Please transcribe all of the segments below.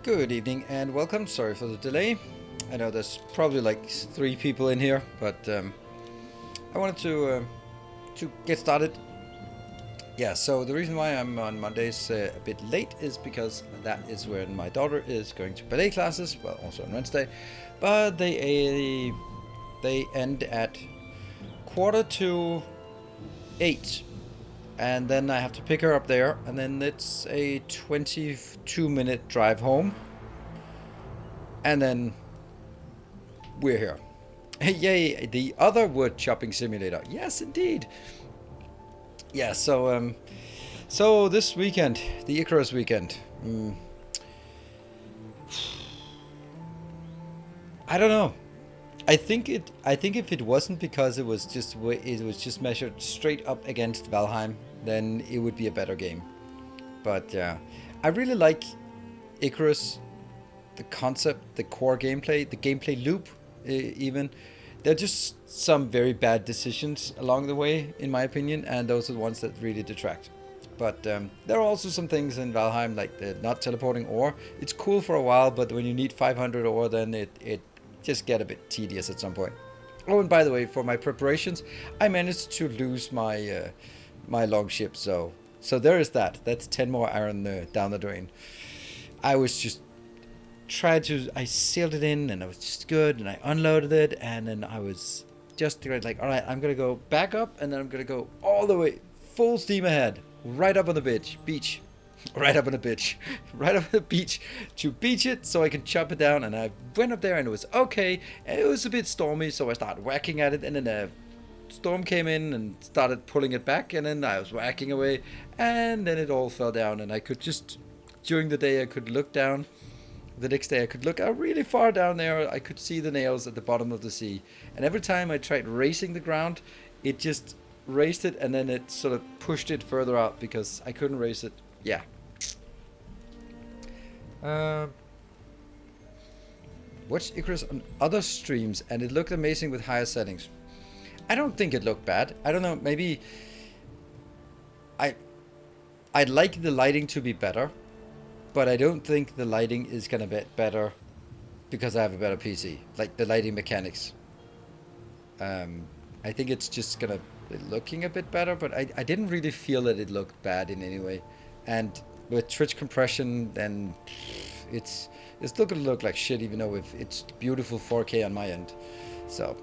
Good evening and welcome. Sorry for the delay. I know there's probably like 3 people in here, but I wanted to get started. Yeah, so the reason why I'm on Mondays a bit late is because that is when my daughter is going to ballet classes. Well, also on Wednesday, but they end at 7:45, and then I have to pick her up there, and then it's a 22-minute drive home, and then we're here. Yay, the other wood chopping simulator. Yes, indeed. Yeah, so this weekend, the Icarus weekend. I don't know. I think if it wasn't because it was just measured straight up against Valheim, then it would be a better game. But yeah, I really like Icarus, the concept, the core gameplay, the gameplay loop, even. There are just some very bad decisions along the way, in my opinion, and those are the ones that really detract. But there are also some things in Valheim, like the not teleporting ore. It's cool for a while, but when you need 500 ore, then it just get a bit tedious at some point. Oh, and by the way, for my preparations, I managed to lose my my longship, so there is that. That's 10 more iron down the drain. I was just I sealed it in, and it was just good, and I unloaded it, and then I was just like, all right, I'm gonna go back up, and then I'm gonna go all the way full steam ahead, right up on the beach, right up on the beach, right up on the beach to beach it so I can chop it down. And I went up there, and it was okay, and it was a bit stormy, so I started whacking at it, and then a storm came in and started pulling it back, and then I was whacking away, and then it all fell down, and I could just, during the day, I could look down. The next day I could look out really far down there. I could see the nails at the bottom of the sea. And every time I tried racing the ground, it just raced it, and then it sort of pushed it further out because I couldn't race it. Yeah. Watched Icarus on other streams, and it looked amazing with higher settings. I don't think it looked bad. I don't know, maybe I'd like the lighting to be better. But I don't think the lighting is going to be better because I have a better PC. Like the lighting mechanics. I think it's just going to be looking a bit better, but I didn't really feel that it looked bad in any way. And with Twitch compression, then it's still going to look like shit, even though if it's beautiful 4K on my end. So,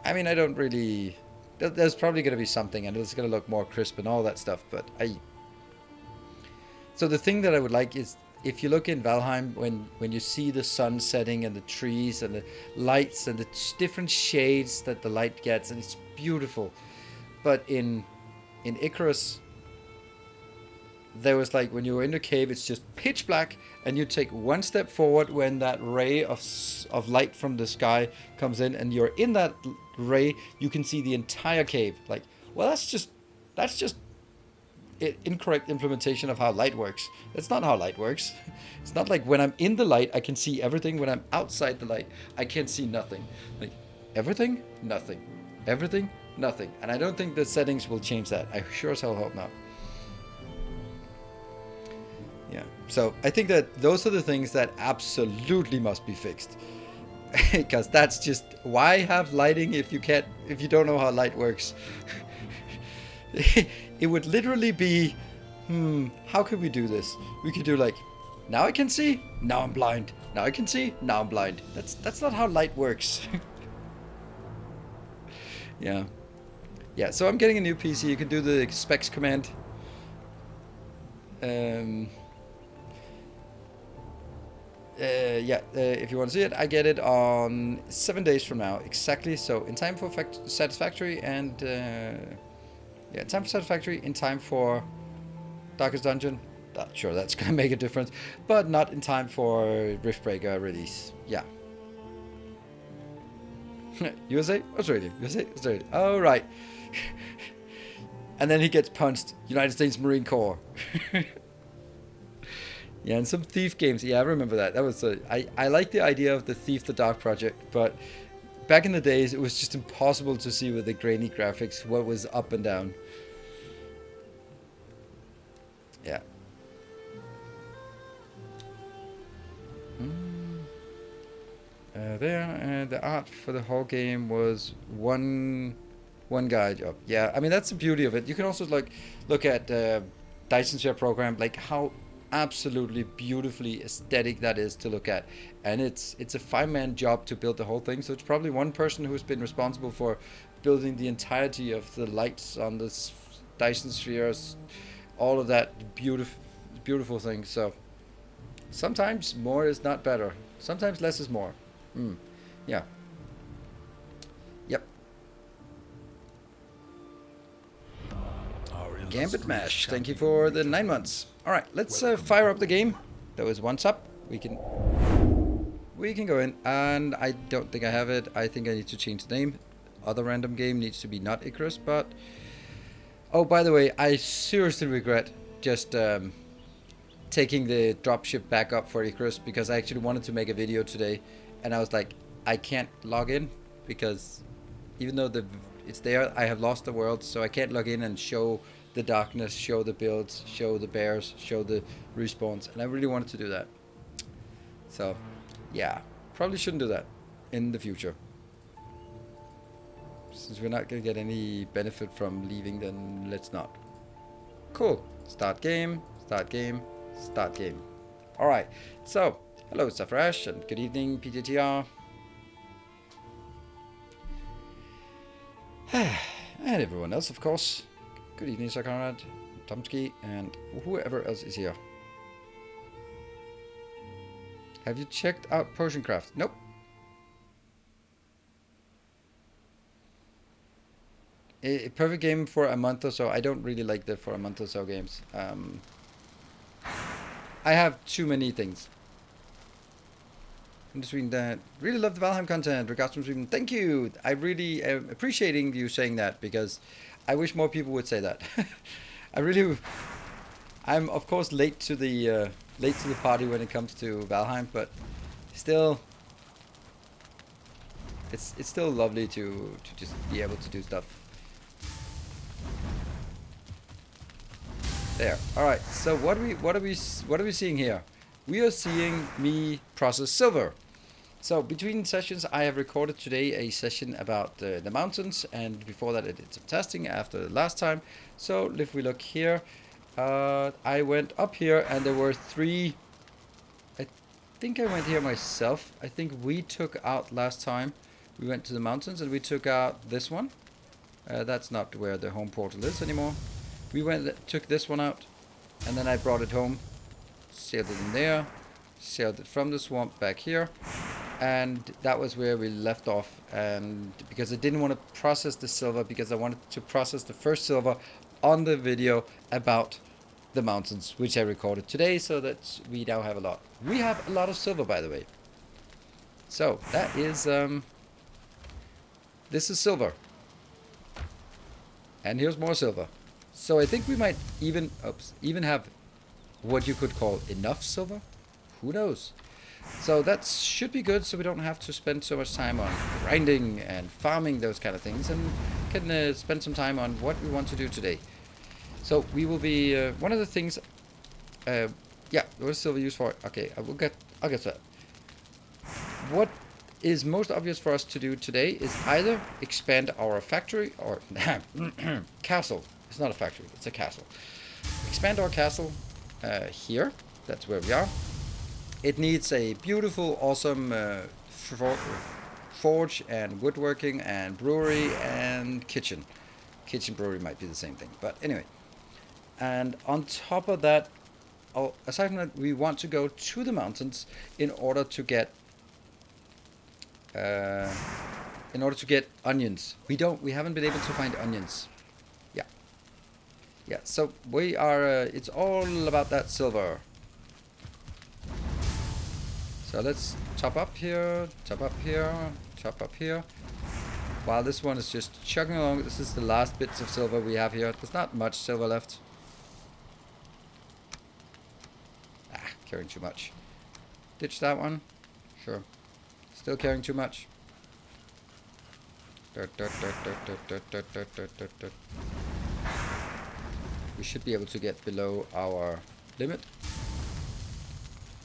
I mean, I don't really... There's probably going to be something, and it's going to look more crisp and all that stuff, but So the thing that I would like is, if you look in Valheim, when you see the sun setting and the trees and the lights and the different shades that the light gets, and it's beautiful. But in Icarus, there was like, when you were in the cave, it's just pitch black, and you take one step forward when that ray of light from the sky comes in, and you're in that ray, you can see the entire cave. Like, well, that's just incorrect implementation of how light works. That's not how light works. It's not like when I'm in the light I can see everything. When I'm outside the light I can't see nothing. Like, everything, nothing, everything, nothing. And I don't think the settings will change that. I sure as hell hope not. Yeah, so I think that those are the things that absolutely must be fixed. Because that's just, why have lighting if you don't know how light works? It would literally be, how could we do this? We could do like, now I can see, now I'm blind. Now I can see, now I'm blind. That's not how light works. Yeah. Yeah, so I'm getting a new PC. You can do the specs command. If you want to see it, I get it on 7 days from now, exactly. So in time for Satisfactory, and yeah, time for Satisfactory, in time for Darkest Dungeon. Not sure that's gonna make a difference, but not in time for Riftbreaker release. Yeah. USA? Australia. USA? Australia. Oh, right. And then he gets punched. United States Marine Corps. Yeah, and some Thief games. Yeah, I remember that. That was I like the idea of the Thief the Dark project, but back in the days, it was just impossible to see with the grainy graphics what was up and down. Yeah. there. And the art for the whole game was one guy job. Yeah, I mean that's the beauty of it. You can also like look at Dyson Sphere program, like how absolutely beautifully aesthetic that is to look at, and it's a 5-man job to build the whole thing. So it's probably one person who's been responsible for building the entirety of the lights on this Dyson Spheres, all of that beautiful thing. So sometimes more is not better. Sometimes less is more. Yeah. Yep. Gambit Mash, thank you for the 9 months. All right, let's fire up the game. That was once up. We can go in, and I don't think I have it. I think I need to change the name. Other random game needs to be not Icarus, but oh, by the way, I seriously regret just taking the dropship back up for Icarus, because I actually wanted to make a video today, and I was like, I can't log in because even though it's there, I have lost the world, so I can't log in and show the darkness, show the builds, show the bears, show the respawns, and I really wanted to do that. So yeah, probably shouldn't do that in the future. Since we're not going to get any benefit from leaving, then let's not. Cool. Start game, start game, start game. Alright, so hello Safrash, and good evening PJTR. And everyone else, of course. Good evening, Sir Conrad, Tomsky, and whoever else is here. Have you checked out Potioncraft? Nope. A perfect game for a month or so. I don't really like the for a month or so games. I have too many things. In between that, really love the Valheim content. Regards from Sweden. Thank you. I really am appreciating you saying that, because I wish more people would say that. I'm of course late to the party when it comes to Valheim, but still, it's still lovely to just be able to do stuff. There. All right. So what are we seeing here? We are seeing me process silver. So between sessions, I have recorded today a session about the mountains, and before that I did some testing after the last time. So if we look here, I went up here and there were 3. I think I went here myself. I think we took out last time. We went to the mountains and we took out this one. That's not where the home portal is anymore. We took this one out, and then I brought it home, sailed it in there, sailed it from the swamp back here, and that was where we left off. And because I didn't want to process the silver, because I wanted to process the first silver on the video about the mountains, which I recorded today, so that we now have a lot. We have a lot of silver, by the way. So that is this is silver, and here's more silver. So I think we might even have what you could call enough silver. Who knows? So that should be good, so we don't have to spend so much time on grinding and farming, those kind of things, and can spend some time on what we want to do today. So we will be one of the things. Yeah, what is silver used for? Okay, I'll get to that. What is most obvious for us to do today is either expand our factory or castle. It's not a factory, it's a castle. Expand our castle here. That's where we are. It needs a beautiful, awesome forge and woodworking and brewery and kitchen. Kitchen brewery might be the same thing, but anyway. And on top of that, aside from that, we want to go to the mountains in order to get onions. We haven't been able to find onions. Yeah, so we are, it's all about that silver. So let's chop up here, chop up here, chop up here. While this one is just chugging along, this is the last bits of silver we have here. There's not much silver left. Carrying too much. Ditch that one. Sure. Still carrying too much. We should be able to get below our limit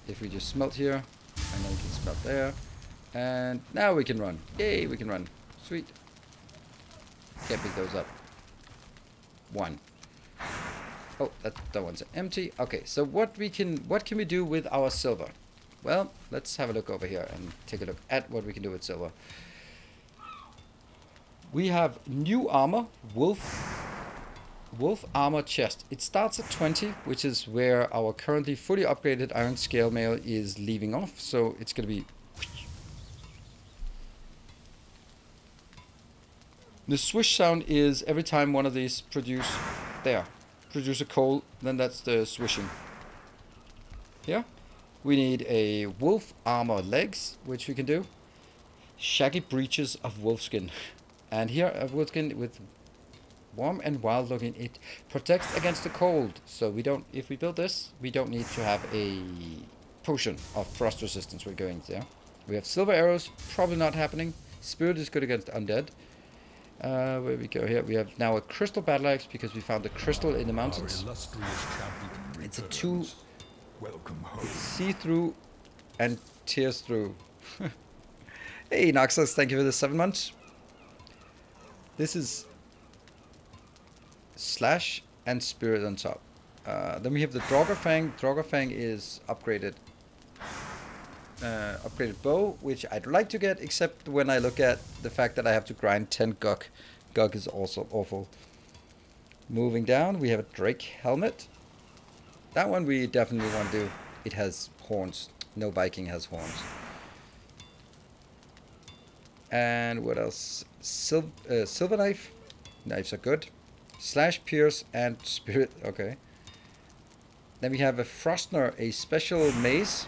if we just smelt here, and then we can smelt there, And now we can run. Yay, we can run. Sweet. Can't pick those up. 1. Oh, that one's empty. Okay, so what can we do with our silver? Well, let's have a look over here and take a look at what we can do with silver. We have new armor, wolf armor chest. It starts at 20, which is where our currently fully upgraded iron scale mail is leaving off. So it's going to be... The swish sound is every time one of these produce a coal, then that's the swishing. Here, we need a wolf armor legs, which we can do. Shaggy breeches of wolfskin. And here a wolfskin with warm and wild looking. It protects against the cold. So we don't, if we build this, we don't need to have a potion of frost resistance we're going there. We have silver arrows, probably not happening. Spirit is good against undead. Where we go here, we have now a crystal battle axe because we found the crystal in the mountains. It's a 2 see-through and tears through. Hey Noxus, thank you for the 7 months. This is slash and spirit on top. Then we have the Draugr-Fang. Draugr-Fang is upgraded. Upgraded bow, which I'd like to get, except when I look at the fact that I have to grind 10 gug. Gug is also awful. Moving down, we have a Drake helmet. That one we definitely want to do. It has horns. No Viking has horns. And what else? Silver knife. Knives are good. Slash, pierce, and spirit. Okay. Then we have a Frostner, a special mace.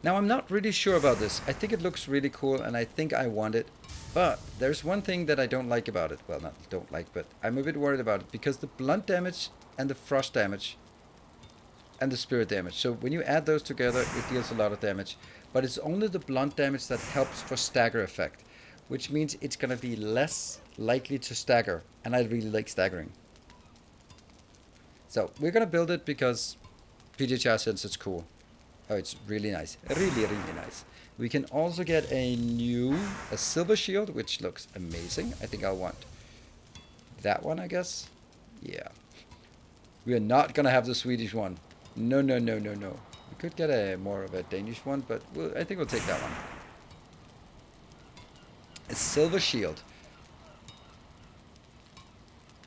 Now, I'm not really sure about this. I think it looks really cool, and I think I want it. But there's one thing that I don't like about it. Well, not don't like, but I'm a bit worried about it. Because the blunt damage and the frost damage and the spirit damage. So when you add those together, it deals a lot of damage. But it's only the blunt damage that helps for stagger effect. Which means it's going to be less likely to stagger. And I really like staggering. So we're going to build it because PGHR says it's cool. Oh, it's really nice. Really, really nice. We can also get a silver shield, which looks amazing. I think I'll want that one, I guess. Yeah. We are not going to have the Swedish one. No, no, no, no, no. We could get a more of a Danish one, but I think we'll take that one. A silver shield.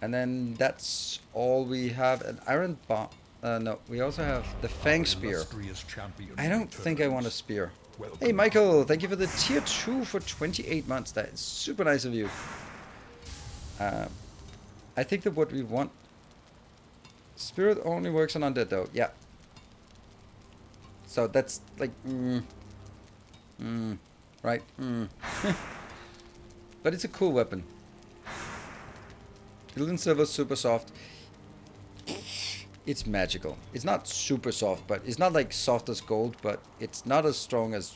And then that's all we have. An iron bomb. No, we also have the Fang Spear. I don't think I want a spear. Hey, Michael, thank you for the tier 2 for 28 months. That is super nice of you. I think that what we want... Spirit only works on undead, though. Yeah. So that's like... right? But it's a cool weapon. Gilded silver, super soft. It's magical. It's not super soft, but it's not like soft as gold, but it's not as strong as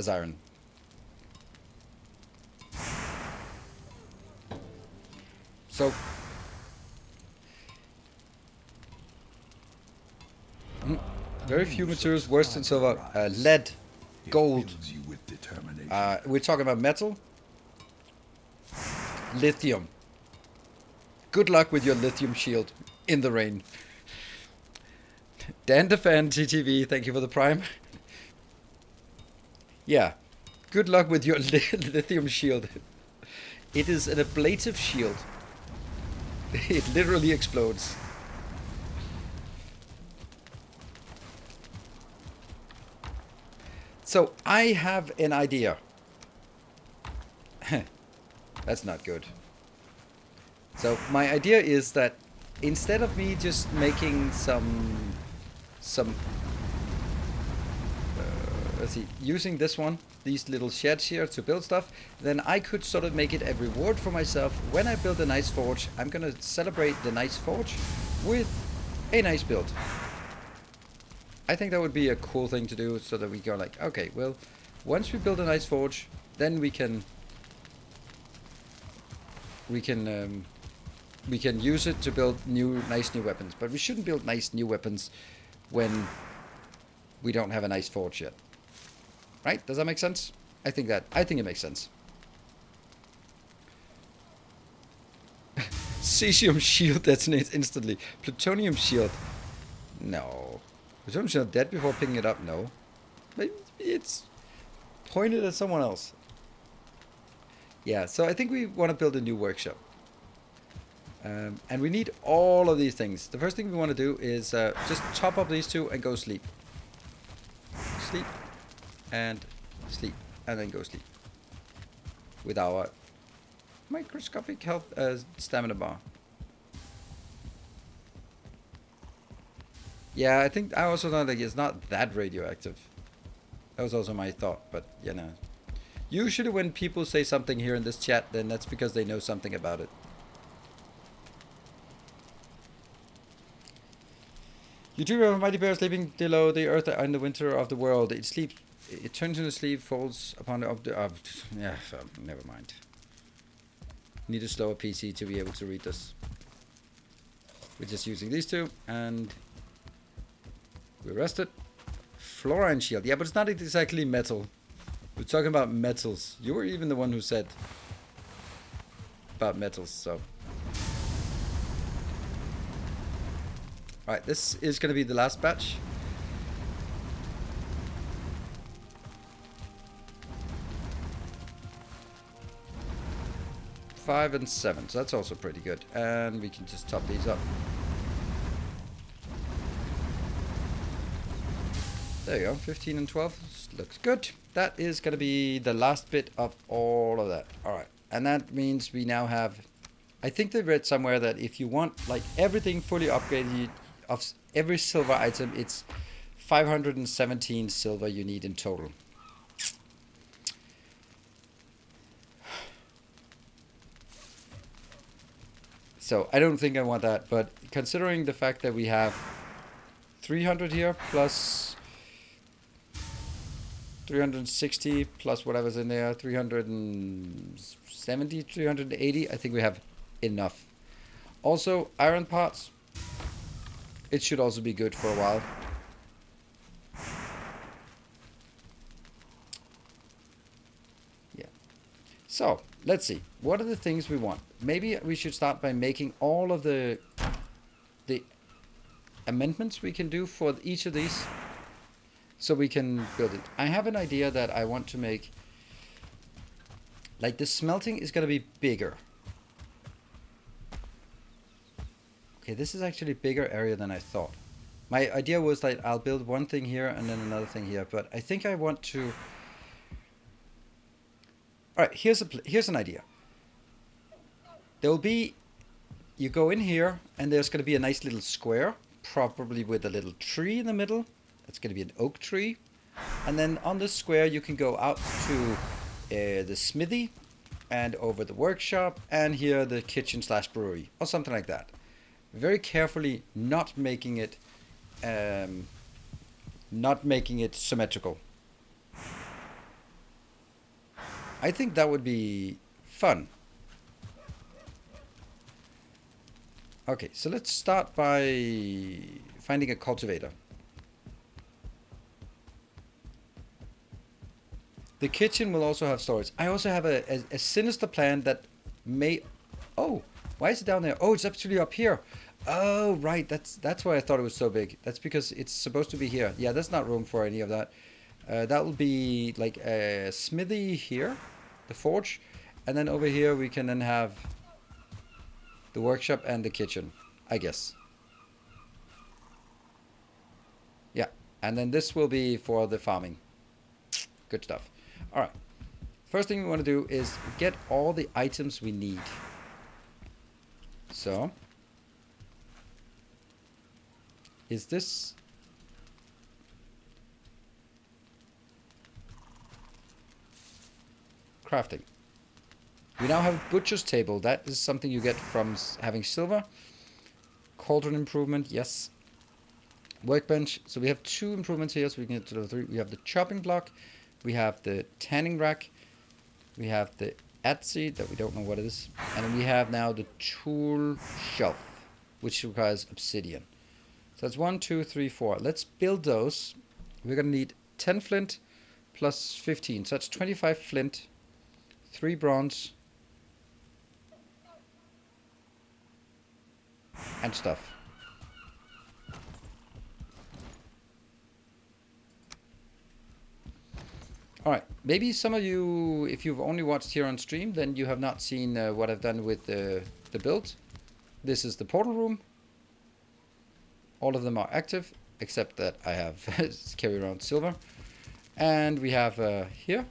iron. So very few materials worse than silver. Lead, gold. We're talking about metal. Lithium. Good luck with your lithium shield in the rain. Dan the Fan TTV, thank you for the prime. Yeah, good luck with your lithium shield. It is an ablative shield. It literally explodes. So I have an idea. That's not good. So my idea is that instead of me just making let's see, using this one, these little sheds here to build stuff, then I could sort of make it a reward for myself. When I build a nice forge, I'm gonna celebrate the nice forge with a nice build. I think that would be a cool thing to do, so that we go like, okay, well, once we build a nice forge, then we can use it to build nice new weapons. But we shouldn't build nice new weapons when we don't have a nice forge yet. Right? Does that make sense? I think it makes sense. Cesium shield detonates instantly. Plutonium shield. No. Plutonium shield dead before picking it up? No. Maybe it's pointed at someone else. Yeah, so I think we want to build a new workshop. And we need all of these things. The first thing we want to do is just top up these two and go sleep. Sleep. And sleep. And then go sleep. With our microscopic health stamina bar. Yeah, I think I also know that it's not that radioactive. That was also my thought, but you know. Usually when people say something here in this chat, then that's because they know something about it. You dream of a mighty bear sleeping below the earth in the winter of the world. It sleeps. It turns into sleep, falls upon the. Yeah, never mind. Need a slower PC to be able to read this. We're just using these two, and we rested. Fluorine shield. Yeah, but it's not exactly metal. We're talking about metals. You were even the one who said about metals, so. Alright, this is going to be the last batch. Five and 7, so that's also pretty good. And we can just top these up. There you go, 15 and 12. Looks good. That is going to be the last bit of all of that. Alright, and that means we now have... I think they read somewhere that if you want like everything fully upgraded of every silver item, it's 517 silver you need in total. So I don't think I want that, but considering the fact that we have 300 here plus 360 plus whatever's in there, 370, 380, I think we have enough. Also, iron parts. It should also be good for a while. Yeah. So, let's see. What are the things we want? Maybe we should start by making all of the amendments we can do for each of these. So we can build it. I have an idea that I want to make. Like the smelting is going to be bigger. Okay, this is actually a bigger area than I thought. My idea was that I'll build one thing here and then another thing here, but I think I want to... Alright, here's an idea. There will be... You go in here and there's going to be a nice little square, probably with a little tree in the middle. It's going to be an oak tree. And then on this square you can go out to the smithy and over the workshop and here the kitchen / brewery or something like that. Very carefully not making it symmetrical. I think that would be fun. Okay, so let's start by finding a cultivator. The kitchen will also have storage. I also have a sinister plan that may... Oh, why is it down there? Oh, it's actually up here. Oh, right. That's why I thought it was so big. That's because it's supposed to be here. Yeah, there's not room for any of that. That will be like a smithy here, the forge. And then over here we can then have the workshop and the kitchen, I guess. Yeah, and then this will be for the farming. Good stuff. All right. First thing we want to do is get all the items we need. So, is this... Crafting. We now have a butcher's table. That is something you get from having silver. Cauldron improvement, yes. Workbench. So we have 2 improvements here, so we can get to level 3. We have the chopping block. We have the tanning rack. We have the Etsy that we don't know what it is. And then we have now the tool shelf, which requires obsidian. So that's 1, 2, 3, 4. Let's build those. We're going to need 10 flint, plus 15. So that's 25 flint, 3 bronze, and stuff. Alright, maybe some of you, if you've only watched here on stream, then you have not seen what I've done with the build. This is the portal room. All of them are active, except that I have carry around silver. And we have here.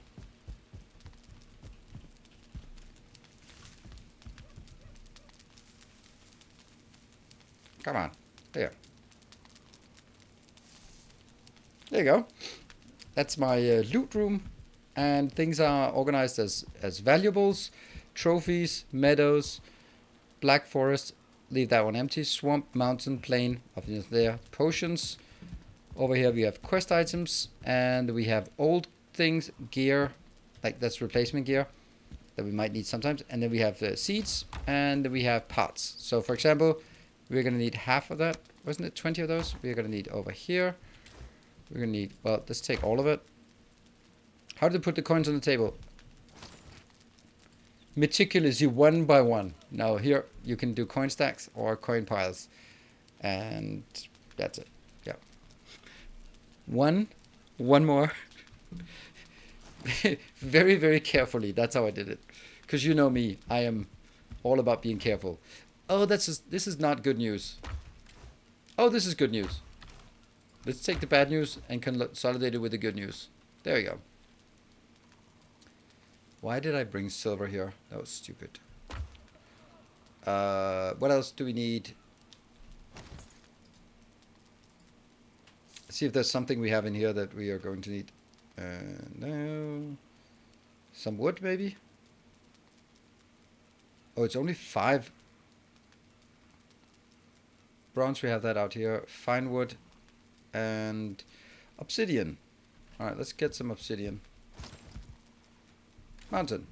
Come on, there. There you go. That's my loot room, and things are organized as valuables, trophies, meadows, black forest, leave that one empty, swamp, mountain, plain, obviously there, potions. Over here we have quest items, and we have old things, gear, like that's replacement gear that we might need sometimes, and then we have seeds, and we have pots. So for example, we're going to need half of that, wasn't it 20 of those? We're going to need over here. We're going to need, well, let's take all of it. How do they put the coins on the table? Meticulously, one by one. Now here, you can do coin stacks or coin piles. And that's it. Yeah. One more. Very, very carefully. That's how I did it. Because you know me, I am all about being careful. Oh, this is not good news. Oh, this is good news. Let's take the bad news and consolidate it with the good news. There we go. Why did I bring silver here? That was stupid. What else do we need? Let's see if there's something we have in here that we are going to need. No. Some wood, maybe? Oh, it's only 5. Bronze, we have that out here. Fine wood. And obsidian. Alright, let's get some obsidian. Mountain.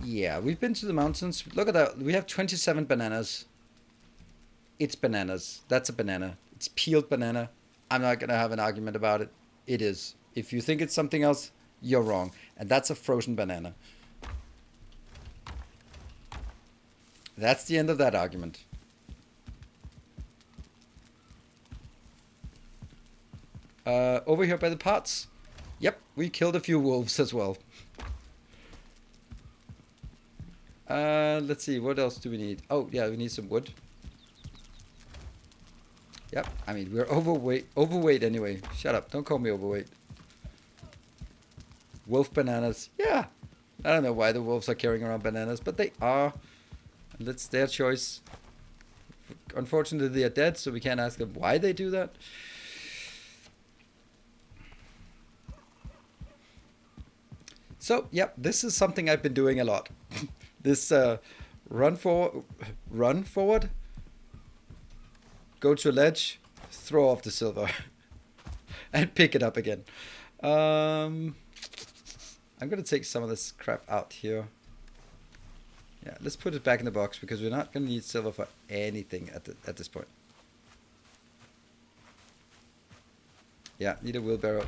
Yeah, we've been to the mountains. Look at that. We have 27 bananas. It's bananas. That's a banana. It's peeled banana. I'm not going to have an argument about it. It is. If you think it's something else, you're wrong. And that's a frozen banana. That's the end of that argument. Over here by the pots. Yep, we killed a few wolves as well. Let's see, what else do we need? Oh, yeah, we need some wood. Yep, I mean, we're overweight anyway. Shut up, don't call me overweight. Wolf bananas. Yeah, I don't know why the wolves are carrying around bananas, but they are. And that's their choice. Unfortunately, they are dead, so we can't ask them why they do that. So, yep, this is something I've been doing a lot. This run forward, go to a ledge, throw off the silver, and pick it up again. I'm going to take some of this crap out here. Yeah, let's put it back in the box because we're not going to need silver for anything at this point. Yeah, need a wheelbarrow.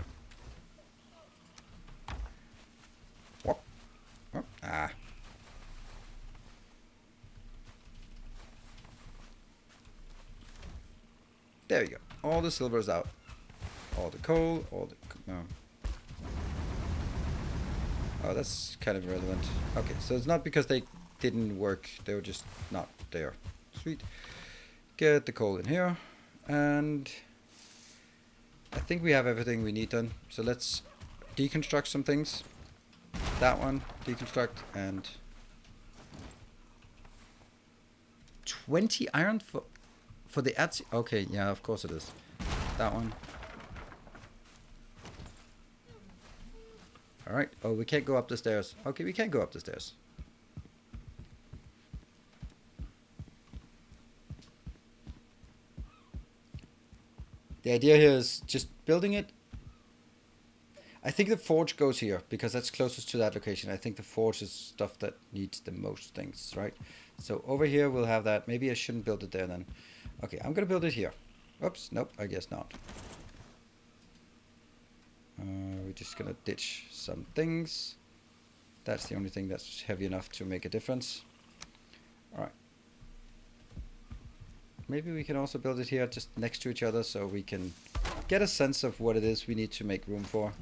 Whoop. Whoop. Ah. There we go. All the silver is out. All the coal, all the... No. Oh, that's kind of irrelevant. Okay, so it's not because they didn't work. They were just not there. Sweet. Get the coal in here. And I think we have everything we need done. So let's deconstruct some things. That one, deconstruct, and 20 iron for the Etsy. Okay, yeah, of course it is. That one. All right. Oh, we can't go up the stairs. Okay, we can't go up the stairs. The idea here is just building it. I think the forge goes here because that's closest to that location. I think the forge is stuff that needs the most things, right? So over here we'll have that. Maybe I shouldn't build it there then. Okay, I'm gonna build it here. Oops, nope, I guess not. We're just gonna ditch some things. That's the only thing that's heavy enough to make a difference. Alright. Maybe we can also build it here just next to each other so we can get a sense of what it is we need to make room for.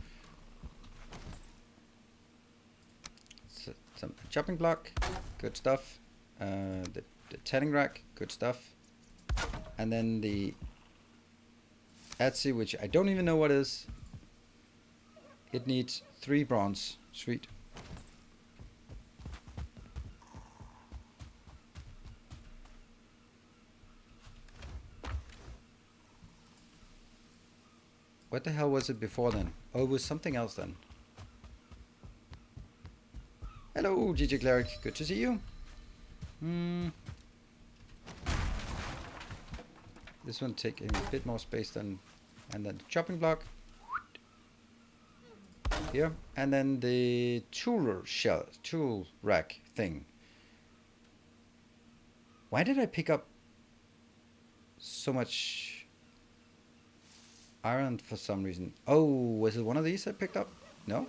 So, some chopping block, good stuff. The tanning rack, good stuff. And then the Etsy, which I don't even know what is. It needs 3 bronze. Sweet. What the hell was it before then? Oh, it was something else then. Hello, GG Cleric. Good to see you. This one taking a bit more space than, and then the chopping block here, and then the tool rack thing. Why did I pick up so much iron for some reason? Oh, was it one of these I picked up? No?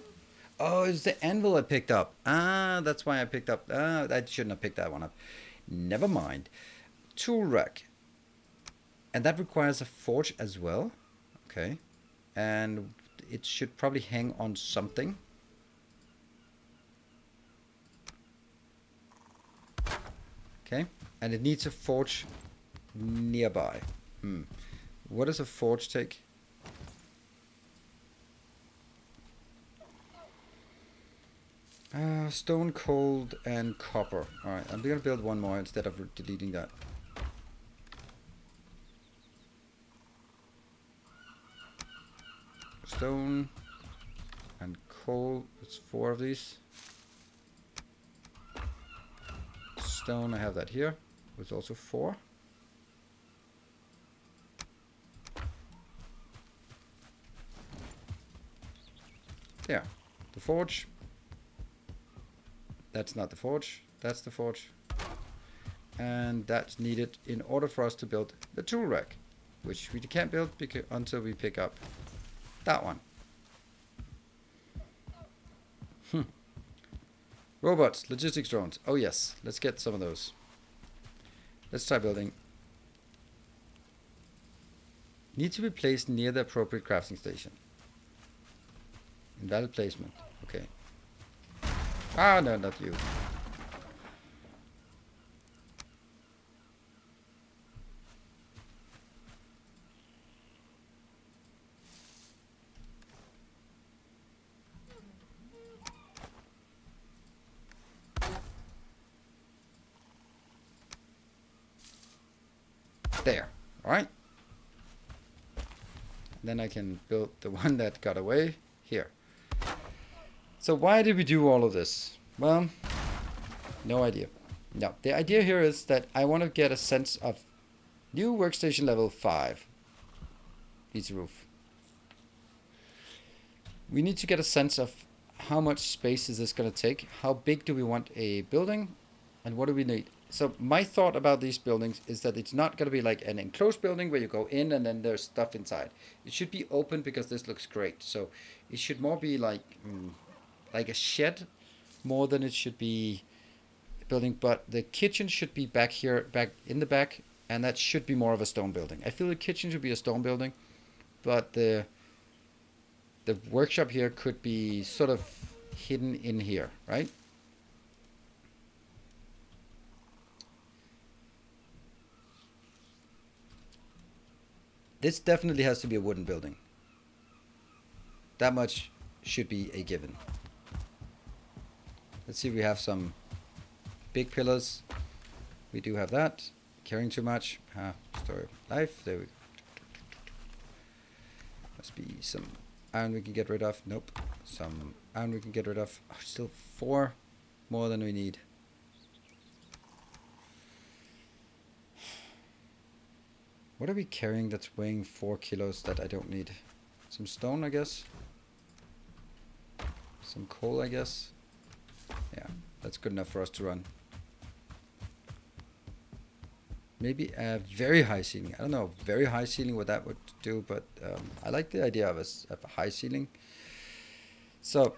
Oh, it's the anvil I picked up. Ah, that's why I picked up. Ah, I shouldn't have picked that one up. Never mind. Tool rack. And that requires a forge as well. Okay. And it should probably hang on something. Okay. And it needs a forge nearby. What does a forge take? Stone, cold, and copper. Alright, I'm gonna build one more instead of deleting that. Stone and coal. It's 4 of these. Stone, I have that here. It's also 4. There. The forge. That's not the forge. That's the forge. And that's needed in order for us to build the tool rack, which we can't build until we pick up that one. Robots, logistics drones. Oh yes, let's get some of those. Let's try building. Need to be placed near the appropriate crafting station. Invalid placement. Okay. Ah, no, not you. There. Alright. Then I can build the one that got away here. So why did we do all of this? Well, no idea. No, the idea here is that I want to get a sense of new workstation level 5. Needs a roof. We need to get a sense of how much space is this going to take? How big do we want a building? And what do we need? So my thought about these buildings is that it's not going to be like an enclosed building where you go in and then there's stuff inside. It should be open because this looks great. So it should more be like a shed more than it should be a building. But the kitchen should be back here, back in the back, and that should be more of a stone building. I feel the kitchen should be a stone building, but the workshop here could be sort of hidden in here, right? This definitely has to be a wooden building. That much should be a given. Let's see if we have some big pillars. We do have that. Carrying too much. Story of life. There we go. Must be some iron we can get rid of. Nope. Some iron we can get rid of. Oh, still 4 more than we need. What are we carrying that's weighing 4 kilos that I don't need? Some stone, I guess. Some coal, I guess. Yeah, that's good enough for us to run. Maybe a very high ceiling. I don't know, very high ceiling what that would do, but I like the idea of a high ceiling. So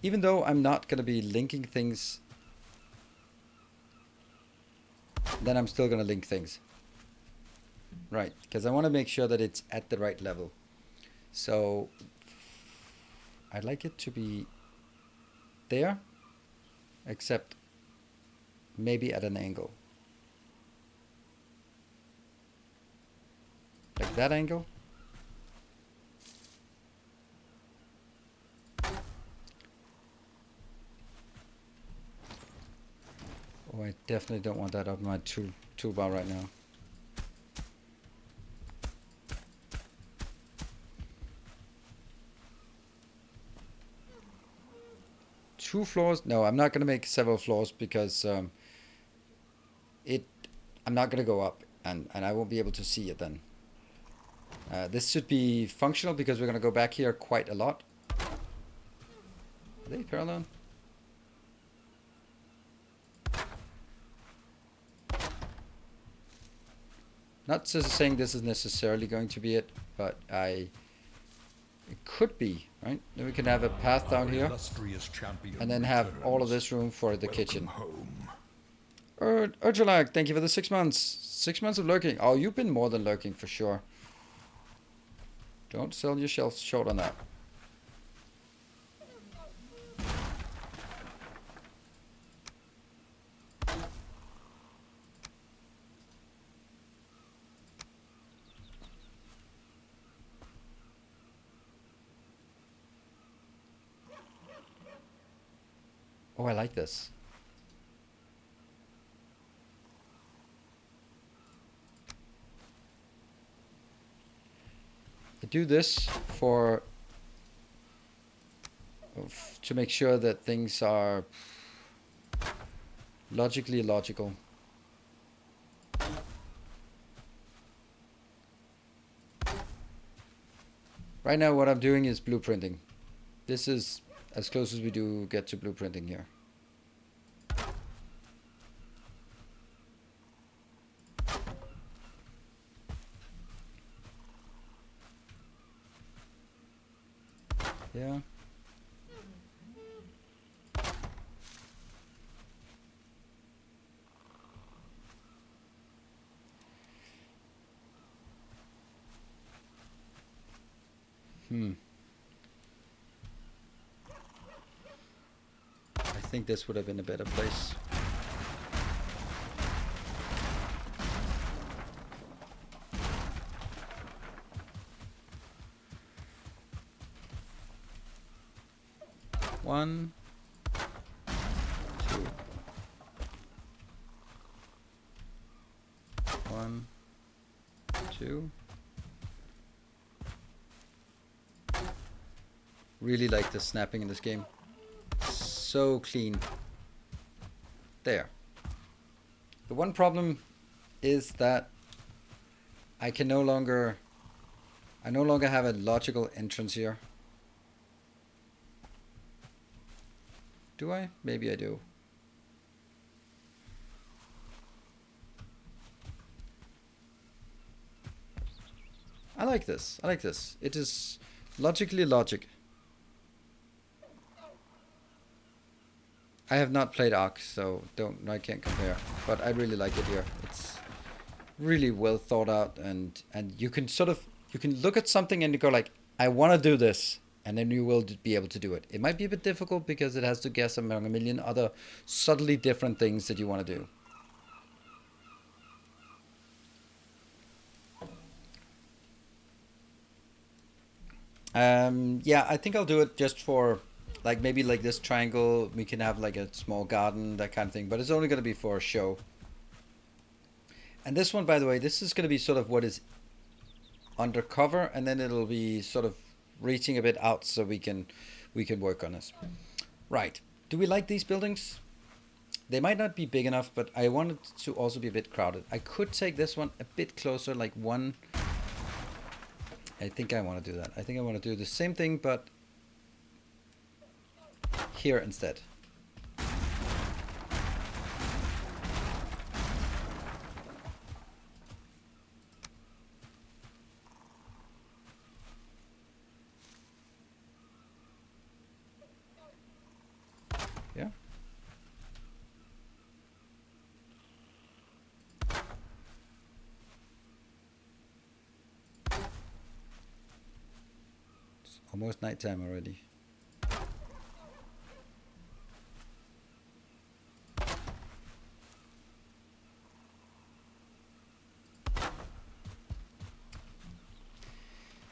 even though I'm not going to be linking things, then I'm still going to link things. Right, because I want to make sure that it's at the right level. So I'd like it to be there, except maybe at an angle. Like that angle. Oh, I definitely don't want that on my toolbar right now. Two floors? No, I'm not going to make several floors because I'm not going to go up and I won't be able to see it then. This should be functional because we're going to go back here quite a lot. Are they parallel? Not just saying this is necessarily going to be it, but it could be, right? Then we can have a path down here and then have all of this room for the kitchen. Urgelag, thank you for the 6 months. 6 months of lurking. Oh, you've been more than lurking for sure. Don't sell yourself short on that. Oh, I like this. I do this to make sure that things are logically logical. Right now what I'm doing is blueprinting. This is as close as we do get to blueprinting here. Yeah. I think this would have been a better place. One, two. 1, 2. Really like the snapping in this game. So clean. There. The one problem is that I no longer have a logical entrance here. Do I? Maybe I do. I like this. I like this. It is logically logic. I have not played Ark, so I can't compare. But I really like it here. It's really well thought out, and you can look at something and you go like, I want to do this, and then you will be able to do it. It might be a bit difficult because it has to guess among a million other subtly different things that you want to do. Yeah, I think I'll do it just for like maybe like this triangle. We can have like a small garden, that kind of thing, but it's only going to be for a show. And this one, by the way, this is going to be sort of what is undercover, and then it'll be sort of reaching a bit out so we can work on this. Right. Do we like these buildings? They might not be big enough, but I want it to also be a bit crowded. I could take this one a bit closer, like one. I think I want to do that. I think I want to do the same thing, but here instead. Almost nighttime already.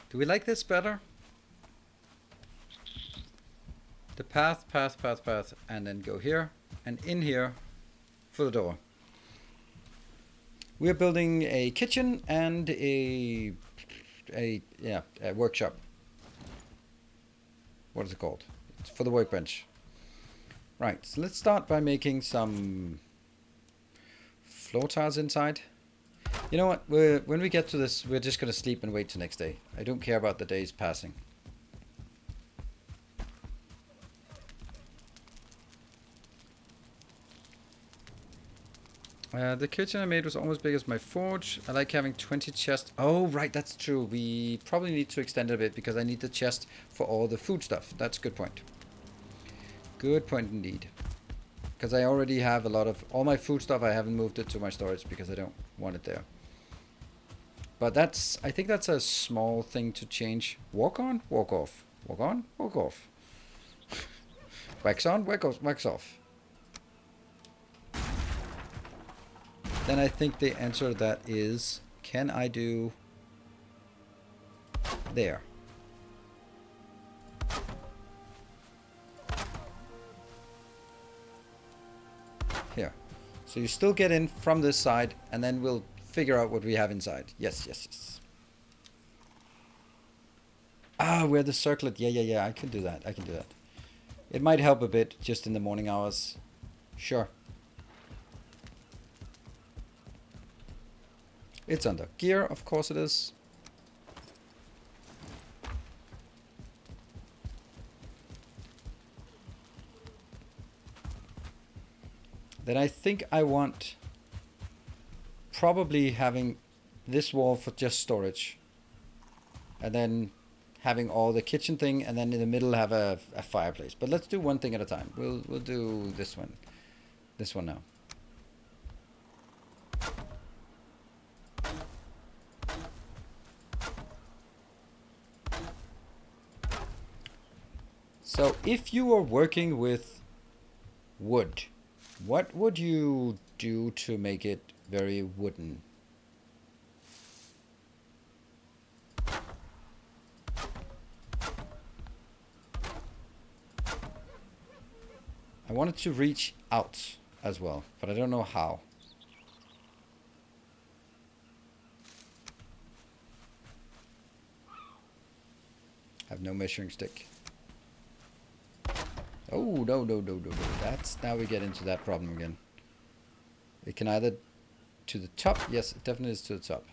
Do we like this better? The path, and then go here, and in here for the door. We're building a kitchen and a workshop. What is it called? It's for the workbench. Right, so let's start by making some floor tiles inside. You know what, when we get to this, we're just going to sleep and wait till next day. I don't care about the days passing. The kitchen I made was almost big as my forge. I like having 20 chests. Oh, right, that's true. We probably need to extend it a bit because I need the chest for all the food stuff. That's a good point. Good point indeed. Because I already have a lot of... all my food stuff, I haven't moved it to my storage because I don't want it there. But that's... I think that's a small thing to change. Walk on, walk off. Walk on, walk off. Wax on, wax off. Then I think the answer to that is, can I do there? Here. So you still get in from this side, and then we'll figure out what we have inside. Yes, yes, yes. Ah, we're the circlet. Yeah, I can do that. I can do that. It might help a bit just in the morning hours. Sure. It's under gear, of course it is. Then I think I want probably having this wall for just storage. And then having all the kitchen thing, and then in the middle have a fireplace. But let's do one thing at a time. We'll do this one. This one now. So if you were working with wood, what would you do to make it very wooden? I want it to reach out as well, but I don't know how. I have no measuring stick. Oh, no. That's, now we get into that problem again. It can either to the top. Yes, it definitely is to the top.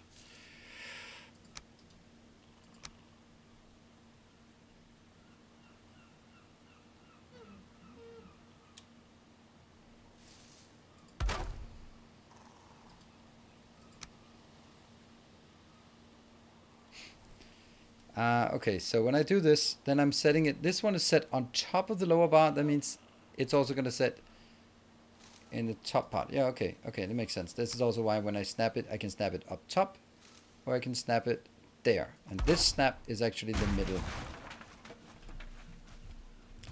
Okay, so when I do this, then I'm setting it. This one is set on top of the lower bar. That means it's also going to set in the top part. Yeah, okay, that makes sense. This is also why when I snap it, I can snap it up top, or I can snap it there. And this snap is actually the middle.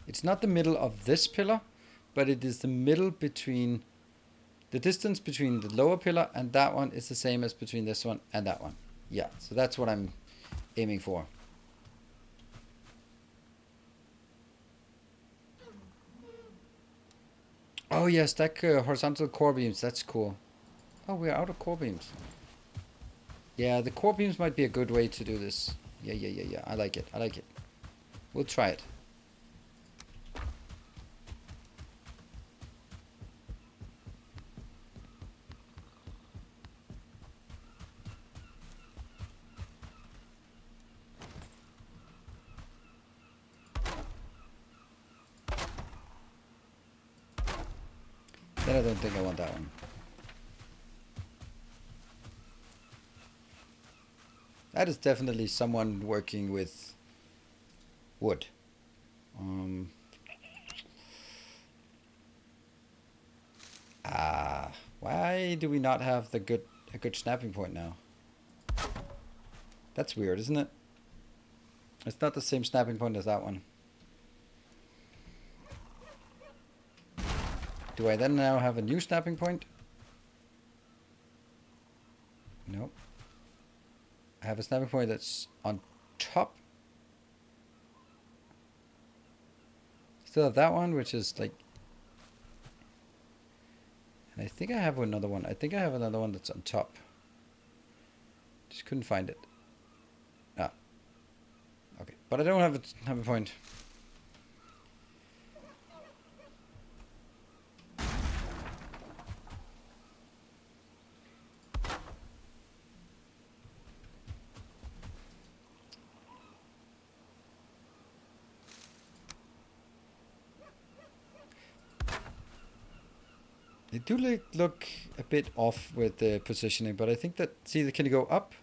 It's not the middle of this pillar, but it is the middle between... the distance between the lower pillar and that one is the same as between this one and that one. Yeah, so that's what I'm aiming for. Oh yes, stack horizontal core beams. That's cool. Oh, we're out of core beams. Yeah, the core beams might be a good way to do this. Yeah. I like it. We'll try it. Then I don't think I want that one. That is definitely someone working with wood. Why do we not have a good snapping point now? That's weird, isn't it? It's not the same snapping point as that one. Do I then now have a new snapping point? Nope. I have a snapping point that's on top. Still have that one, which is like... And I think I have another one. I think I have another one that's on top. Just couldn't find it. Ah. Okay. But I don't have a point. They do look a bit off with the positioning, but I think that... See, can you go up?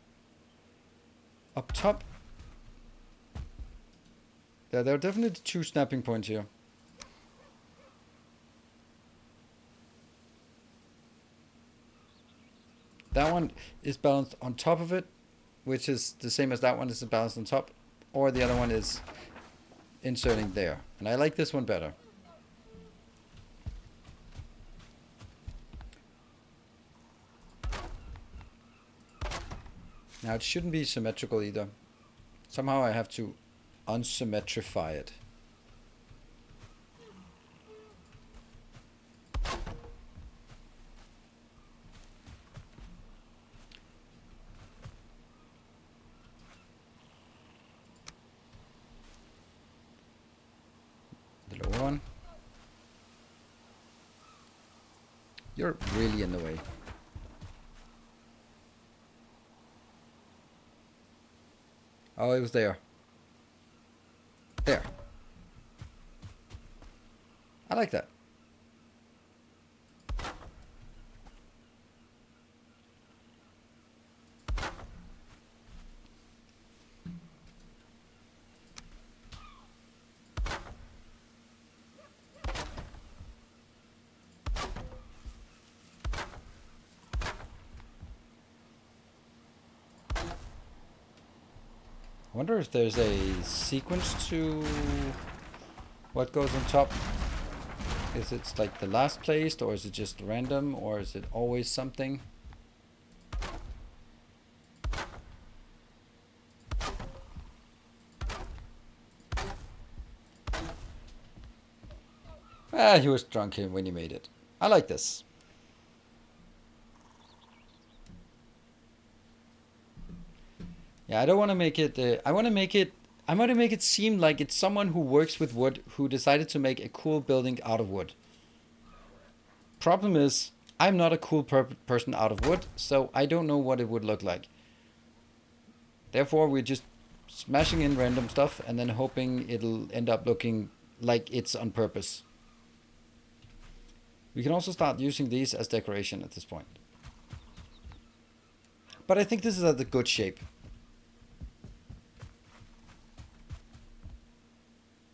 Up top? Yeah, there are definitely two snapping points here. That one is balanced on top of it, which is the same as that one is balanced on top. Or the other one is inserting there. And I like this one better. Now it shouldn't be symmetrical either. Somehow I have to unsymmetrify it. The lower one. You're really in the way. Oh, it was there. There. I like that. I wonder if there's a sequence to what goes on top. Is it like the last placed, or is it just random, or is it always something? Ah, he was drunk here when he made it. I like this. Yeah, I don't want to make it... I want to make it seem like it's someone who works with wood who decided to make a cool building out of wood. Problem is, I'm not a cool person out of wood, so I don't know what it would look like. Therefore, we're just smashing in random stuff and then hoping it'll end up looking like it's on purpose. We can also start using these as decoration at this point. But I think this is at the good shape.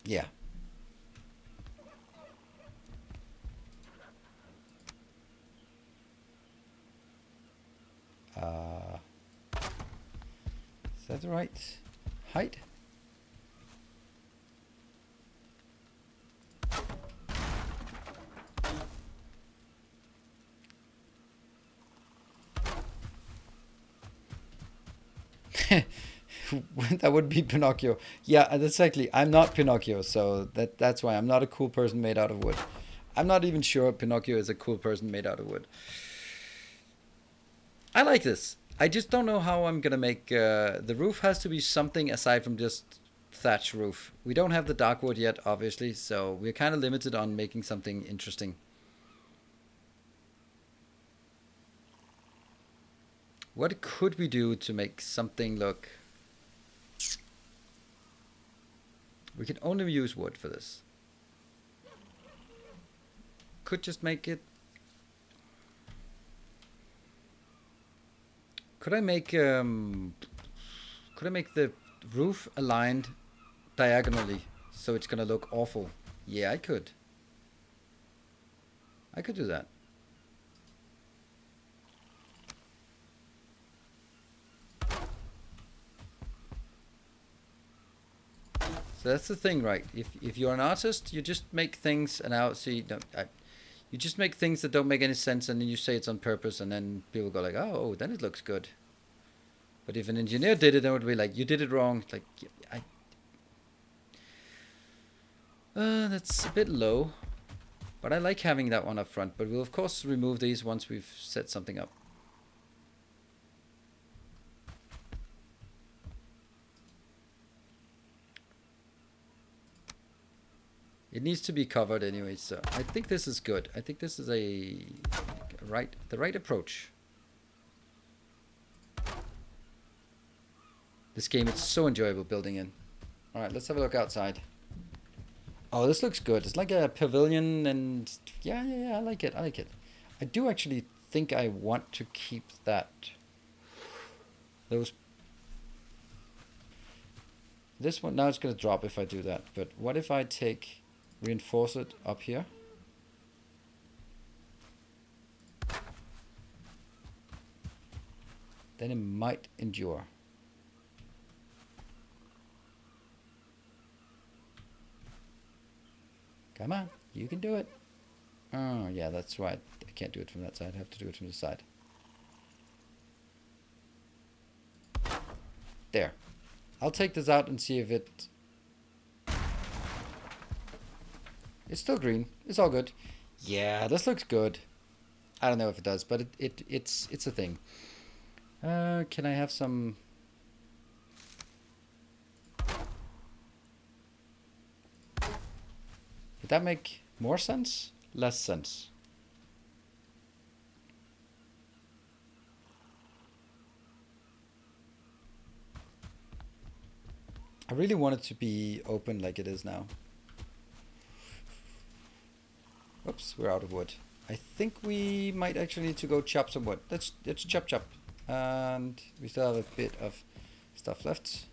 Yeah. Is that the right height? That would be Pinocchio. Yeah, that's exactly. I'm not Pinocchio, so that's why I'm not a cool person made out of wood. I'm not even sure Pinocchio is a cool person made out of wood. I like this. I just don't know how I'm gonna make... the roof has to be something aside from just thatch roof. We don't have the dark wood yet, obviously, so we're kind of limited on making something interesting. What could we do to make something look... We can only use wood for this. Could just make it... Could I make the roof aligned diagonally so it's gonna look awful? Yeah, I could. I could do that. So that's the thing, right? If you're an artist, you just make things and now see no, you just make things that don't make any sense, and then you say it's on purpose, and then people go like, oh, then it looks good. But if an engineer did it, then it would be like, you did it wrong. Like, that's a bit low. But I like having that one up front. But we'll of course remove these once we've set something up. It needs to be covered anyway, so I think this is good. I think this is the right approach. This game is so enjoyable building in. Alright, let's have a look outside. Oh, this looks good. It's like a pavilion and yeah, I like it. I do actually think I want to keep this one now it's going to drop if I do that. But what if I reinforce it up here? Then it might endure. Come on, you can do it. Oh, yeah, that's right. I can't do it from that side. I have to do it from the side. There. I'll take this out and see if it... It's still green. It's all good. Yeah, this looks good. I don't know if it does, but it's a thing. Can I have some... Would that make more sense? Less sense? I really want it to be open like it is now. Oops, we're out of wood. I think we might actually need to go chop some wood. Let's chop. And we still have a bit of stuff left.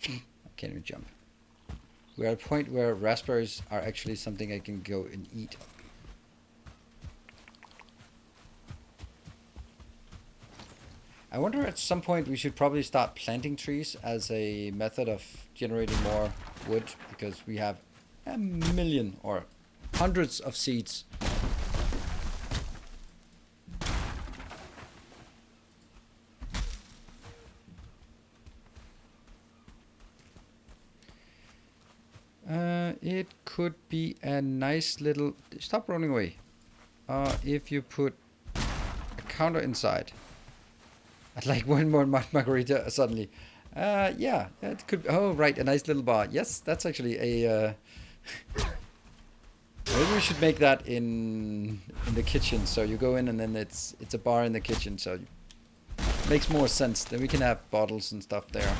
I can't even jump. We're at a point where raspberries are actually something I can go and eat. I wonder at some point we should probably start planting trees as a method of generating more wood, because we have a million or hundreds of seeds. It could be a nice little... Stop running away. If you put a counter inside. I'd like one more margarita suddenly. Yeah, it could... Oh, right, a nice little bar. Yes, that's actually a... Maybe we should make that in the kitchen. So you go in and then it's a bar in the kitchen. So it makes more sense. Then we can have bottles and stuff there.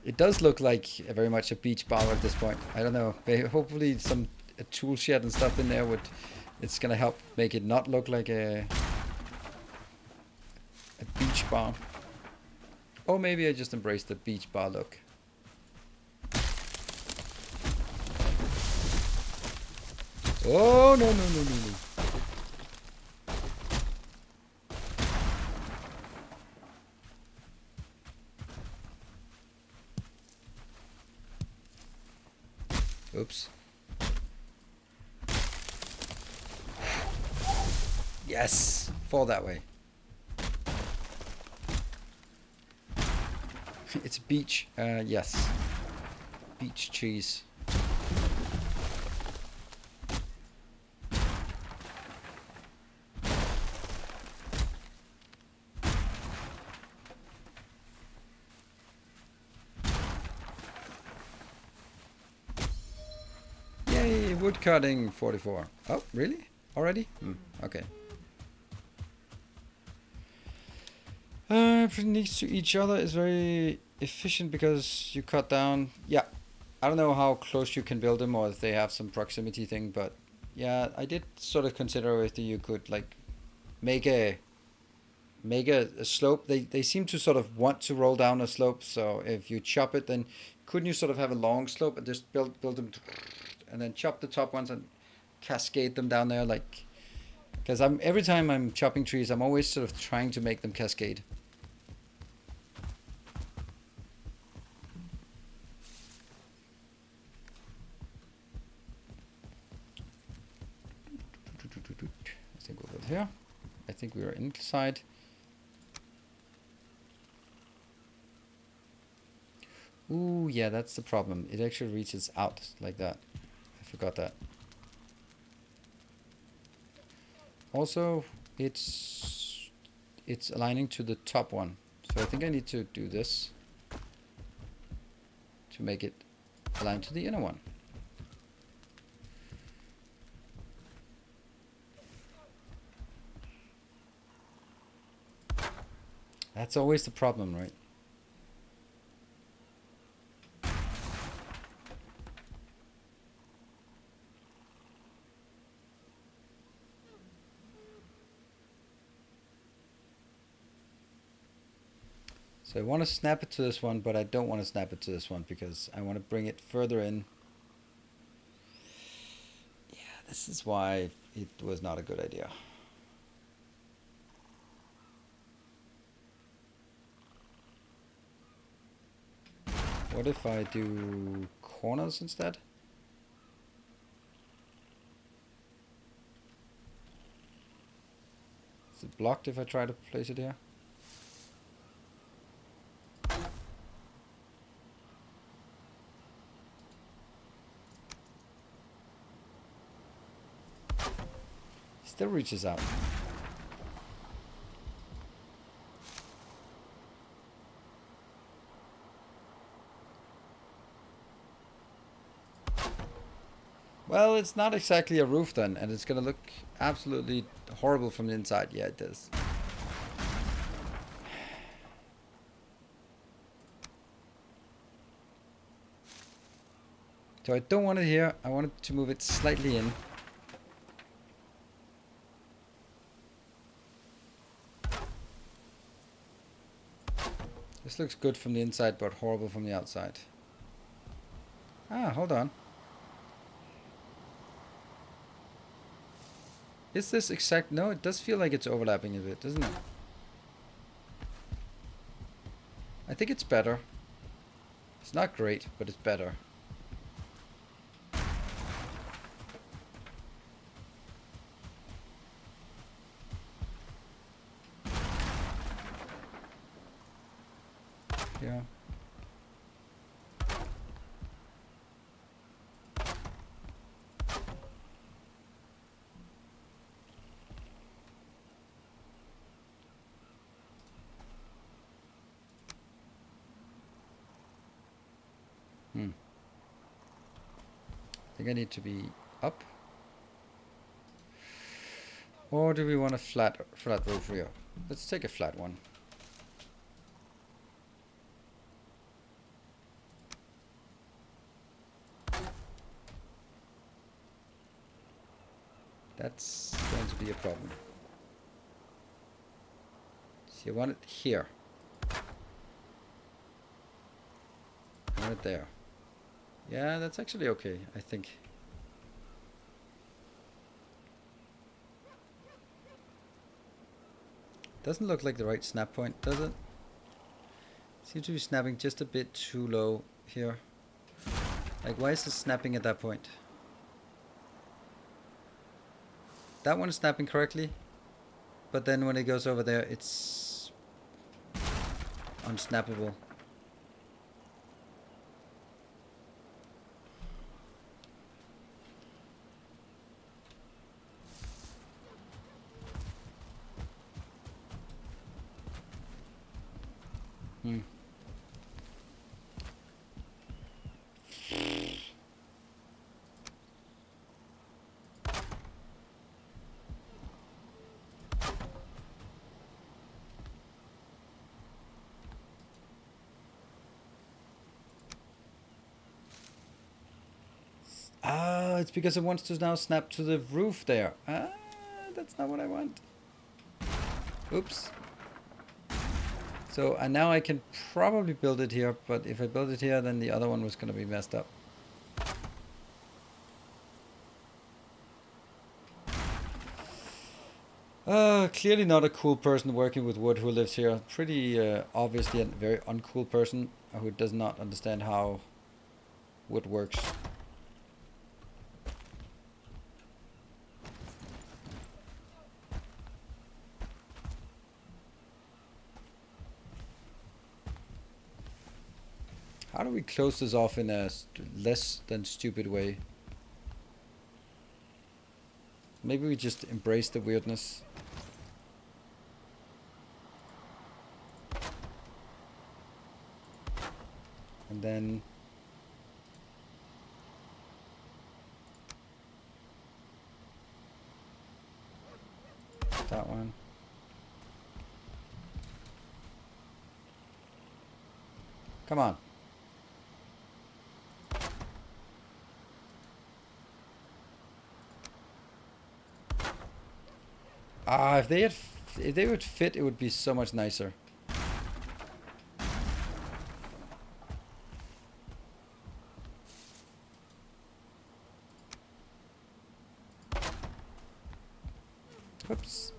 It does look like very much a beach bar at this point. I don't know. Hopefully a tool shed and stuff in there would... It's gonna help make it not look like a beach bar. Or maybe I just embrace the beach bar look. Oh, no. Oops. Yes! Fall that way. It's a beach. Yes. Beach cheese. Yay! Wood cutting 44. Oh, really? Already? Okay. Next to each other is very efficient because you cut down. Yeah, I don't know how close you can build them or if they have some proximity thing, but yeah, I did sort of consider if you could like make a make a slope. They seem to sort of want to roll down a slope. So if you chop it, then couldn't you sort of have a long slope and just build them, and then chop the top ones and cascade them down there, like, because I'm every time I'm chopping trees, I'm always sort of trying to make them cascade. I think we'll go here. I think we are inside. Ooh, yeah, that's the problem. It actually reaches out like that. I forgot that. Also, it's aligning to the top one. So I think I need to do this to make it align to the inner one. That's always the problem, right? So I want to snap it to this one, but I don't want to snap it to this one because I want to bring it further in. Yeah, this is why it was not a good idea. What if I do corners instead? Is it blocked if I try to place it here? Still reaches out. Well, it's not exactly a roof then, and it's gonna look absolutely horrible from the inside. Yeah, it does. So I don't want it here. I wanted to move it slightly in. This looks good from the inside, but horrible from the outside. Ah, hold on. Is this exact? No, it does feel like it's overlapping a bit, doesn't it? I think it's better. It's not great, but it's better. Yeah. I think I need to be up. Or do we want a flat roof here? Let's take a flat one. That's going to be a problem. So you want it here. I want it there. Yeah, that's actually okay, I think. Doesn't look like the right snap point, does it? Seems to be snapping just a bit too low here. Like, why is it snapping at that point? That one is snapping correctly, but then when it goes over there, it's unsnappable. Ah, it's because it wants to now snap to the roof there. Ah, that's not what I want. Oops. So and now I can probably build it here, but if I build it here, then the other one was going to be messed up. Clearly not a cool person working with wood who lives here. Pretty obviously a very uncool person who does not understand how wood works. How do we close this off in a less than stupid way? Maybe we just embrace the weirdness. And then that one. Come on. Ah, if they would fit, it would be so much nicer. Oops.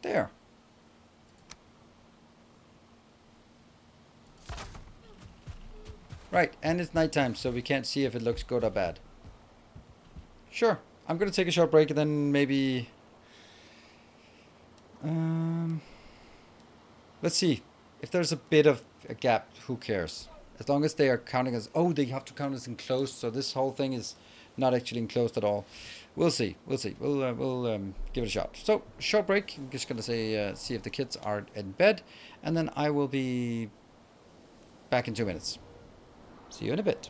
There. Right, and it's nighttime, so we can't see if it looks good or bad. Sure, I'm gonna take a short break and then maybe... let's see. If there's a bit of a gap, who cares? As long as they are counting as... Oh, they have to count as enclosed, so this whole thing is not actually enclosed at all. We'll see. We'll see. We'll give it a shot. So, short break. I'm just gonna say see if the kids are in bed, and then I will be back in 2 minutes. See you in a bit.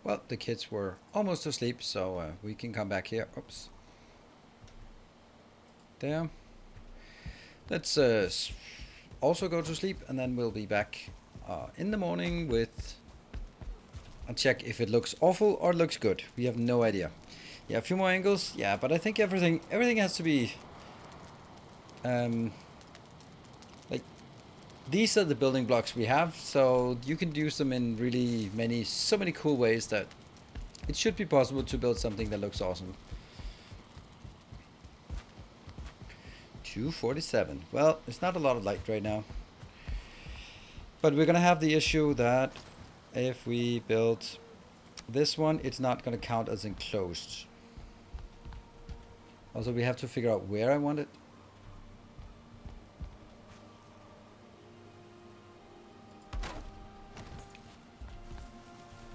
Well, the kids were almost asleep, so we can come back here. Oops. There. Let's also go to sleep, and then we'll be back in the morning with... I'll check if it looks awful or looks good. We have no idea. Yeah, a few more angles. Yeah, but I think everything has to be... like, these are the building blocks we have, so you can use them in really so many cool ways that it should be possible to build something that looks awesome. 247. Well, it's not a lot of light right now. But we're going to have the issue that if we build this one, it's not going to count as enclosed. Also, we have to figure out where I want it.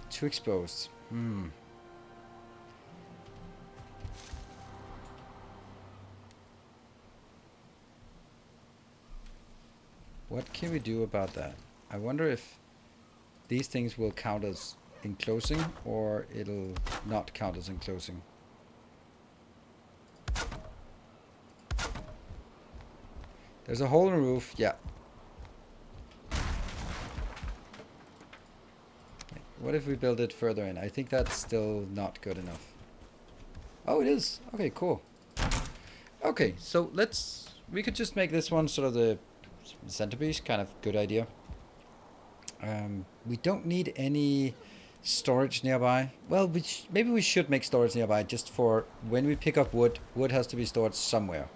Too exposed. What can we do about that? I wonder if these things will count as enclosing or it'll not count as enclosing. There's a hole in the roof, yeah. What if we build it further in? I think that's still not good enough. Oh, it is. Okay, cool. Okay, so we could just make this one sort of the centerpiece. Kind of good idea. We don't need any storage nearby. Well, maybe we should make storage nearby just for when we pick up wood. Wood has to be stored somewhere.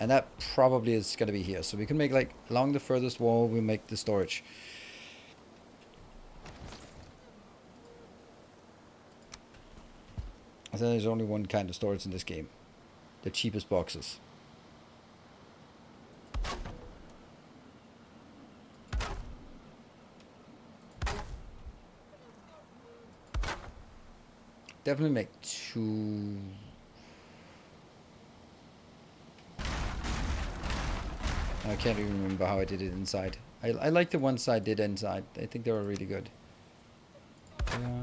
And that probably is going to be here. So we can make, like, along the furthest wall, we'll make the storage. I think there's only one kind of storage in this game. The cheapest boxes. Definitely make 2... I can't even remember how I did it inside. I like the ones I did inside. I think they were really good. Yeah.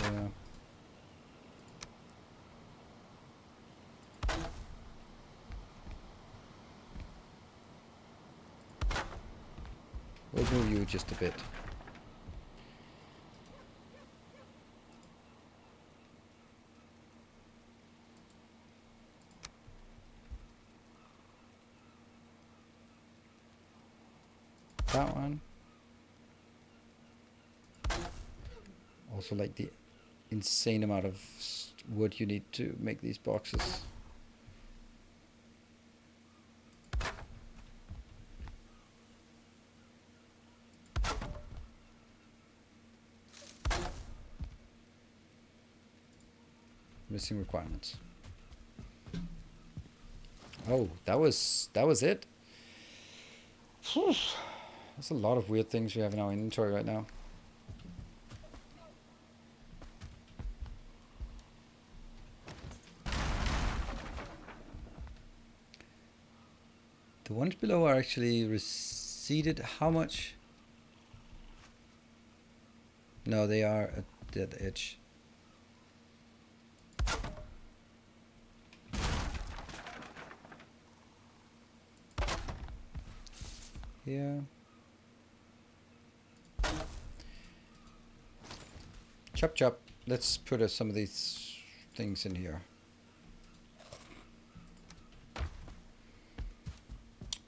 Yeah. We'll move you just a bit. That one. Also, like, the insane amount of wood you need to make these boxes. Missing requirements. Oh, that was it. There's a lot of weird things we have in our inventory right now. The ones below are actually receded. How much? No, they are at that edge. Yeah. Chop chop. Let's put some of these things in here.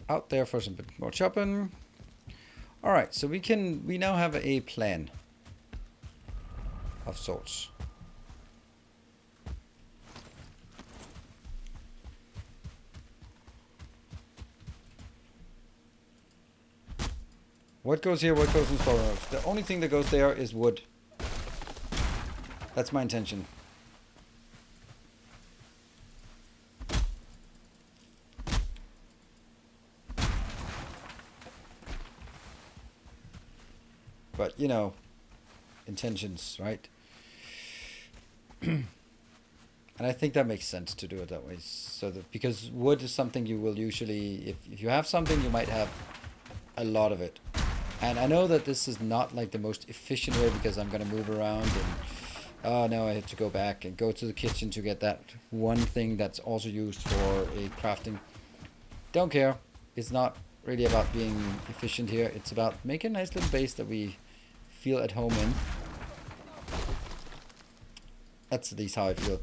Out there for some bit more chopping. Alright, so we now have a plan of sorts. What goes here, what goes in storage? The only thing that goes there is wood. That's my intention. But, you know, intentions, right? And I think that makes sense to do it that way. So that, because wood is something you will usually, if you have something, you might have a lot of it. And I know that this is not like the most efficient way because I'm going to move around and, oh no, I have to go back and go to the kitchen to get that one thing that's also used for a crafting. Don't care. It's not really about being efficient here. It's about making a nice little base that we feel at home in. That's at least how I feel.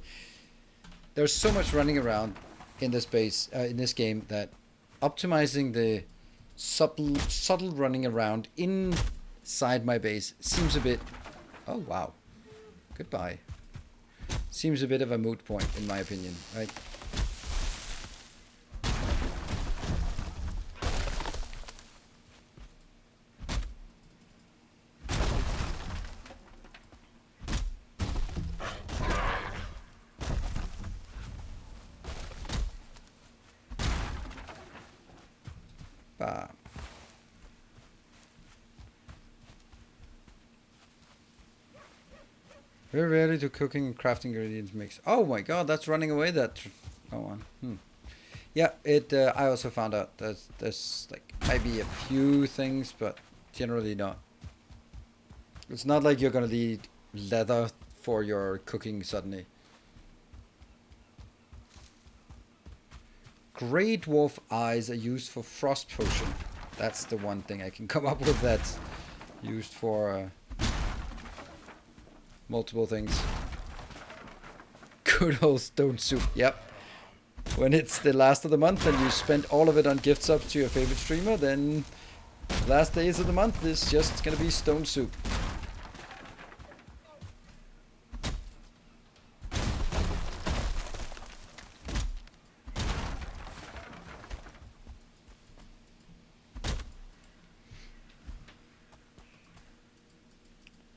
There's so much running around in this base, in this game, that optimizing the subtle running around inside my base seems a bit... Oh wow, goodbye. Seems a bit of a moot point in my opinion, right? Very rarely do cooking and crafting ingredients mix. Oh my god, that's running away that... Oh, yeah, I also found out there's like maybe a few things, but generally not. It's not like you're gonna need leather for your cooking suddenly. Grey dwarf eyes are used for frost potion. That's the one thing I can come up with that's used for multiple things. Good old stone soup. Yep. When it's the last of the month and you spend all of it on gift subs to your favorite streamer, then the last days of the month is just gonna be stone soup.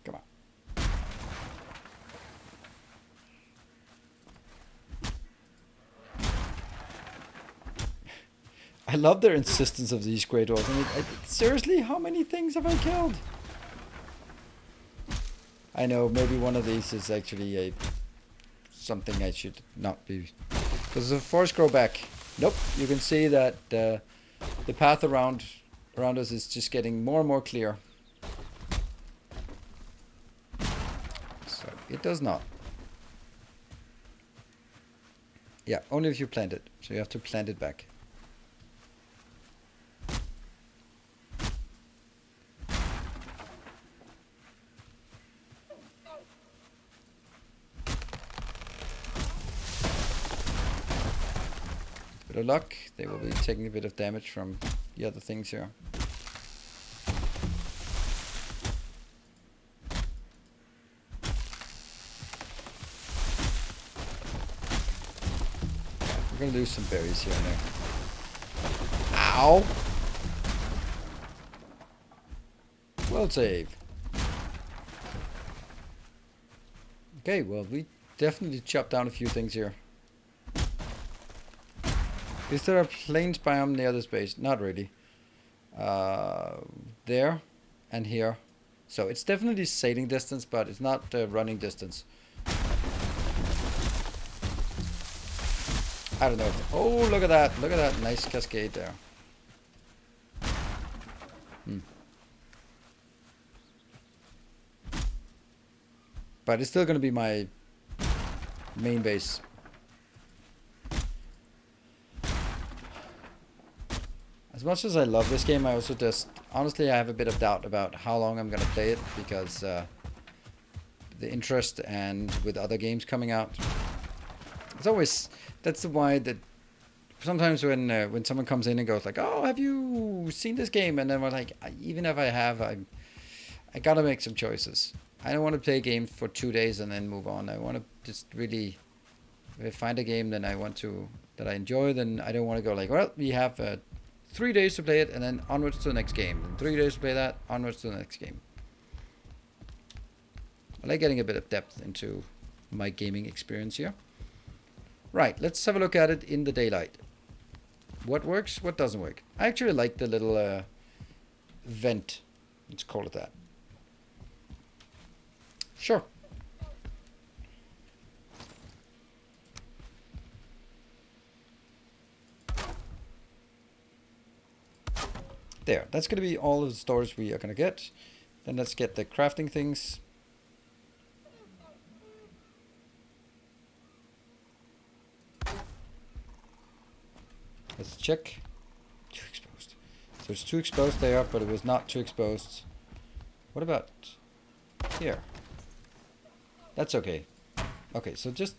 Come on. I love their insistence of these Grey Dwarves. I mean, seriously, how many things have I killed? I know, maybe one of these is actually something I should not be... Does the forest grow back? Nope. You can see that the path around us is just getting more and more clear. So, it does not. Yeah, only if you plant it. So you have to plant it back. Bit of luck, they will be taking a bit of damage from the other things here. We're gonna lose some berries here and there. Ow! Well save. Okay, well we definitely chopped down a few things here. Is there a plains biome near this base? Not really. There and here. So it's definitely sailing distance, but it's not running distance. I don't know. Oh, look at that. Look at that nice cascade there. But it's still going to be my main base. As much as I love this game, I also just... Honestly, I have a bit of doubt about how long I'm going to play it, because the interest and with other games coming out... It's always... That's why that... Sometimes when someone comes in and goes like, oh, have you seen this game? And then we're like, even if I have, I gotta make some choices. I don't want to play a game for 2 days and then move on. I want to just really... If I find a game that I enjoy, then I don't want to go like, well, we have... 3 days to play it, and then onwards to the next game. And 3 days to play that, onwards to the next game. I like getting a bit of depth into my gaming experience here. Right, let's have a look at it in the daylight. What works, what doesn't work. I actually like the little vent. Let's call it that. Sure. There, that's going to be all of the stores we are going to get. Then let's get the crafting things. Let's check. Too exposed. So it's too exposed there, but it was not too exposed. What about here? That's okay. Okay, so just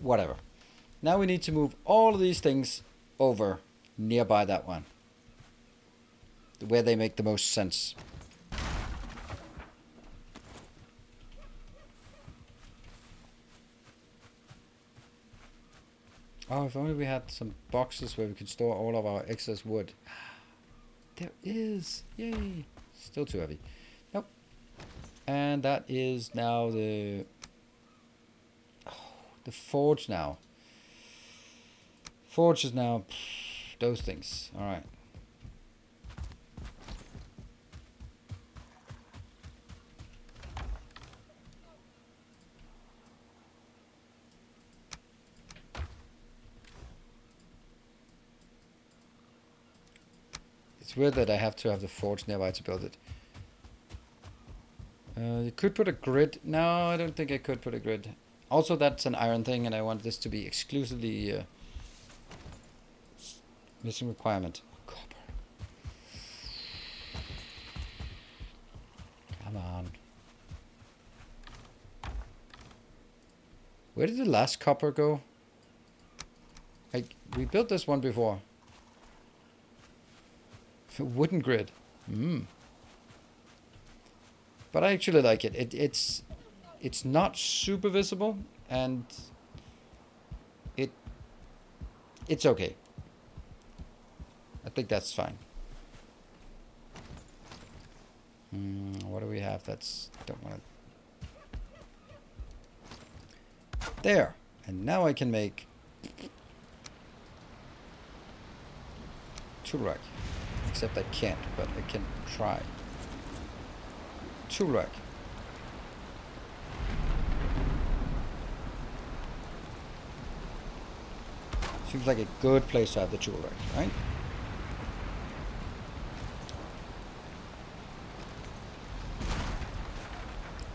whatever. Now we need to move all of these things over nearby that one, where they make the most sense. Oh, if only we had some boxes where we could store all of our excess wood. There is! Yay! Still too heavy. Nope. And that is now the forge now. Forge is now those things. Alright. It's weird that I have to have the forge nearby to build it. You could put a grid. No, I don't think I could put a grid. Also, that's an iron thing, and I want this to be exclusively missing requirement. Copper. Come on. Where did the last copper go? Like, we built this one before. Wooden grid. But I actually like it. It's not super visible, and it's okay. I think that's fine. What do we have? Don't want to. There, and now I can make tool rack. Except I can't, but I can try. Tool rack. Seems like a good place to have the tool rack, right?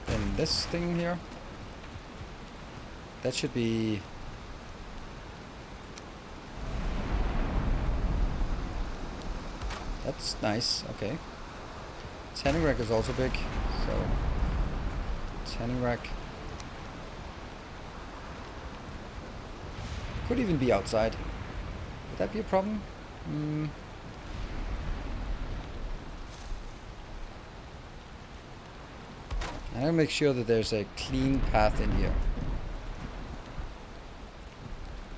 And this thing here, that should be. That's nice. Okay. Tanning rack is also big, so tanning rack could even be outside. Would that be a problem? I gotta make sure that there's a clean path in here.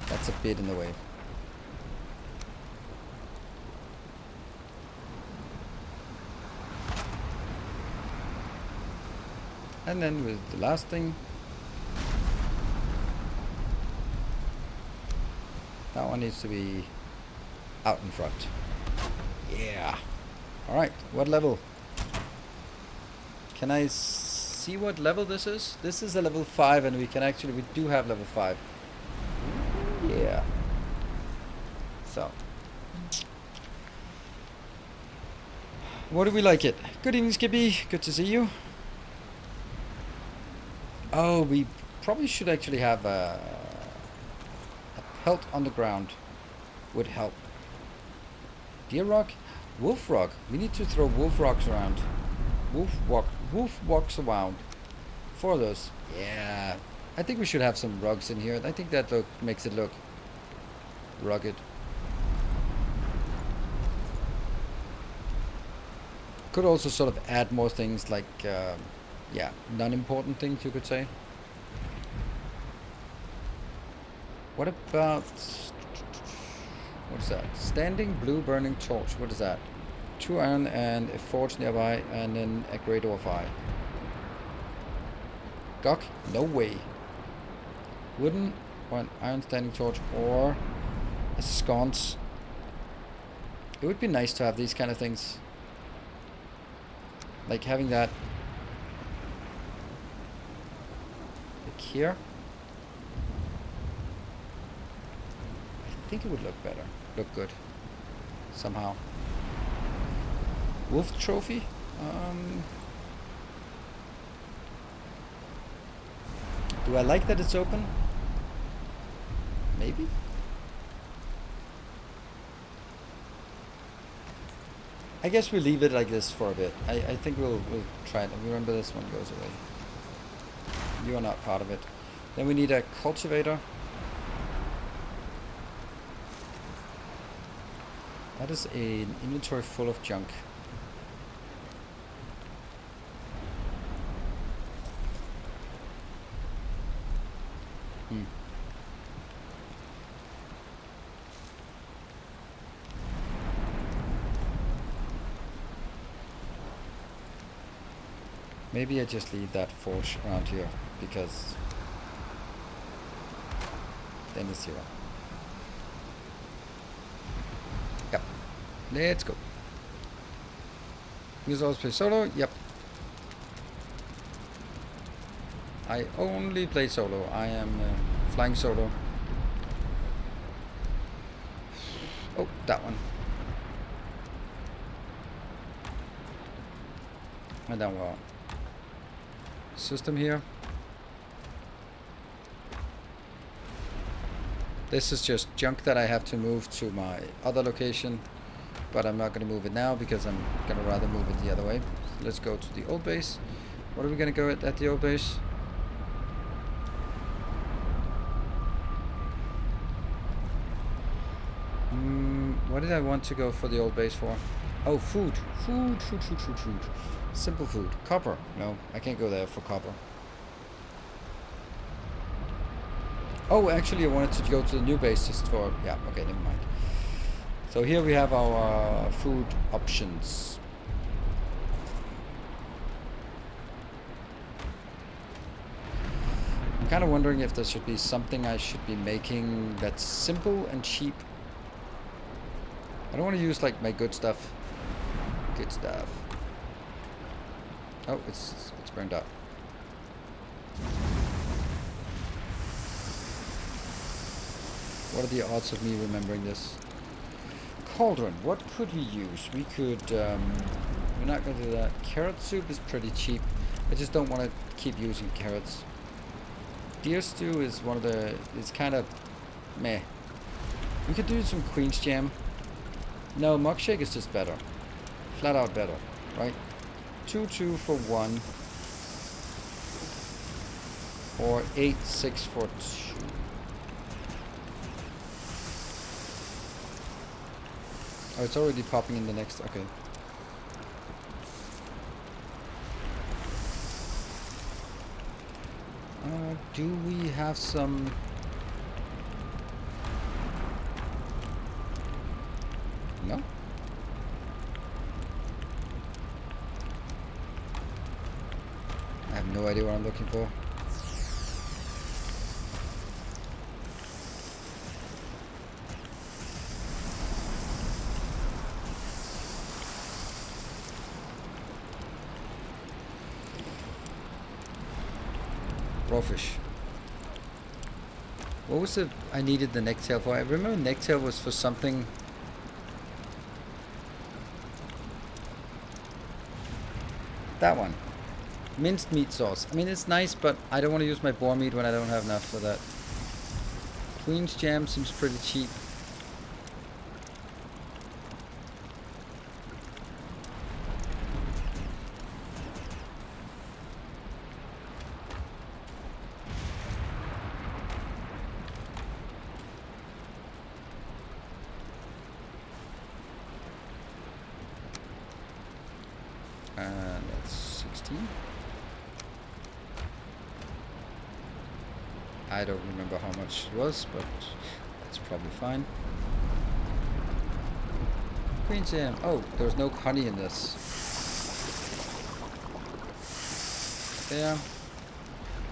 That's a bit in the way. And then with the last thing, that one needs to be out in front. Yeah. Alright, what level? Can I see what level this is? This is a level 5, and we do have level 5. Yeah. So. What do we like it? Good evening, Skippy. Good to see you. Oh, we probably should actually have a pelt on the ground. Would help. Deer rock? Wolf rock. We need to throw wolf rocks around. Wolf walks around. 4 of those. Yeah. I think we should have some rugs in here. I think that makes it look rugged. Could also sort of add more things like yeah, non-important things, you could say. What about... what is that? Standing blue burning torch. What is that? 2 iron and a forge nearby, and then a great ore fire. Gok? No way. Wooden or an iron standing torch or a sconce. It would be nice to have these kind of things. Like having that here. I think it would look better. Look good. Somehow. Wolf trophy? Do I like that it's open? Maybe? I guess we leave it like this for a bit. I think we'll try it. Remember, this one goes away. You are not part of it. Then we need a cultivator. That is an inventory full of junk. Maybe I just leave that forge around here, because then it's 0. Yep. Let's go. You always play solo? Yep. I only play solo. I am flying solo. Oh, that one. And then we're system here. This is just junk that I have to move to my other location, but I'm not going to move it now because I'm going to rather move it the other way. So let's go to the old base. What are we going to go at the old base? did I want to go for the old base for? Oh, food. Food. Simple food. Copper. No, I can't go there for copper. Oh, actually, I wanted to go to the new base just for... Yeah, okay, never mind. So here we have our food options. I'm kind of wondering if there should be something I should be making that's simple and cheap. I don't want to use like my good stuff. Good stuff. Oh, it's burned up. What are the odds of me remembering this? Cauldron, what could we use? We could, we're not going to do that. Carrot soup is pretty cheap. I just don't want to keep using carrots. Deer stew is one of the, it's kind of meh. We could do some queen's jam. No, mug shake is just better. Flat out better, right? 2 for 1. Or 8-6 for 2. Oh, it's already popping in the next, okay. Do we have some... No? I have no idea what I'm looking for. Raw fish. What was it I needed the necktail for? I remember necktail was for something. That one. Minced meat sauce. I mean, it's nice, but I don't want to use my boar meat when I don't have enough for that. Queen's jam seems pretty cheap. That's 16. I don't remember how much it was, but that's probably fine. Queen jam. Oh, there's no honey in this. There.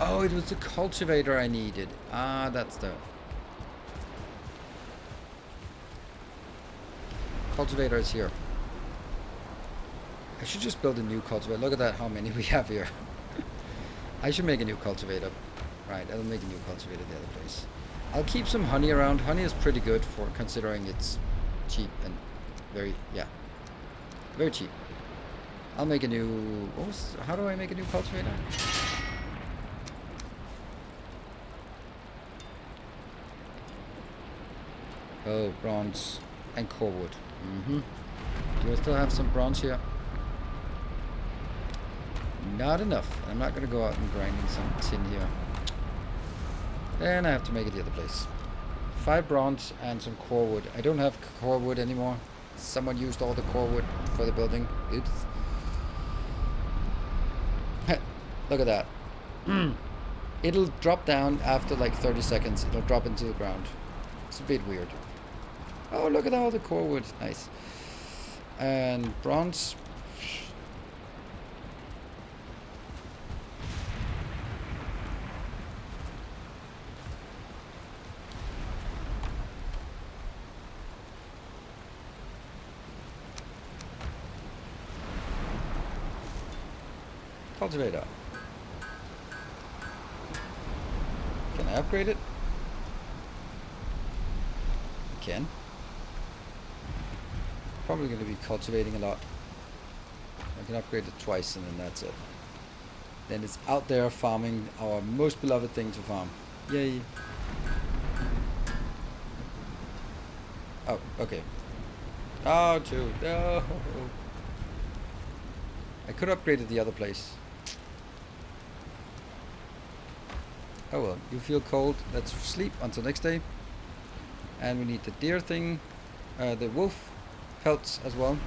Oh, it was the cultivator I needed. Ah, that's the... Cultivator is here. I should just build a new cultivator. Look at that, how many we have here. I should make a new cultivator. Right, I'll make a new cultivator the other place. I'll keep some honey around. Honey is pretty good for considering it's cheap and very, yeah, very cheap. I'll make a new, how do I make a new cultivator? Oh, bronze and core wood. Do I still have some bronze here? Not enough. I'm not going to go out and grind in some tin here. Then I have to make it the other place. 5 bronze and some core wood. I don't have core wood anymore. Someone used all the core wood for the building. Oops. Look at that. It'll drop down after like 30 seconds. It'll drop into the ground. It's a bit weird. Oh, look at all the core wood. Nice. And bronze. Cultivator. Can I upgrade it? I can. Probably going to be cultivating a lot. I can upgrade it twice and then that's it. Then it's out there farming our most beloved thing to farm. Yay. Oh, okay. Oh, 2. No. I could upgrade it the other place. Oh well, you feel cold. Let's sleep until next day. And we need the deer thing. the wolf pelts as well,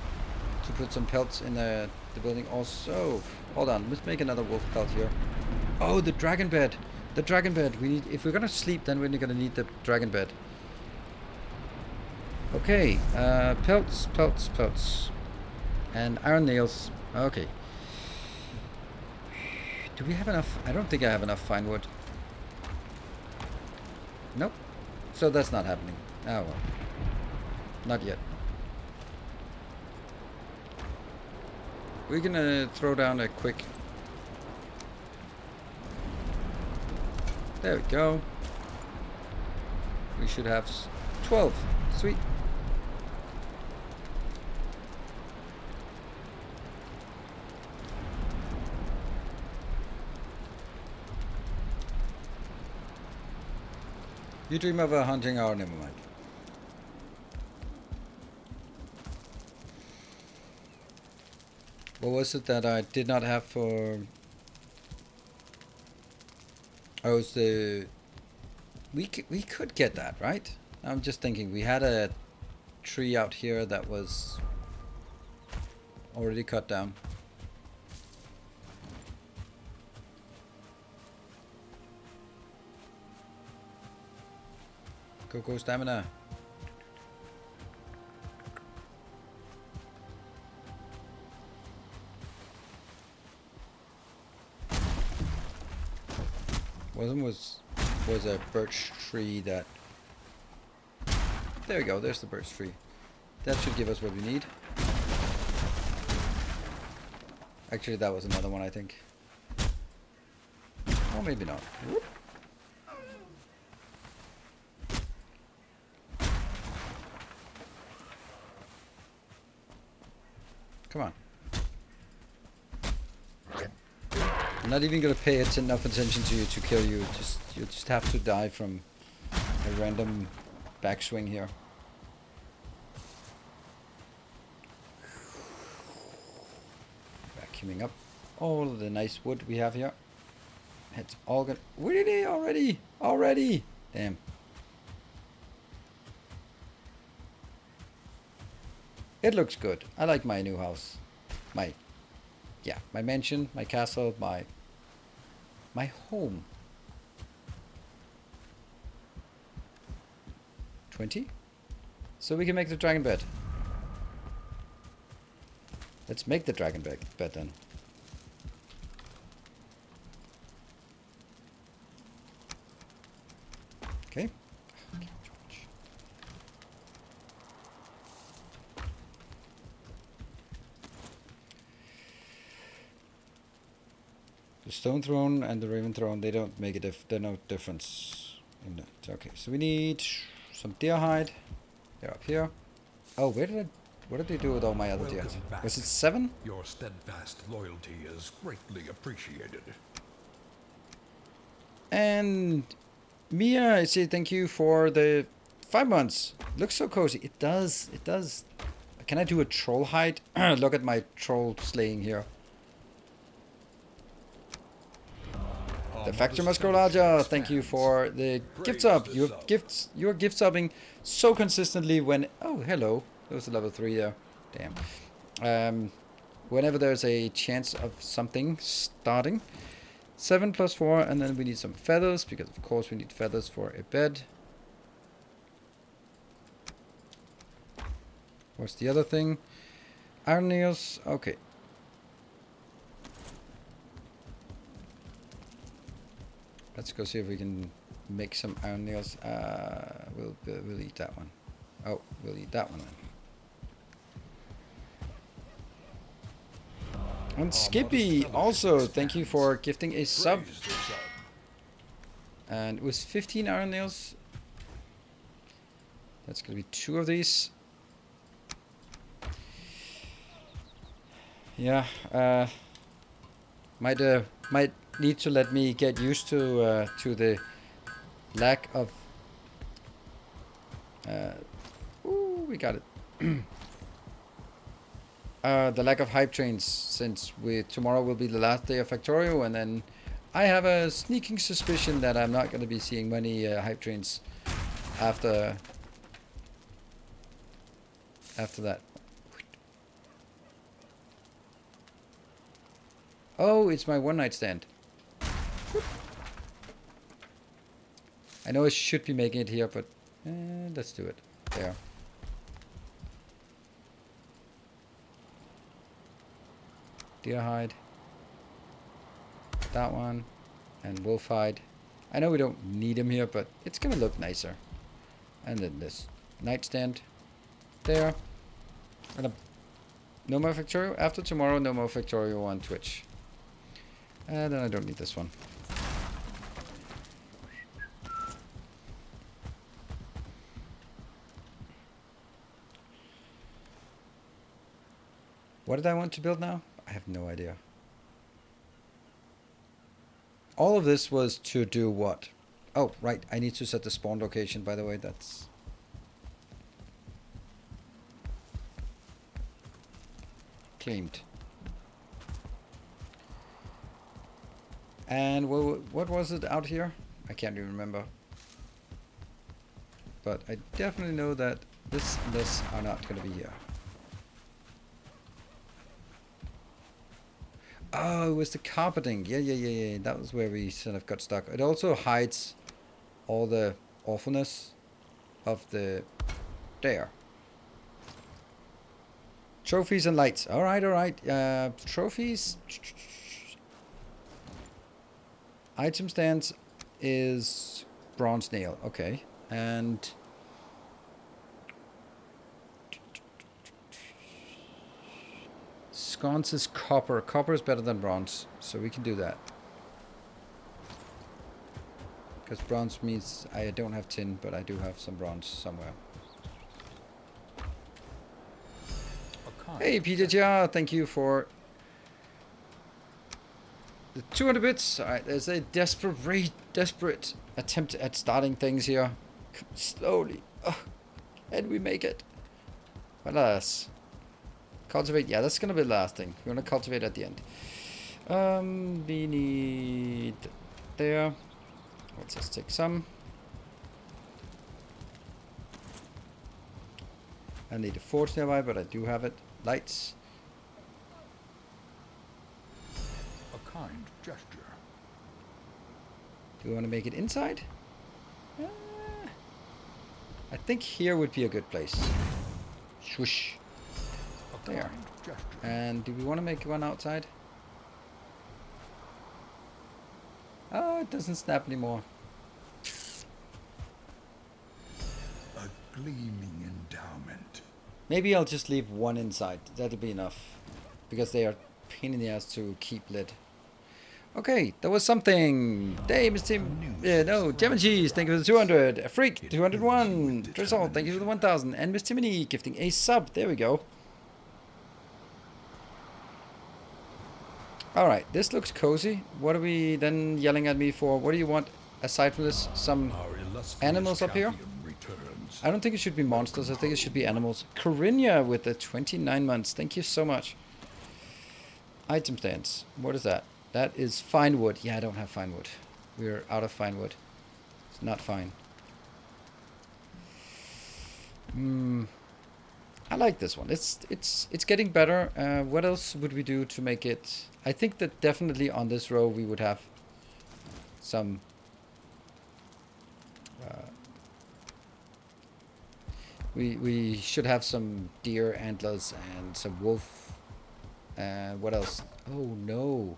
to put some pelts in the building. Also, hold on, let's make another wolf pelt here. Oh, the dragon bed. The dragon bed. We need, if we're gonna sleep, then we're gonna need the dragon bed. Okay, pelts, pelts, pelts, and iron nails. Okay. Do we have enough? I don't think I have enough fine wood. Nope. So that's not happening. Oh well. Not yet. We're gonna throw down a quick... There we go. We should have 12. Sweet. You dream of a hunting hour, never mind. What was it that I did not have for... Oh, it's the... We could get that, right? I'm just thinking, we had a tree out here that was already cut down. Go stamina. One was a birch tree that... There we go, there's the birch tree. That should give us what we need. Actually, that was another one, I think. Or maybe not. Whoop. Come on. I'm not even gonna pay enough attention to you to kill you. You just have to die from a random backswing here. Vacuuming up all of the nice wood we have here. It's all good. Really? Already? Damn. It looks good. I like my new house. My mansion, my castle, my home. 20? So we can make the dragon bed. Let's make the dragon bed then. Okay. The stone throne and the raven throne, they don't make a there's no difference in that. Okay, so we need some deer hide. They're up here. Oh, what did they do with all my other deer? Was it 7? Your steadfast loyalty is greatly appreciated. And Mia, I say thank you for the 5 months. Looks so cozy. It does. Can I do a troll hide? Look at my troll slaying here. The Factor must grow larger. Thank you for the gift sub. You're gift subbing so consistently when... Oh, hello. There was a level 3 there. Damn. Whenever there's a chance of something starting. 7 plus 4, and then we need some feathers, because of course we need feathers for a bed. What's the other thing? Iron nails. Okay. Let's go see if we can make some iron nails. We'll eat that one. Oh, we'll eat that one then. And Skippy also, thank you for gifting a sub. And it was 15 iron nails. That's gonna be 2 of these. Yeah, might need to let me get used to the lack of... ooh, we got it. The lack of hype trains, since tomorrow will be the last day of Factorio, and then I have a sneaking suspicion that I'm not going to be seeing many hype trains after after that. Oh, it's my one night stand. I know I should be making it here, but let's do it. There. Deer hide. That one. And wolf hide. I know we don't need them here, but it's gonna look nicer. And then this nightstand. There. And no more Factorio. After tomorrow, no more Factorio on Twitch. And then I don't need this one. What did I want to build now? I have no idea. All of this was to do what? Oh, right. I need to set the spawn location, by the way. That's... claimed. And what was it out here? I can't even remember. But I definitely know that this and this are not going to be here. Oh, it was the carpeting. Yeah. That was where we sort of got stuck. It also hides all the awfulness of the... There. Trophies and lights. Alright. Trophies. Item stands is bronze nail. Okay. And... sconce is copper. Copper is better than bronze, so we can do that. Because bronze means I don't have tin, but I do have some bronze somewhere. Hey, PJR, thank you for the 200 bits. Alright, there's a desperate attempt at starting things here. Slowly. And we make it. But alas. Cultivate, yeah, that's gonna be the last thing. We're gonna cultivate at the end. We need there. Let's just take some. I need a forge nearby, but I do have it. Lights. A kind gesture. Do we want to make it inside? I think here would be a good place. Swoosh. There. And do we want to make one outside? Oh, it doesn't snap anymore. A gleaming endowment. Maybe I'll just leave one inside. That'll be enough. Because they are pain in the ass to keep lit. Okay, that was something. Hey, Mr. Tim. No, Gem and Cheese, thank you for the 200. A Freak, 201. Drizzle, thank you for the 1000. And Miss Timony gifting a sub. There we go. Alright, this looks cozy. What are we then yelling at me for? What do you want aside from this? Some animals up here? I don't think it should be monsters. I think it should be animals. Corinna with the 29 months. Thank you so much. Item stands. What is that? That is fine wood. Yeah, I don't have fine wood. We're out of fine wood. It's not fine. I like this one. It's getting better. What else would we do to make it? I think that definitely on this row we would have some we should have some deer antlers and some wolf. What else? Oh no.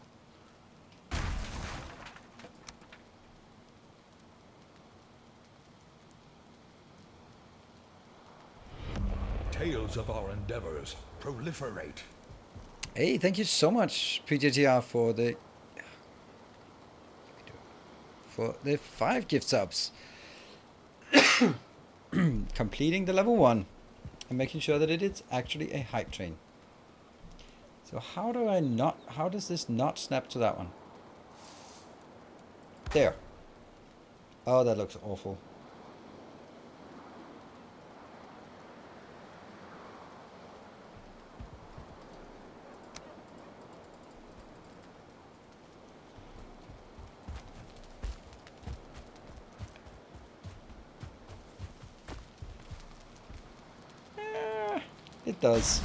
Tales of our endeavors proliferate. Hey, thank you so much, PJTR, for the 5 gift subs. Completing the level 1 and making sure that it is actually a hype train. So how does this not snap to that one? There. Oh, that looks awful. It does.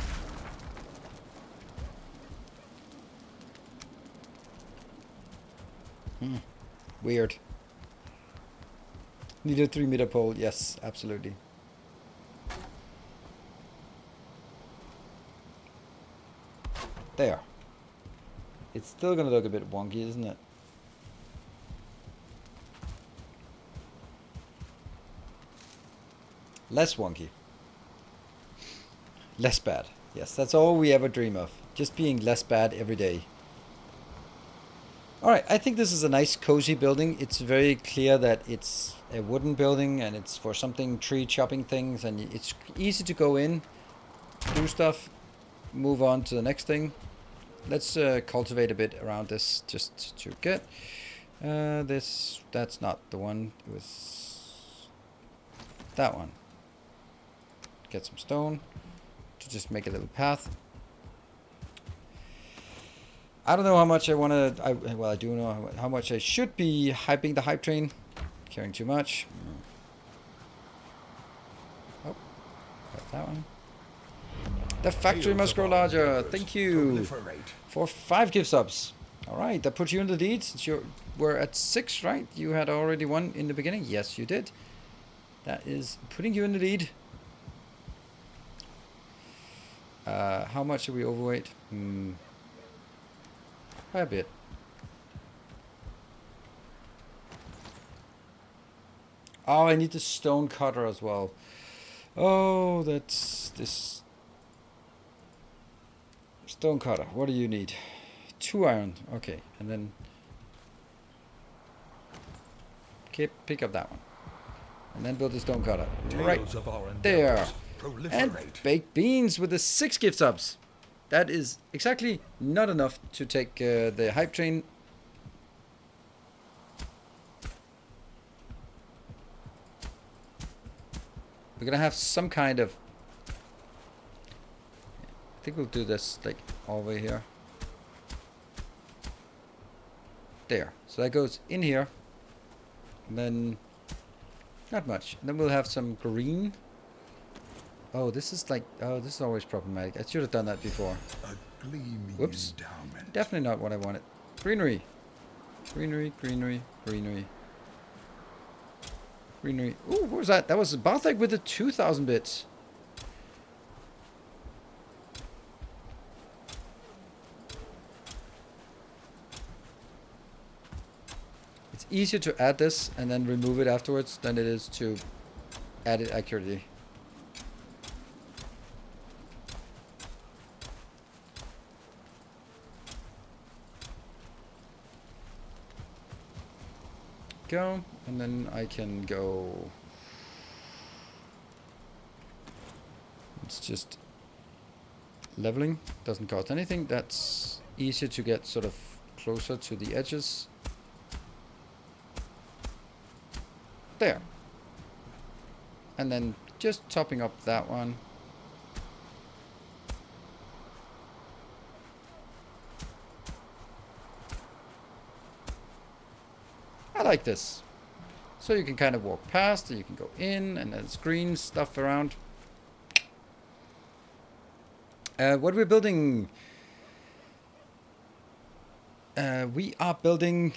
Weird. Need a 3-meter pole. Yes, absolutely. There. It's still gonna look a bit wonky, isn't it? Less wonky. Less bad. Yes, that's all we ever dream of. Just being less bad every day. Alright, I think this is a nice cozy building. It's very clear that it's a wooden building and it's for something tree chopping things, and it's easy to go in, do stuff, move on to the next thing. Let's cultivate a bit around this just to get this. That's not the one. It was that one. Get some stone to just make a little path. I don't know how much I want to. Well, I do know how much I should be hyping the hype train. Caring too much. Oh, got that one. The factory must grow larger. Thank you for 5 gift subs. All right, that puts you in the lead since you were at 6, right? You had already won in the beginning. Yes, you did. That is putting you in the lead. How much are we overweight? By a bit. Oh, I need the stone cutter as well. Oh, that's this stone cutter. What do you need? 2 iron. Okay, and then pick up that one, and then build the stone cutter right there. And baked beans with the 6 gift subs. That is exactly not enough to take the hype train. We're gonna have some kind of. I think we'll do this like all the way here. There. So that goes in here. And then not much. And then we'll have some green. Oh, this is like, oh, this is always problematic. I should have done that before. Whoops. Endowment. Definitely not what I wanted. Greenery. Greenery, greenery, greenery. Greenery. Ooh, what was that? That was a bath egg with the 2,000 bits. It's easier to add this and then remove it afterwards than it is to add it accurately. Go, and then I can go. It's just leveling, doesn't cost anything. That's easier to get sort of closer to the edges. There. And then just topping up that one. I like this. So you can kind of walk past, and you can go in, and there's green stuff around. What we're building... we are building...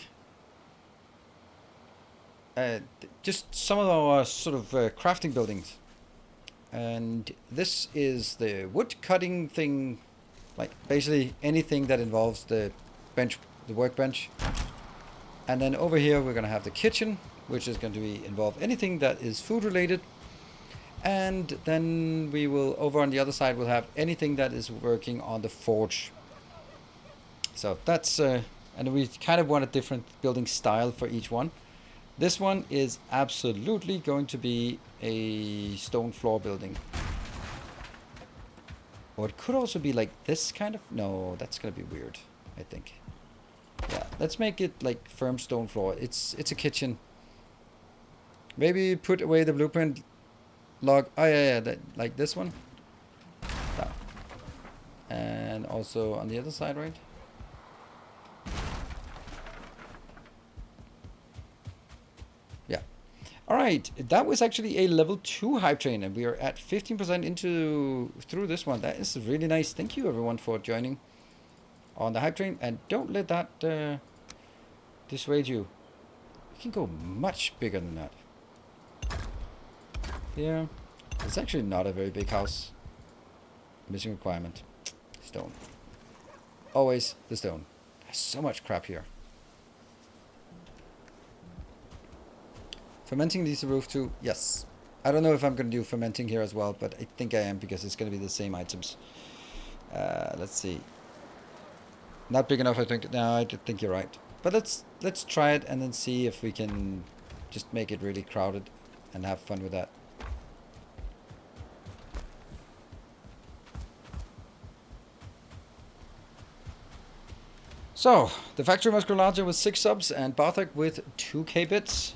just some of our sort of crafting buildings. And this is the wood cutting thing. Like, basically anything that involves the bench, the workbench. And then over here we're going to have the kitchen, which is going to involve anything that is food related. And then we will, over on the other side, we'll have anything that is working on the forge. So that's, and we kind of want a different building style for each one. This one is absolutely going to be a stone floor building. Or it could also be like this kind of, no, that's going to be weird, I think. Yeah, let's make it like firm stone floor. It's a kitchen. Maybe put away the blueprint log. Oh yeah, that, like this one. That. And also on the other side, right? Yeah. All right. right, that was actually a level 2 hype train, and we are at 15% through this one. That is really nice. Thank you everyone for joining on the hype train, and don't let that dissuade you. We can go much bigger than that. Yeah, it's actually not a very big house. Missing requirement. Stone. Always the stone. There's so much crap here. Fermenting needs the roof too. Yes. I don't know if I'm going to do fermenting here as well, but I think I am because it's going to be the same items. Let's see. Not big enough, I think. No, I think you're right. But let's try it and then see if we can just make it really crowded and have fun with that. So, the factory must grow larger with 6 subs and Barthak with 2k bits.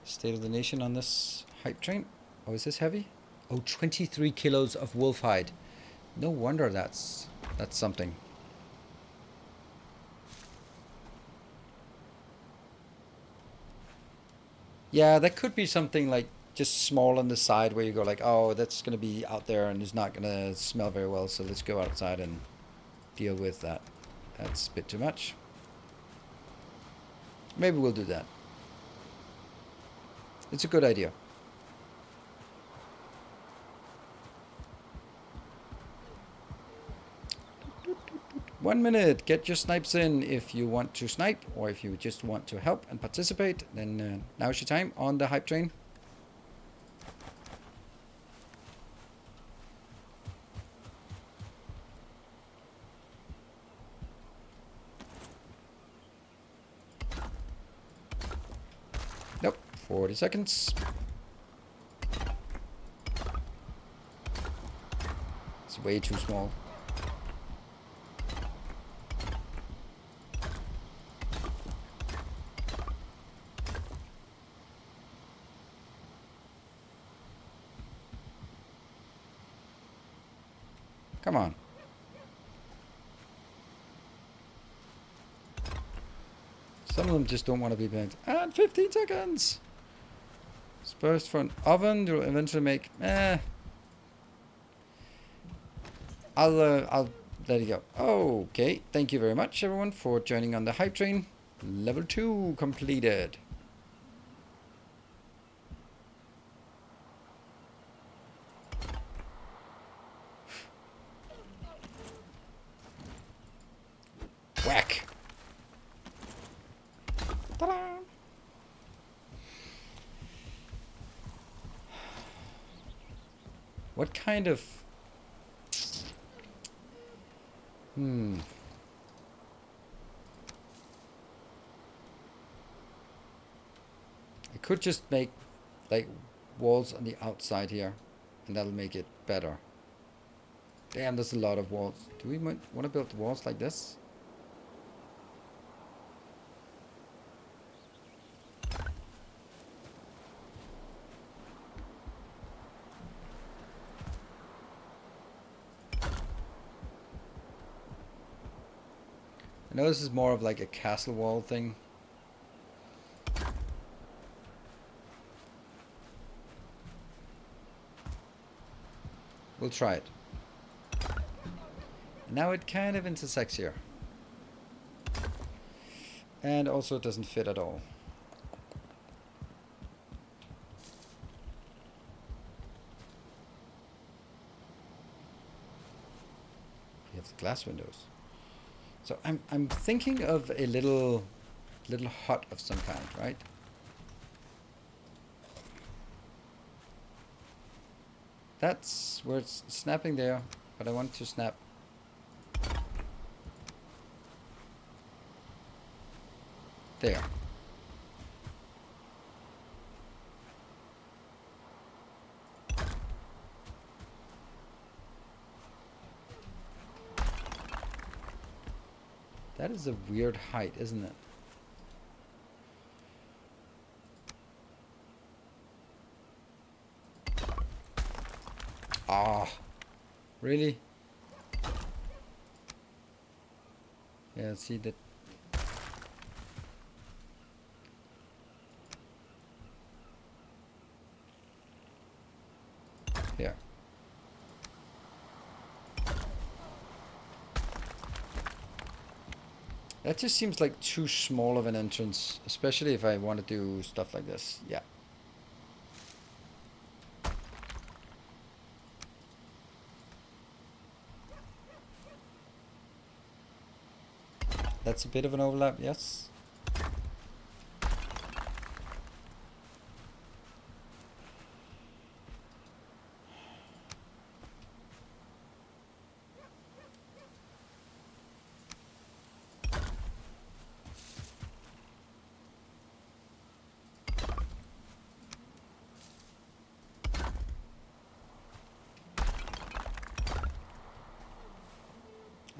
State of the nation on this hype train. Oh, is this heavy? Oh, 23 kilos of wolf hide. No wonder that's something. Yeah, that could be something like just small on the side where you go like, oh, that's going to be out there and it's not going to smell very well, so let's go outside and deal with that. That's a bit too much. Maybe we'll do that. It's a good idea. One minute. Get your snipes in if you want to snipe, or if you just want to help and participate, then now's your time on the hype train. Nope. 40 seconds. It's way too small. Come on. Some of them just don't want to be banked. And 15 seconds! Spurs for an oven. You'll eventually make... I'll let it go. Okay. Thank you very much, everyone, for joining on the hype train. Level 2 completed. Whack! Ta-da! What kind of... I could just make like walls on the outside here, and that'll make it better. Damn, there's a lot of walls. Do we want to build walls like this? I know this is more of like a castle wall thing. We'll try it. Now it kind of intersects here. And also it doesn't fit at all. We have the glass windows. So I'm thinking of a little hut of some kind, right? That's where it's snapping there, but I want to snap there. That is a weird height, isn't it? Ah, really? Yeah, see that. That just seems like too small of an entrance, especially if I want to do stuff like this. Yeah. That's a bit of an overlap, yes.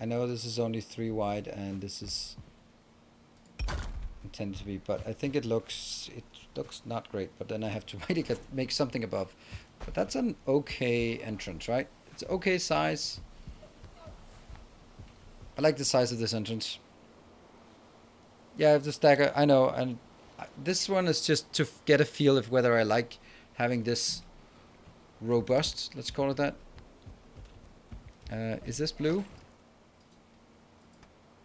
I know this is only 3 wide and this is intended to be, but I think it looks not great, but then I have to really make something above. But that's an okay entrance, right? It's okay size. I like the size of this entrance. Yeah, I have the stagger, I know, and this one is just to get a feel of whether I like having this robust, let's call it that. Is this blue?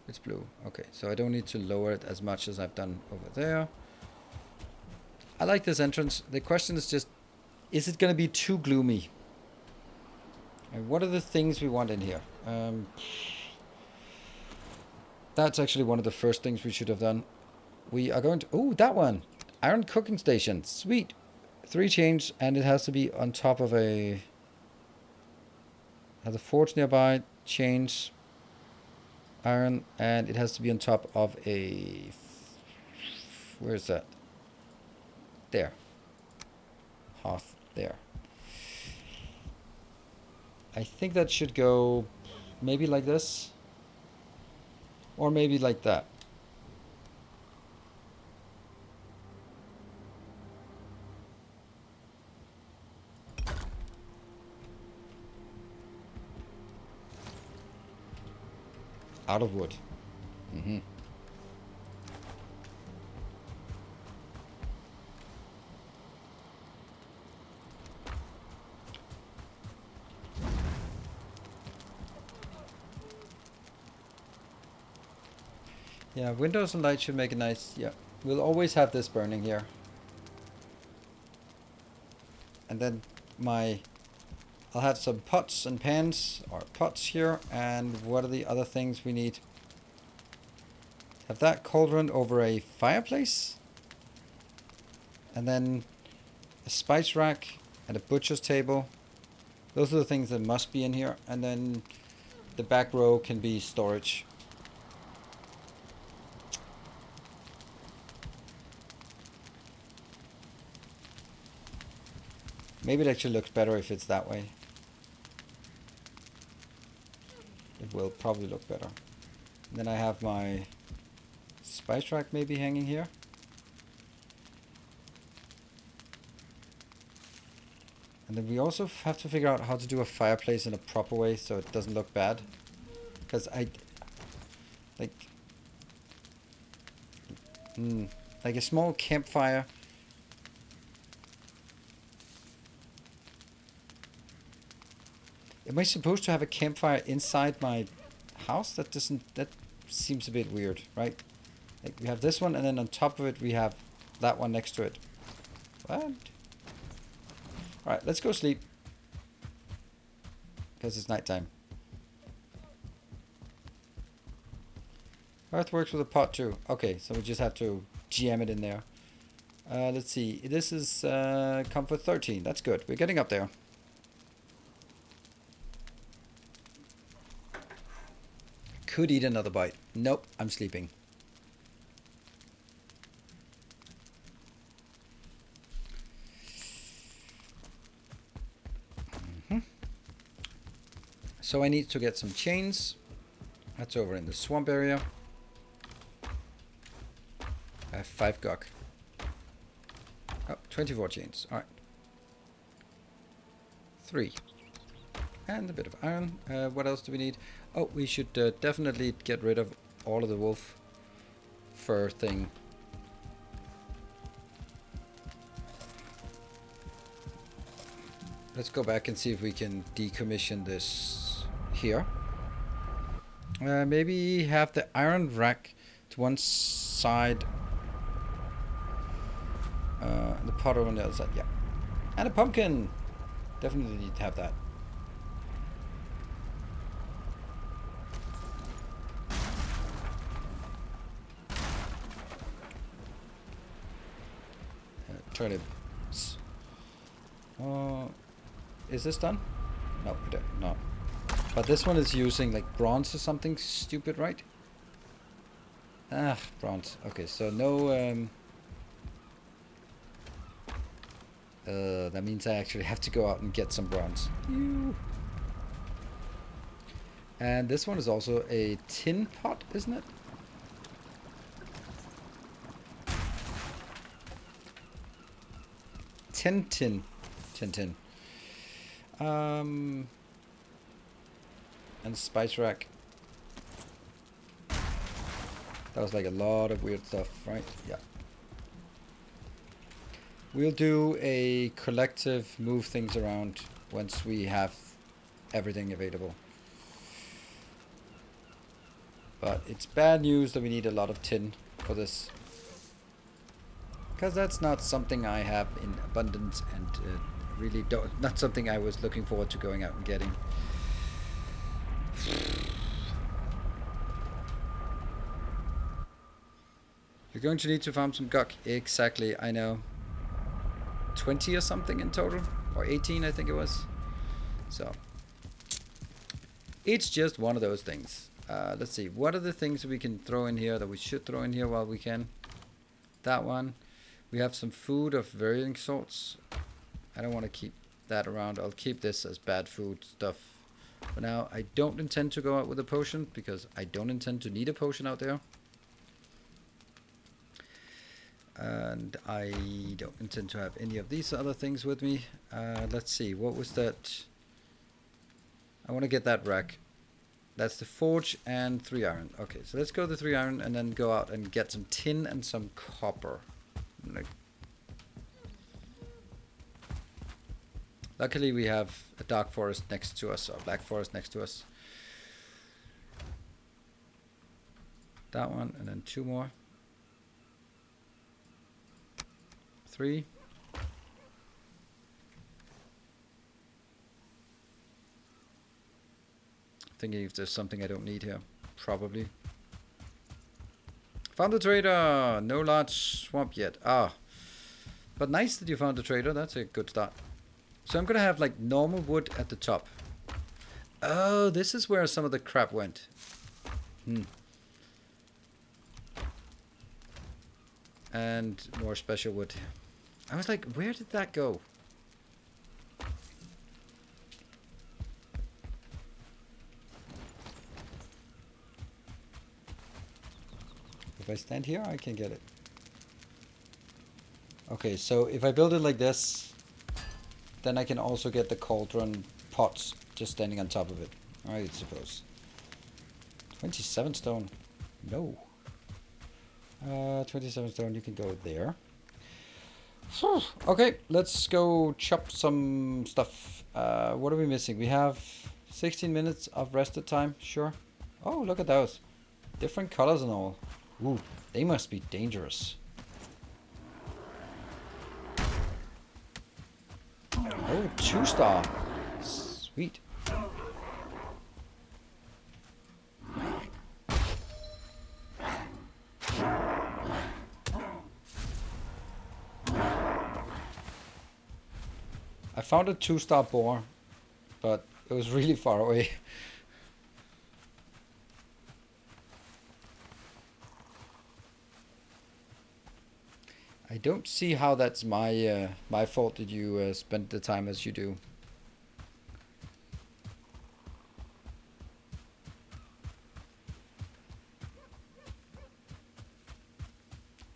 It's blue. Okay, so I don't need to lower it as much as I've done over there. I like this entrance. The question is just, is it going to be too gloomy? And what are the things we want in here? That's actually one of the first things we should have done. We are going to... Oh, that one! Iron cooking station. Sweet! 3 chains, and it has to be on top of a... Has a forge nearby, chains, iron, and it has to be on top of a... Where is that? There. Hearth. There. I think that should go maybe like this. Or maybe like that. Out of wood. Mm-hmm. Yeah, windows and light should make it nice. Yeah, we'll always have this burning here. And then I'll have some pots and pans, or pots here. And what are the other things we need? Have that cauldron over a fireplace. And then a spice rack and a butcher's table. Those are the things that must be in here. And then the back row can be storage. Maybe it actually looks better if it's that way. It will probably look better. And then I have my spice rack maybe hanging here. And then we also have to figure out how to do a fireplace in a proper way so it doesn't look bad. Because like a small campfire. Am I supposed to have a campfire inside my house? That seems a bit weird, right? Like we have this one and then on top of it we have that one next to it. What? Alright, let's go sleep. Because it's nighttime. Hearth works with a pot too. Okay, so we just have to jam it in there. Let's see. This is comfort 13. That's good. We're getting up there. Could eat another bite. Nope, I'm sleeping. So I need to get some chains. That's over in the swamp area. I have 5 gok. Oh, 24 chains. Alright. 3. And a bit of iron. What else do we need? Oh, we should definitely get rid of all of the wolf fur thing. Let's go back and see if we can decommission this here. Maybe have the iron rack to one side. The potter on the other side, yeah. And a pumpkin! Definitely need to have that. Turnips. Is this done? No, no. But this one is using like bronze or something stupid, right? Ah, bronze. Okay, so no... that means I actually have to go out and get some bronze. And this one is also a tin pot, isn't it? Tin. And spice rack. That was like a lot of weird stuff, right? Yeah. We'll do a collective move things around once we have everything available. But it's bad news that we need a lot of tin for this. Because that's not something I have in abundance and really not something I was looking forward to going out and getting. You're going to need to farm some gok. Exactly, I know. 20 or something in total, or 18 I think it was. So it's just one of those things. Let's see, what are the things we can throw in here that we should throw in here while we can? That one. We have some food of varying sorts. I don't want to keep that around. I'll keep this as bad food stuff for now. I don't intend to go out with a potion because I don't intend to need a potion out there. And I don't intend to have any of these other things with me. Let's see, what was that? I want to get that rack. That's the forge and 3 iron. Okay, so let's go to 3 iron and then go out and get some tin and some copper. Luckily we have a dark forest next to us, or black forest next to us. That one, and then 2 more. 3. Thinking if there's something I don't need here. Probably. Found the trader! No large swamp yet. Ah. But nice that you found the trader. That's a good start. So I'm gonna have like normal wood at the top. Oh, this is where some of the crap went. And more special wood. I was like, where did that go? If I stand here, I can get it. Okay, so if I build it like this, then I can also get the cauldron pots just standing on top of it. I suppose. 27 stone. No. 27 stone, you can go there. Okay, let's go chop some stuff. What are we missing? We have 16 minutes of rested time. Sure. Oh, look at those. Different colors and all. Ooh, they must be dangerous. Oh, 2-star. Sweet. I found a 2-star boar, but it was really far away. I don't see how that's my my fault that you spent the time as you do.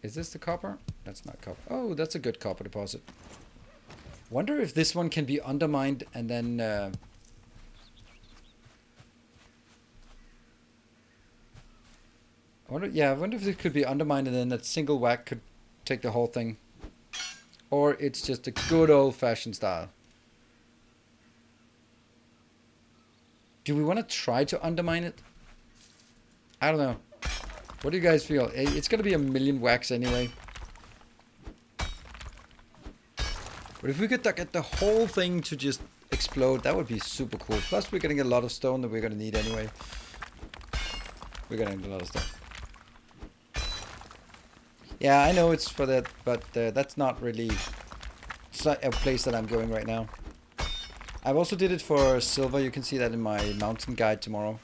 Is this the copper? That's not copper. Oh, that's a good copper deposit. Wonder if this one can be undermined and then... I wonder if it could be undermined and then that single whack could take the whole thing. Or it's just a good old-fashioned style. Do we want to try to undermine it? I don't know. What do you guys feel? It's gonna be a million wax anyway. But if we could get the whole thing to just explode, that would be super cool. Plus, we're getting a lot of stone that we're gonna need anyway. We're gonna need a lot of stone. Yeah, I know it's for that, but that's not really... It's not a place that I'm going right now. I've also did it for silver. You can see that in my mountain guide tomorrow.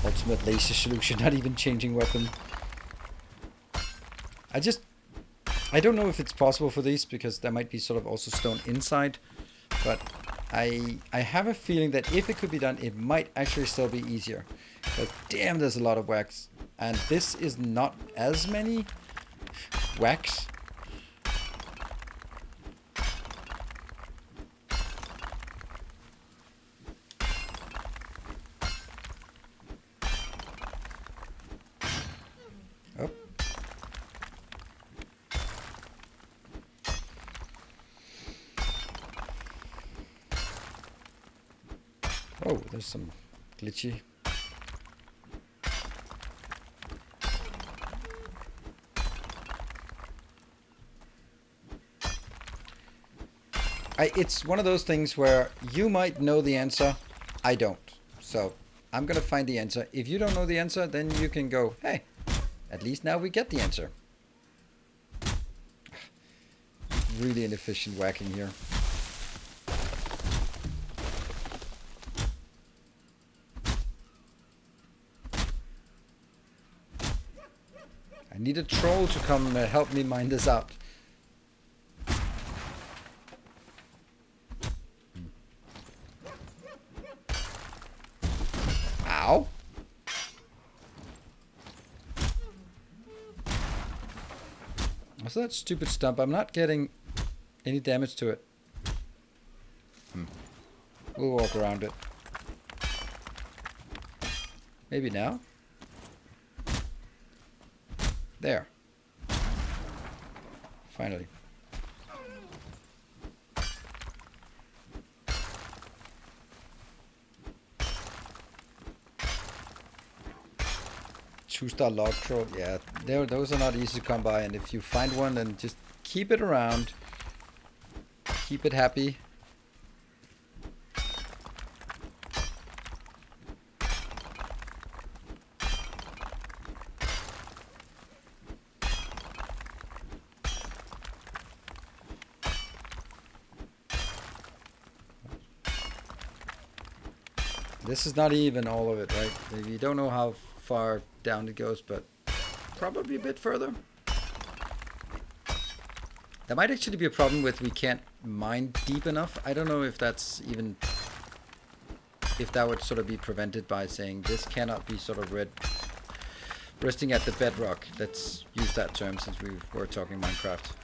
Ultimate laser solution, not even changing weapon. I don't know if it's possible for these, because there might be sort of also stone inside, but I have a feeling that if it could be done, it might actually still be easier. But damn, there's a lot of wax, and this is not as many wax. Oh, there's some glitchy. It's one of those things where you might know the answer, I don't. So I'm gonna find the answer. If you don't know the answer, then you can go, hey, at least now we get the answer. Really inefficient whacking here. I need a troll to come help me mine this out. Ow! What's that stupid stump? I'm not getting any damage to it. We'll walk around it. Maybe now? There. Finally. Two-star log troll. Yeah, those are not easy to come by, and if you find one, then just keep it around. Keep it happy. This is not even all of it, right? You don't know how far down it goes, but probably a bit further. There might actually be a problem with we can't mine deep enough. I don't know if that's even... if that would sort of be prevented by saying this cannot be sort of resting at the bedrock. Let's use that term since we were talking Minecraft.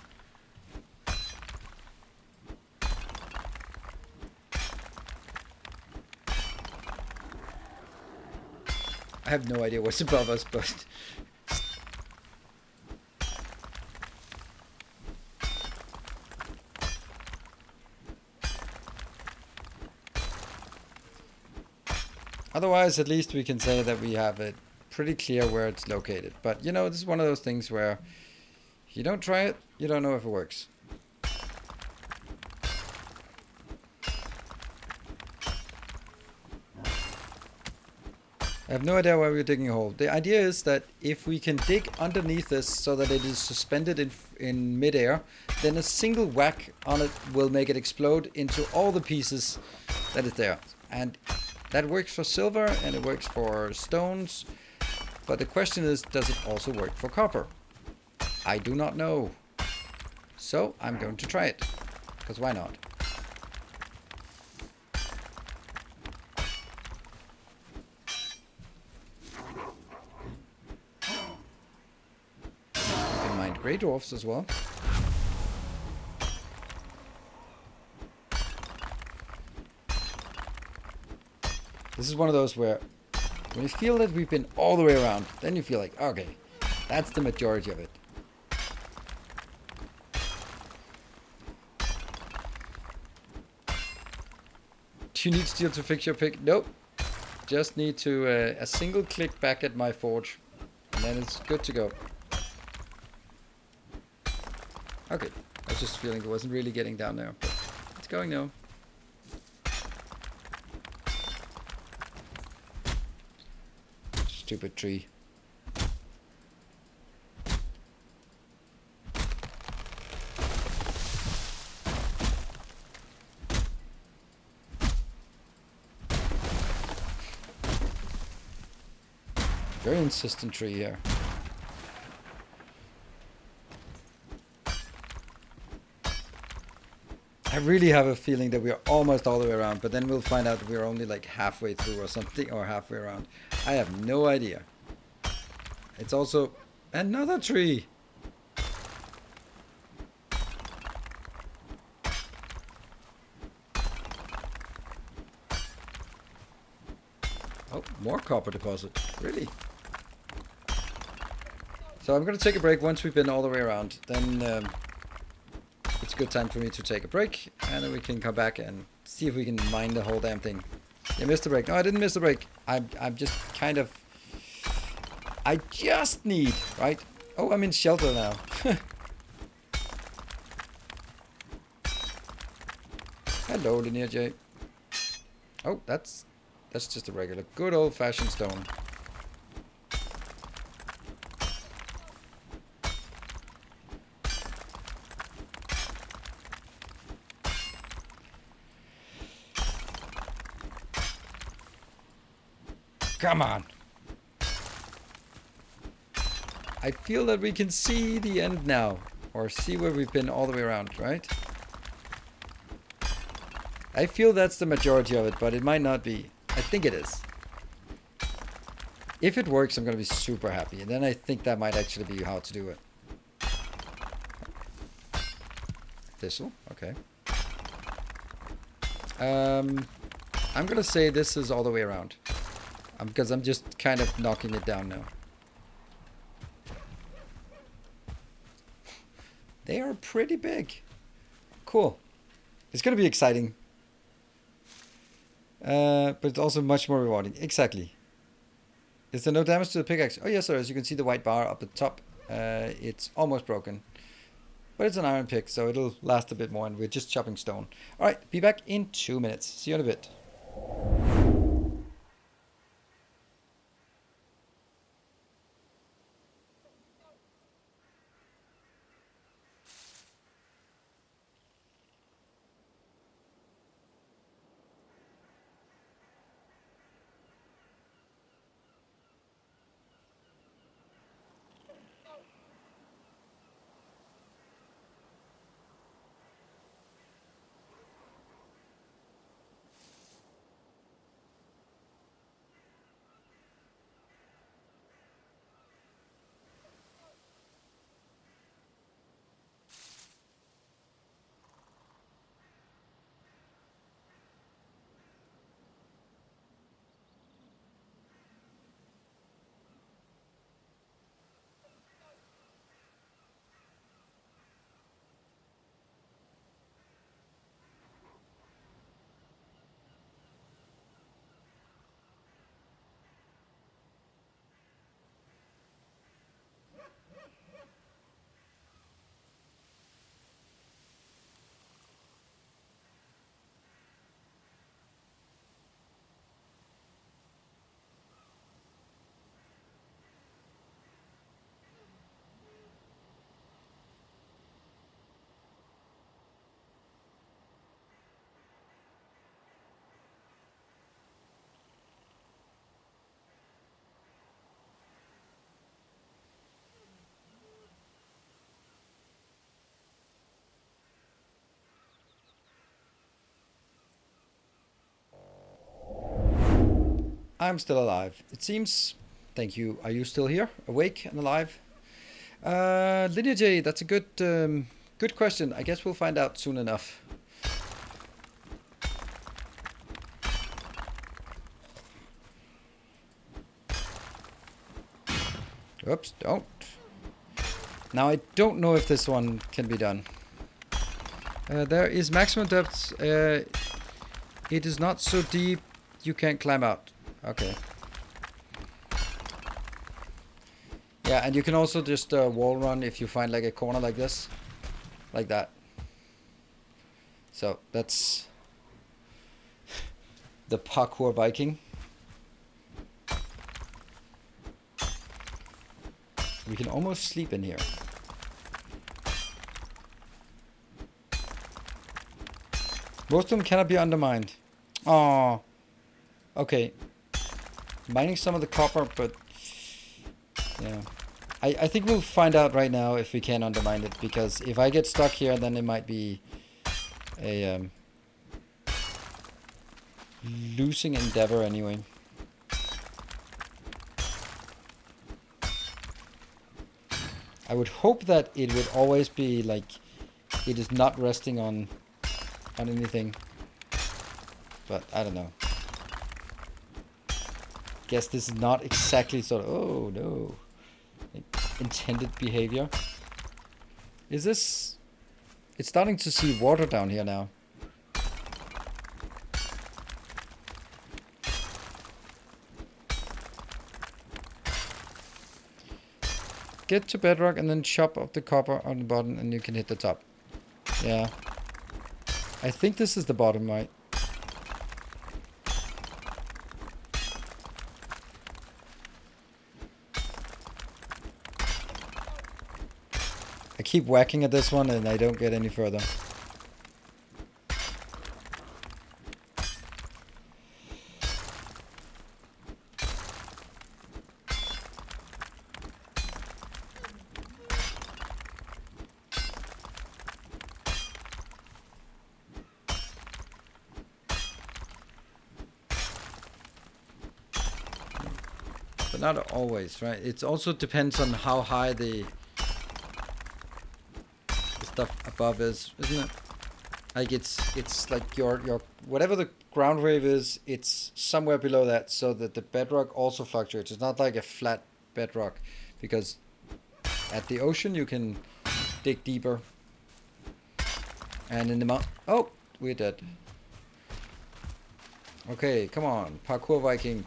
I have no idea what's above us, but... Otherwise, at least we can say that we have it pretty clear where it's located. But, you know, this is one of those things where if you don't try it, you don't know if it works. I have no idea why we're digging a hole. The idea is that if we can dig underneath this so that it is suspended in midair, then a single whack on it will make it explode into all the pieces that is there. And that works for silver and it works for stones. But the question is, does it also work for copper? I do not know. So I'm going to try it. Because why not? Grey dwarfs as well. This is one of those where when you feel that we've been all the way around, then you feel like, okay, that's the majority of it. Do you need steel to fix your pick? Nope. Just need to a single click back at my forge, and then it's good to go. Okay, I was just feeling it wasn't really getting down there, but it's going now. Stupid tree. Very insistent tree here. I really have a feeling that we're almost all the way around, but then we'll find out we're only like halfway through or something, or halfway around. I have no idea. It's also another tree. Oh, more copper deposit. Really? So I'm going to take a break once we've been all the way around. Then it's a good time for me to take a break, and then we can come back and see if we can mine the whole damn thing. You missed the break. No, I didn't miss the break. I'm just kind of... I just need, right? Oh, I'm in shelter now. Hello, Linear J. Oh, that's just a regular, good old-fashioned stone. Come on. I feel that we can see the end now, or see where we've been all the way around, right? I feel that's the majority of it, but it might not be. I think it is. If it works, I'm going to be super happy, and then I think that might actually be how to do it. Thistle, okay. I'm going to say this is all the way around. Because I'm just kind of knocking it down now. They are pretty big. Cool. It's going to be exciting. But it's also much more rewarding. Exactly. Is there no damage to the pickaxe? Oh yes, there is. You can see the white bar up the top. It's almost broken. But it's an iron pick, so it'll last a bit more, and we're just chopping stone. Alright, be back in 2 minutes. See you in a bit. I'm still alive. It seems. Thank you. Are you still here? Awake and alive? Linear J, that's a good question. I guess we'll find out soon enough. Oops, don't. Now I don't know if this one can be done. There is maximum depth. It is not so deep you can't climb out. Okay. Yeah, and you can also just wall run if you find like a corner like this. Like that. So that's the parkour Viking. We can almost sleep in here. Most of them cannot be undermined. Oh. Okay. Mining some of the copper, but yeah. I think we'll find out right now if we can undermine it, because if I get stuck here, then it might be a losing endeavor anyway. I would hope that it would always be like it is not resting on anything, but I don't know. Guess this is not exactly sort of, oh no, like intended behavior. Is this? It's starting to see water down here now. Get to bedrock and then chop up the copper on the bottom and you can hit the top. Yeah. I think this is the bottom, right? I keep whacking at this one and I don't get any further. But not always, right? It also depends on how high the stuff above is, isn't it? Like it's like your whatever the ground wave is, it's somewhere below that, so that the bedrock also fluctuates. It's not like a flat bedrock, because at the ocean you can dig deeper, and in the mountain, oh, we're dead. Okay, come on, parkour Viking.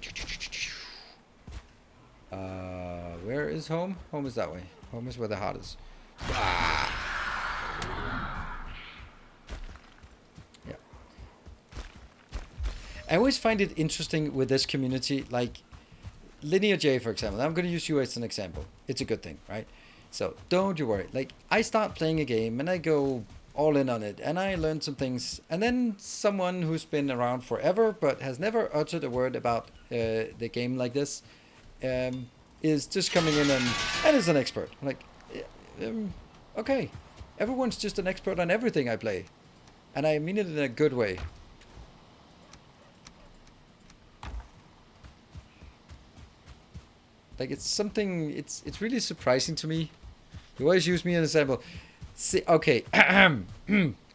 Where is home? Home is that way. Home is where the heart is. Ah. Yeah. I always find it interesting with this community, like Linear J, for example. I'm going to use you as an example. It's a good thing, right? So don't you worry. Like, I start playing a game and I go all in on it and I learn some things, and then someone who's been around forever but has never uttered a word about the game like this is just coming in and is an expert. I'm like, okay, everyone's just an expert on everything I play, and I mean it in a good way. Like, it's something, it's really surprising to me. You always use me as an example. See, okay,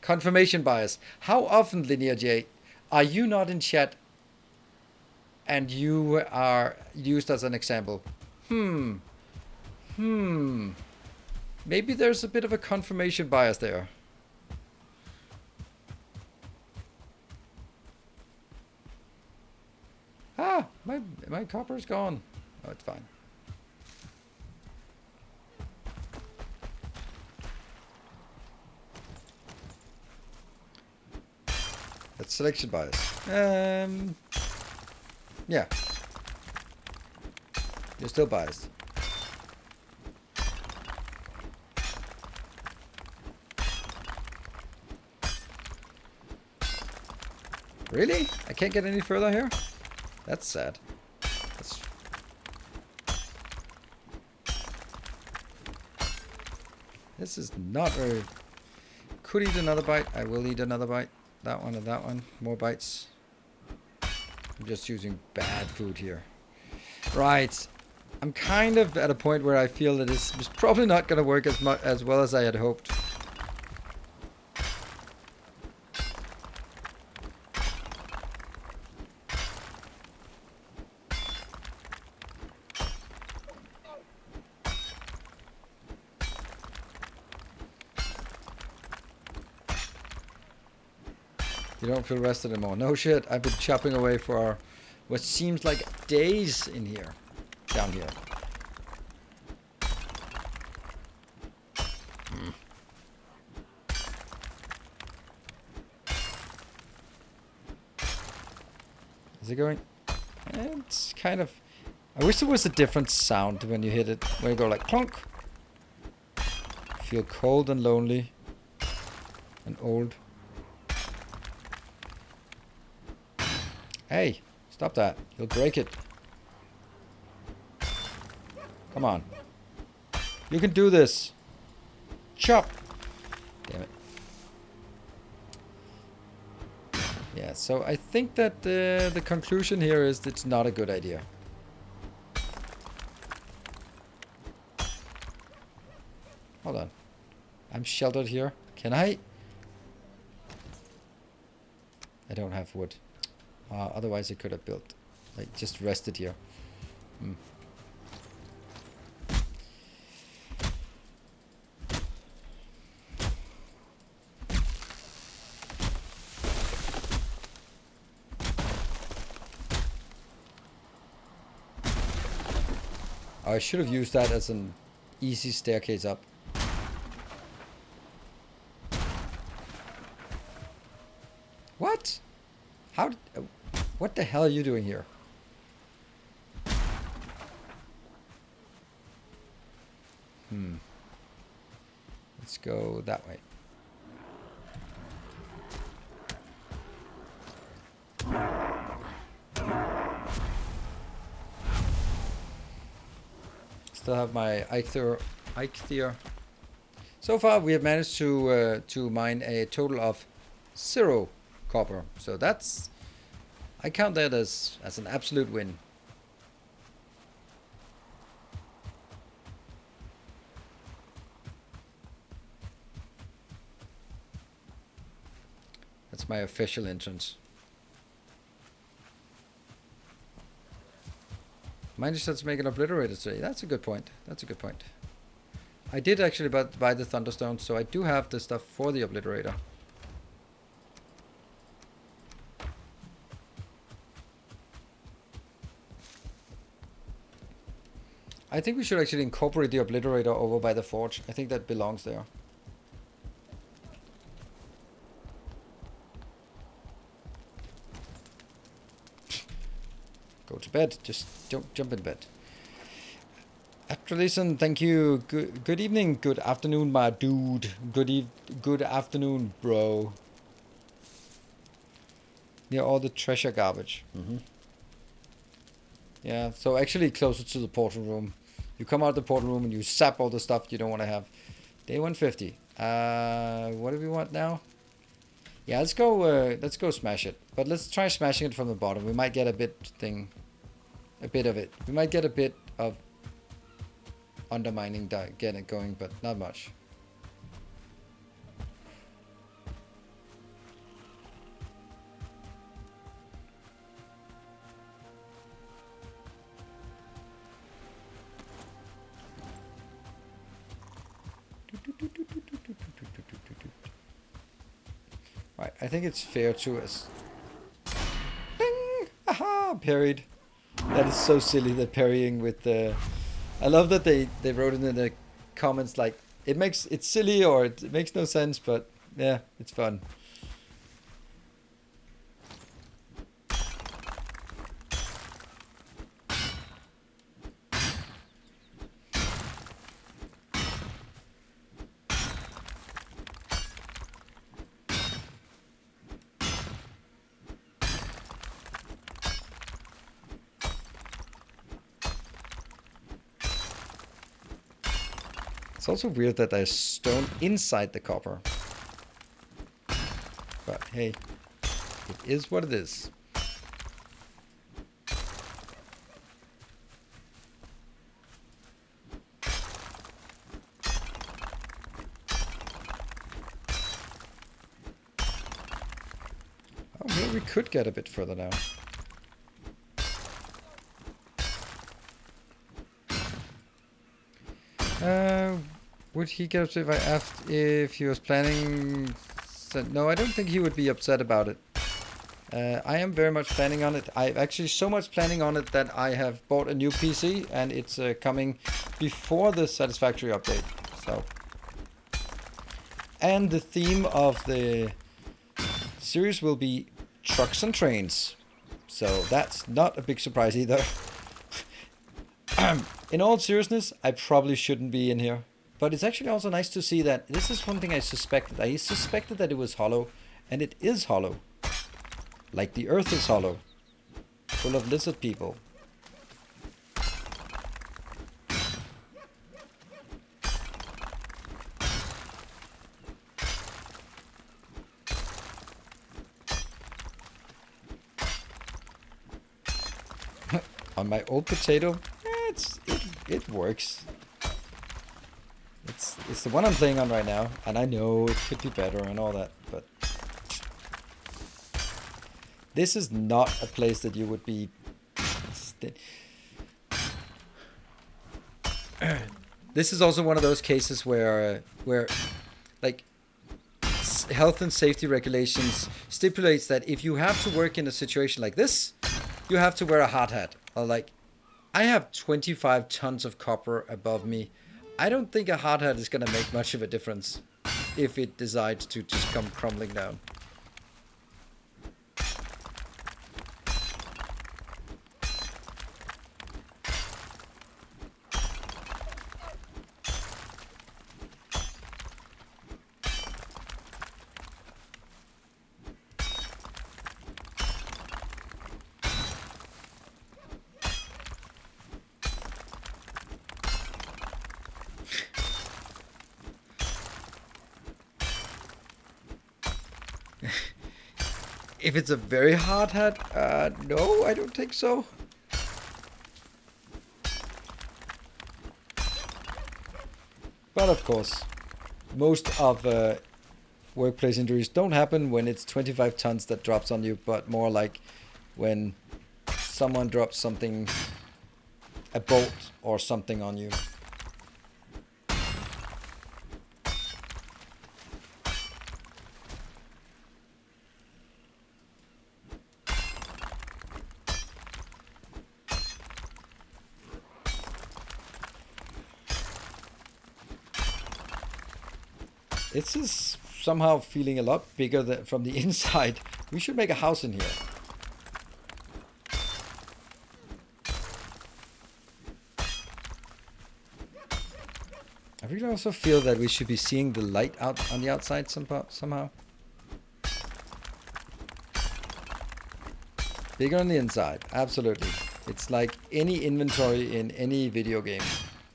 confirmation bias. How often, Linear J, are you not in chat and you are used as an example? Maybe there's a bit of a confirmation bias there. Ah, my copper's gone. Oh, it's fine. That's selection bias. Yeah. You're still biased. Really? I can't get any further here? That's sad. This is not very... Could eat another bite. I will eat another bite. That one and that one. More bites. I'm just using bad food here. Right. I'm kind of at a point where I feel that this is probably not going to work as well as I had hoped. You don't feel rested anymore. No shit. I've been chopping away for what seems like days in here. Down here. Is it going? It's kind of... I wish there was a different sound when you hit it. When you go like clunk. Feel cold and lonely. And old. Hey, stop that. You'll break it. Come on. You can do this. Chop. Damn it. Yeah, so I think that the conclusion here is it's not a good idea. Hold on. I'm sheltered here. Can I? I don't have wood. Otherwise I could have built. Like, just rested here. I should have used that as an easy staircase up. What? How did... what the hell are you doing here? Let's go that way. Still have my Eikthyr. So far we have managed to mine a total of 0 copper. So that's... I count that as an absolute win. That's my official entrance. Mine just has to make an obliterator today. That's a good point. That's a good point. I did actually buy the Thunderstone, so I do have the stuff for the obliterator. I think we should actually incorporate the obliterator over by the forge. I think that belongs there. Go to bed. Just jump in bed. After listen, thank you. Good evening, good afternoon, my dude. Good afternoon, bro. Near all the treasure garbage. Yeah, so actually closer to the portal room. You come out the portal room and you sap all the stuff you don't want to have. Day 150. What do we want now? Yeah, let's go smash it. But let's try smashing it from the bottom. We might get a bit of it. We might get a bit of undermining, get it going, but not much. Right, I think it's fair to us. Bing! Aha! Parried. That is so silly, that parrying with the... I love that they wrote it in the comments like, it's silly or it makes no sense, but yeah, it's fun. It's also weird that there's stone inside the copper. But hey, it is what it is. Oh, maybe we could get a bit further down. Would he get upset if I asked if he was planning... No, I don't think he would be upset about it. I am very much planning on it. I've actually so much planning on it that I have bought a new PC, and it's coming before the Satisfactory update. So, and the theme of the series will be trucks and trains. So that's not a big surprise either. In all seriousness, I probably shouldn't be in here. But it's actually also nice to see that this is one thing I suspected. I suspected that it was hollow, and it is hollow. Like the earth is hollow, full of lizard people. On my old potato, it works. It's the one I'm playing on right now, and I know it could be better and all that, but this is not a place that you would be. This is also one of those cases where like health and safety regulations stipulates that if you have to work in a situation like this, you have to wear a hard hat. Or like, I have 25 tons of copper above me. I don't think a hard hat is gonna make much of a difference if it decides to just come crumbling down. If it's a very hard hat, no, I don't think so. But of course, most of workplace injuries don't happen when it's 25 tons that drops on you, but more like when someone drops something, a bolt or something on you. This is somehow feeling a lot bigger than from the inside. We should make a house in here. I really also feel that we should be seeing the light out on the outside somehow. Bigger on the inside, absolutely. It's like any inventory in any video game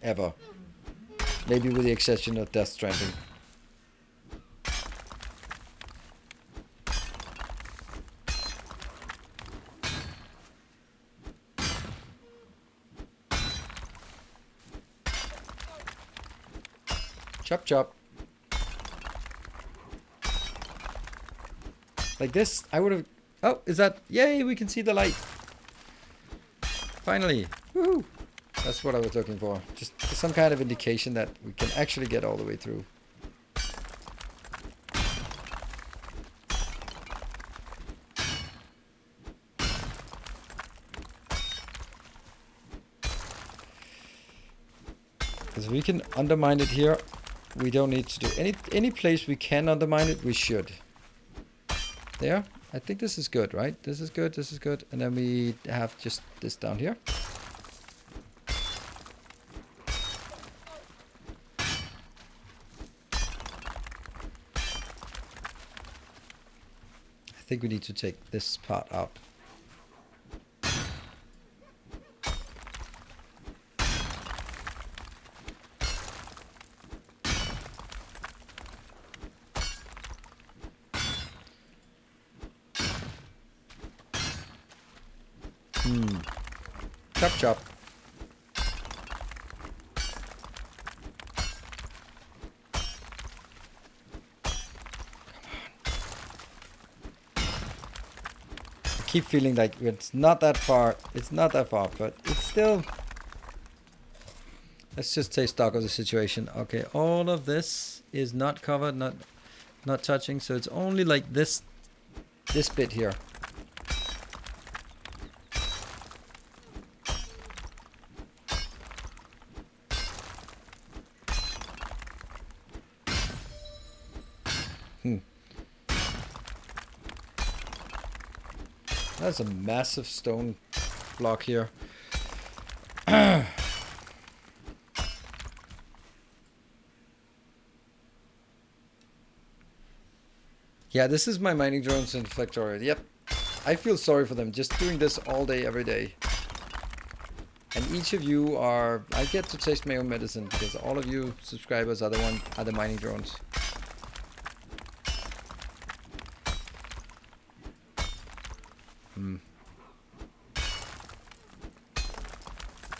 ever. Maybe with the exception of Death Stranding. Chop chop. Like this, I would have... Oh, is that... Yay, we can see the light. Finally. Woohoo. That's what I was looking for. Just some kind of indication that we can actually get all the way through. Because we can undermine it here. We don't need to do any place we can undermine it, we should. There. I think this is good, right? This is good, this is good. And then we have just this down here. I think we need to take this part out. Chop chop. I keep feeling like it's not that far. It's not that far, but it's still... Let's just take stock of the situation. Okay, all of this is not covered, not touching, so it's only like this bit here. That's a massive stone block here. Yeah, this is my mining drones in Flectoria. Yep. I feel sorry for them just doing this all day, every day. And each of you are... I get to taste my own medicine because all of you subscribers are the mining drones.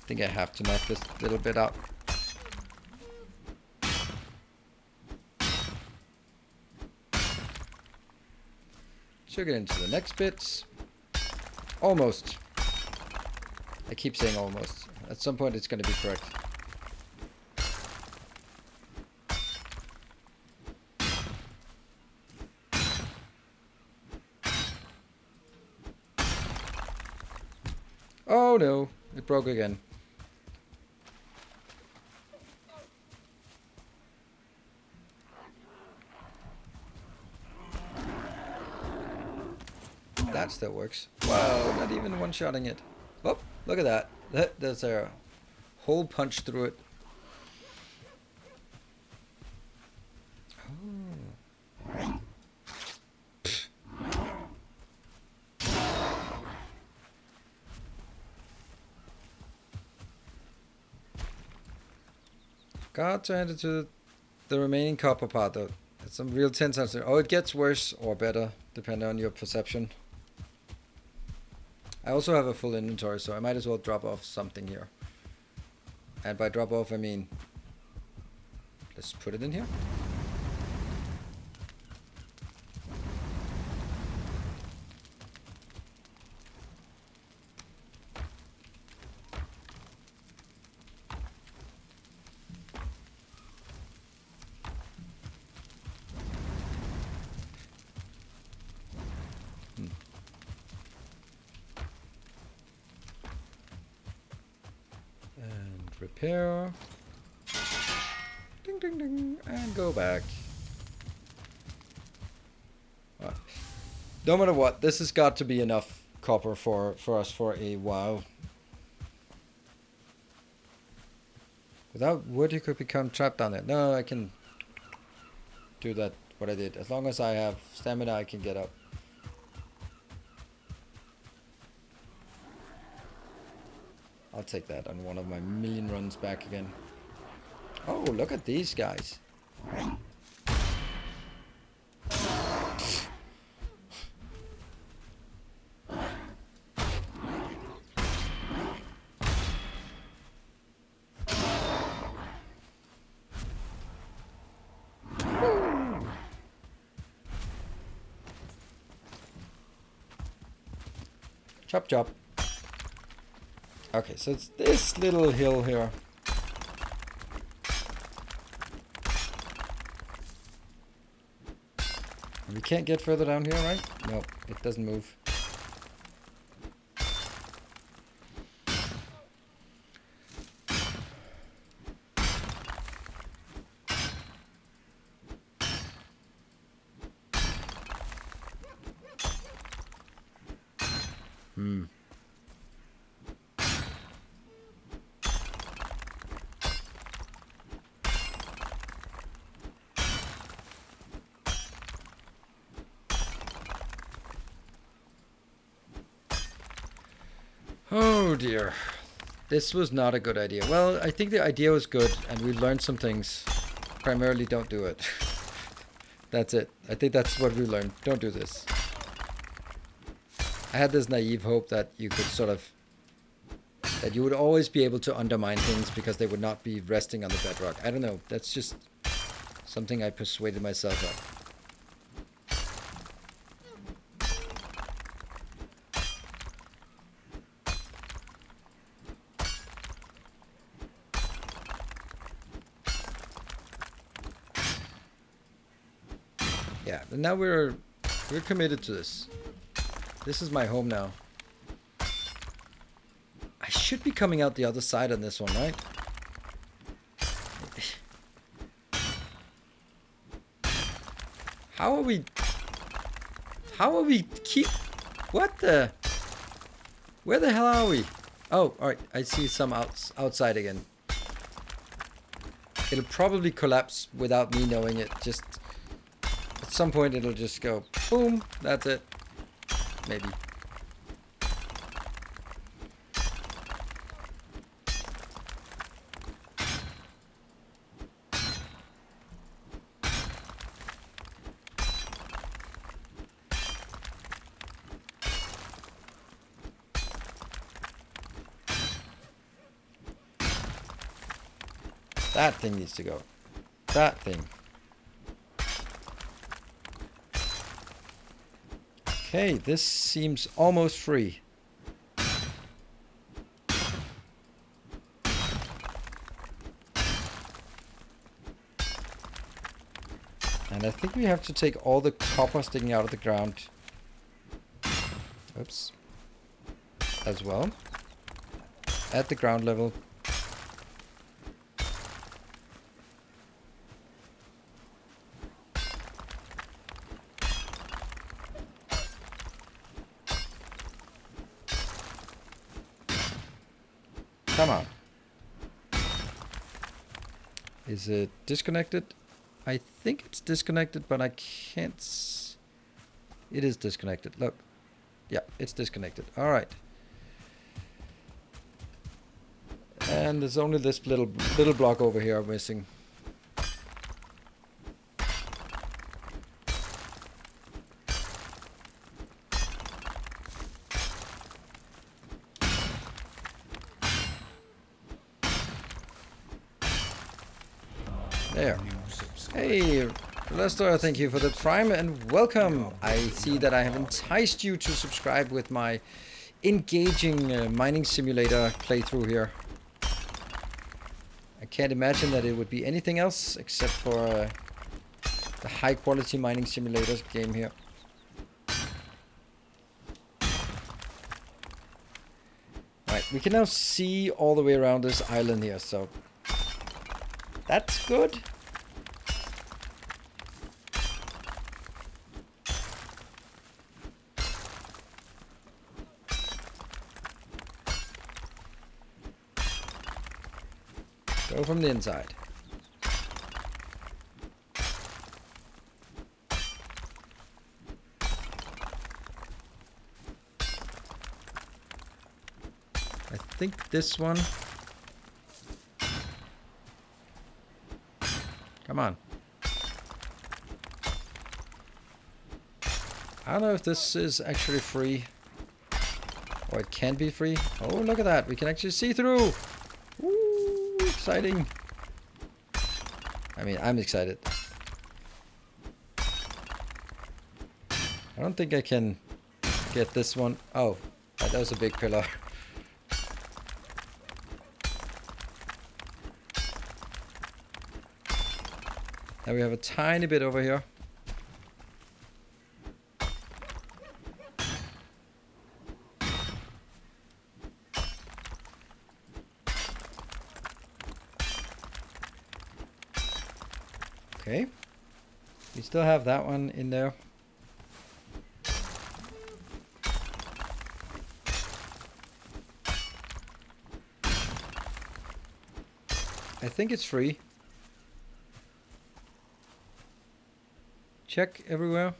I think I have to knock this little bit out. Should get into the next bits. Almost. I keep saying almost. At some point it's going to be correct. Oh no, it broke again. That still works. Wow, not even one-shotting it. Oh, look at that. There's a hole punch through it. Oh. Got to hand it to the remaining copper part though. It's some real tense answer. Oh, it gets worse or better depending on your perception. I also have a full inventory, so I might as well drop off something here. And by drop off, I mean... Let's put it in here. Repair. Ding, ding, ding. And go back. No matter what, this has got to be enough copper for us for a while. Without wood, you could become trapped down there. No, I can do that, what I did. As long as I have stamina, I can get up. I'll take that on one of my million runs back again. Oh, look at these guys. Chop chop. Okay, so it's this little hill here. And we can't get further down here, right? No, it doesn't move. Oh dear. This was not a good idea. Well, I think the idea was good and we learned some things. Primarily, don't do it. That's it. I think that's what we learned. Don't do this. I had this naive hope that you could sort of... that you would always be able to undermine things because they would not be resting on the bedrock. I don't know. That's just something I persuaded myself of. Yeah, and now we're committed to this. This is my home now. I should be coming out the other side on this one, right? How are we keep... What the... Where the hell are we? Oh, alright. I see some outside again. It'll probably collapse without me knowing it. Just at some point it'll just go boom. That's it. Maybe. That thing needs to go. That thing. Okay, this seems almost free. And I think we have to take all the copper sticking out of the ground. Oops. As well. At the ground level. Come on. Is it disconnected? I think it's disconnected, but I can't... It is disconnected. Look. Yeah, it's disconnected. Alright. And there's only this little block over here I'm missing. There. Hey, Lester, thank you for the prime and welcome. I see that I have enticed you to subscribe with my engaging mining simulator playthrough here. I can't imagine that it would be anything else except for the high quality mining simulator game here. Right, we can now see all the way around this island here, so that's good. Go from the inside. I think this one. Come on. I don't know if this is actually free. Or it can be free. Oh, look at that. We can actually see through. Woo, exciting. I mean, I'm excited. I don't think I can get this one. Oh, that was a big pillar. Now we have a tiny bit over here. Okay. We still have that one in there. I think it's free. Check everywhere.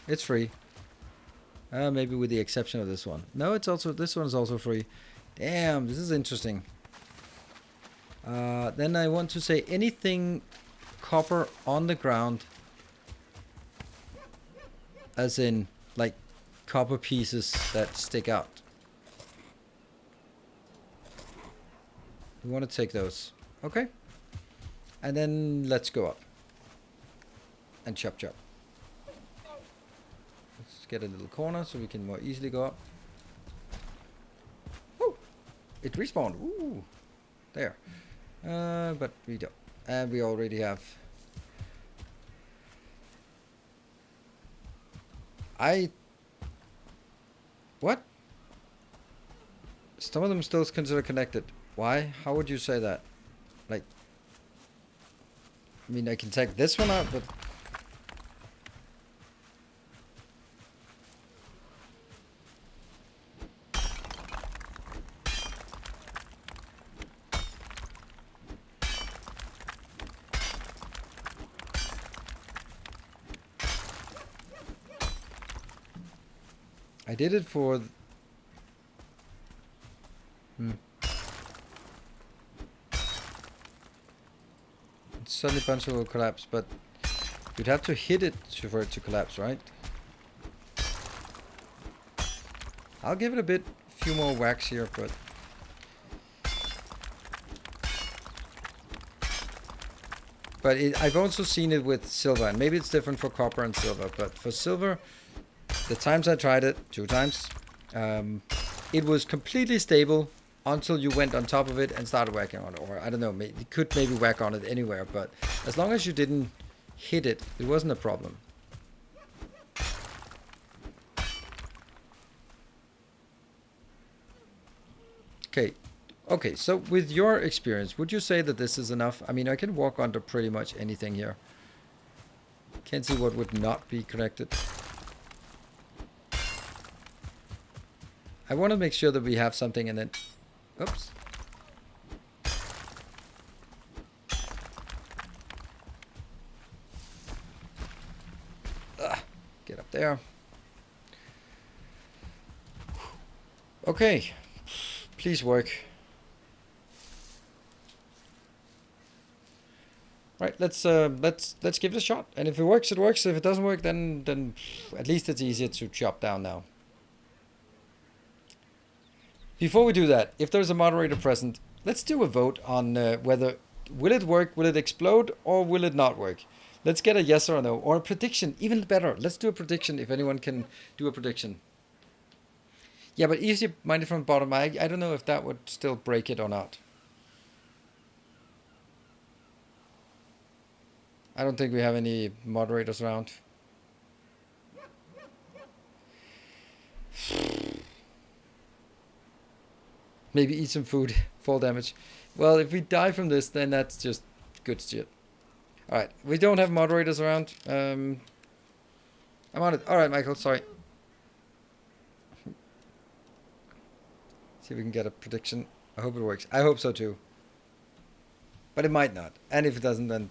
It's free. Maybe with the exception of this one. No, it's also, this one is also free. Damn, this is interesting. Then I want to say anything copper on the ground, as in like copper pieces that stick out. We want to take those. Okay. And then let's go up. And chop chop. Let's get a little corner so we can more easily go up. Woo! It respawned. Ooh. There. But we don't. And we already have. What? Some of them still consider connected. Why? How would you say that? Like, I mean, I can take this one out, but I did it for... Suddenly bunch will collapse, but you'd have to hit it for it to collapse, right? I'll give it a few more whacks here, but... But I've also seen it with silver, and maybe it's different for copper and silver, but for silver, the times I tried it, 2 times, it was completely stable until you went on top of it and started whacking on it. Or, I don't know, you could maybe whack on it anywhere, but as long as you didn't hit it, it wasn't a problem. Okay, so with your experience, would you say that this is enough? I mean, I can walk onto pretty much anything here. Can't see what would not be connected. I want to make sure that we have something and then... Oops. Get up there. Okay. Please work. Right, let's give it a shot. And if it works, it works. If it doesn't work, then at least it's easier to chop down now. Before we do that, if there's a moderator present, let's do a vote on whether will it work, will it explode, or will it not work. Let's get a yes or a no, or a prediction. Even better, let's do a prediction if anyone can do a prediction. Yeah, but easy minded from the bottom. I don't know if that would still break it or not. I don't think we have any moderators around. Maybe eat some food, fall damage. Well, if we die from this, then that's just good shit. Alright, we don't have moderators around. I'm on it. Alright, Michael, sorry. See if we can get a prediction. I hope it works. I hope so too. But it might not. And if it doesn't, then...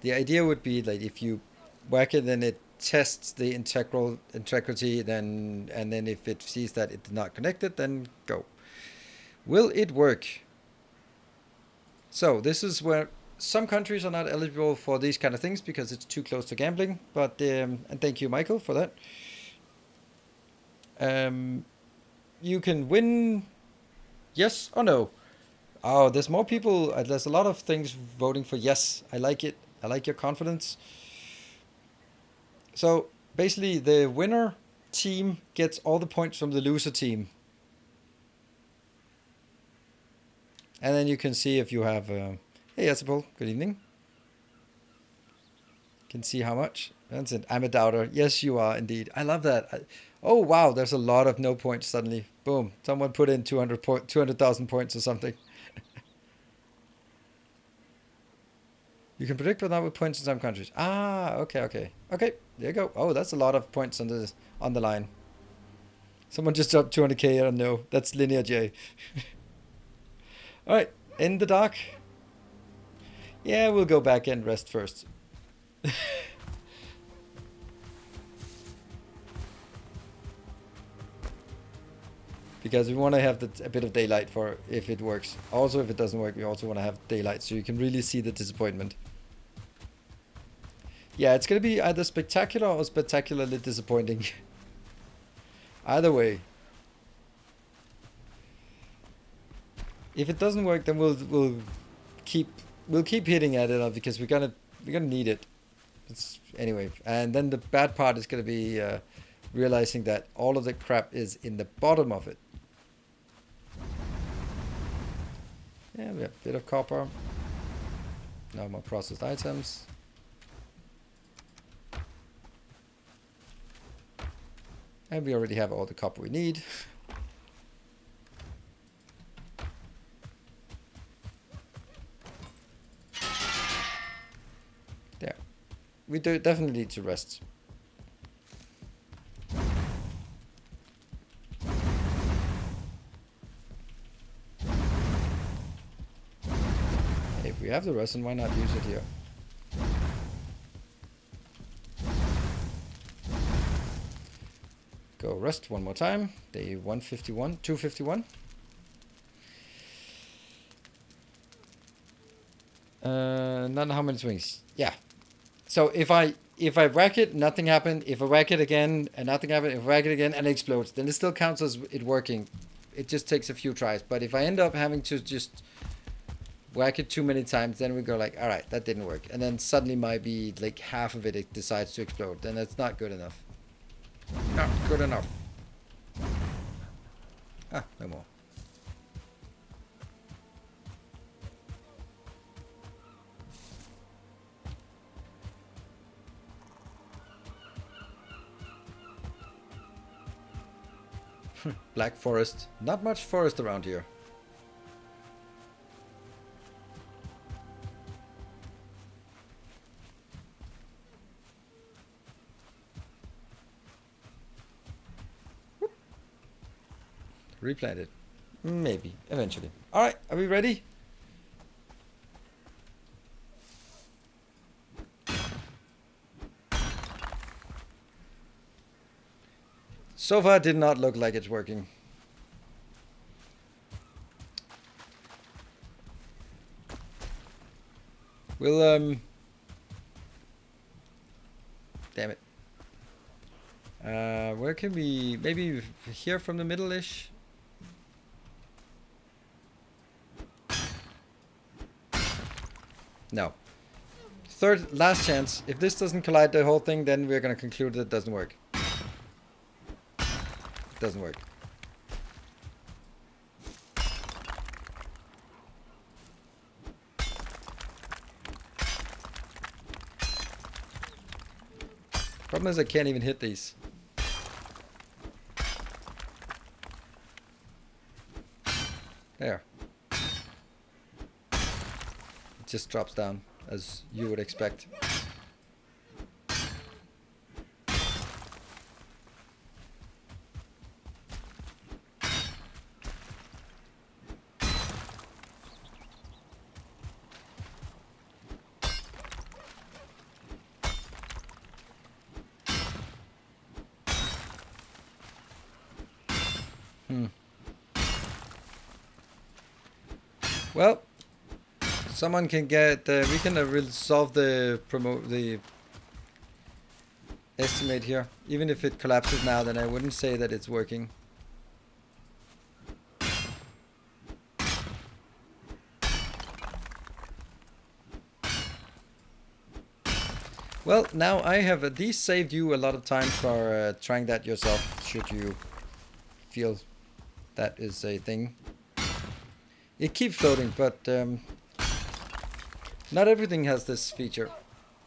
The idea would be that if you whack it, then it tests the integrity, and then if it sees that it did not connect it, then go. Will it work? So this is where some countries are not eligible for these kind of things because it's too close to gambling. But and thank you, Michael, for that. You can win. Yes or no? Oh, there's more people. There's a lot of things voting for yes. I like it. I like your confidence. So basically, the winner team gets all the points from the loser team. And then you can see if you have... hey, Yesipol, good evening. Can see how much. That's it. I'm a doubter. Yes, you are indeed. I love that. Oh, wow. There's a lot of no points suddenly. Boom. Someone put in 200,000 points or something. You can predict but not with points in some countries. Ah, okay. Okay, there you go. Oh, that's a lot of points on the line. Someone just dropped 200k. I don't know. That's Linear J. Alright, in the dock. Yeah, we'll go back and rest first. Because we want to have a bit of daylight for if it works. Also, if it doesn't work, we also want to have daylight so you can really see the disappointment. Yeah, it's going to be either spectacular or spectacularly disappointing. Either way. If it doesn't work, then we'll keep hitting at it because we're gonna need it. Anyway, and then the bad part is gonna be realizing that all of the crap is in the bottom of it. Yeah, we have a bit of copper. No more processed items. And we already have all the copper we need. There. We do definitely need to rest. If we have the resin, why not use it here? Go rest one more time. Day 151, 251. Not how many swings. Yeah. So if I whack it, nothing happened. If I whack it again and nothing happened, if I whack it again and it explodes, then it still counts as it working. It just takes a few tries. But if I end up having to just whack it too many times, then we go like, all right, that didn't work. And then suddenly might be like half of it decides to explode. Then that's not good enough. Not good enough. Ah, no more. Black forest. Not much forest around here. Whoop. Replant it. Maybe. Eventually. Alright, are we ready? So far, it did not look like it's working. We'll, damn it. Where can we, maybe here from the middle-ish? No. Last chance. If this doesn't collide the whole thing, then we're gonna conclude that it doesn't work. Doesn't work. Problem is I can't even hit these. There. It just drops down, as you would expect. Well, someone can get. We can resolve the estimate here. Even if it collapses now, then I wouldn't say that it's working. Well, now I have at least saved you a lot of time for trying that yourself, should you feel that is a thing. It keeps floating, but not everything has this feature.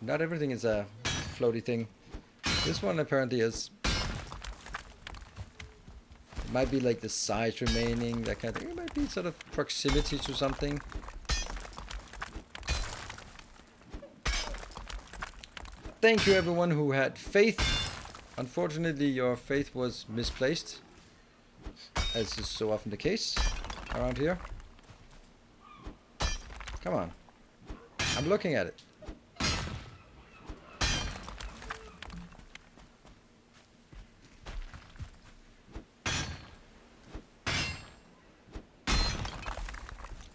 Not everything is a floaty thing. This one apparently is. It might be like the size remaining, that kind of thing. It might be sort of proximity to something. Thank you everyone who had faith. Unfortunately, your faith was misplaced, as is so often the case around here. Come on. I'm looking at it.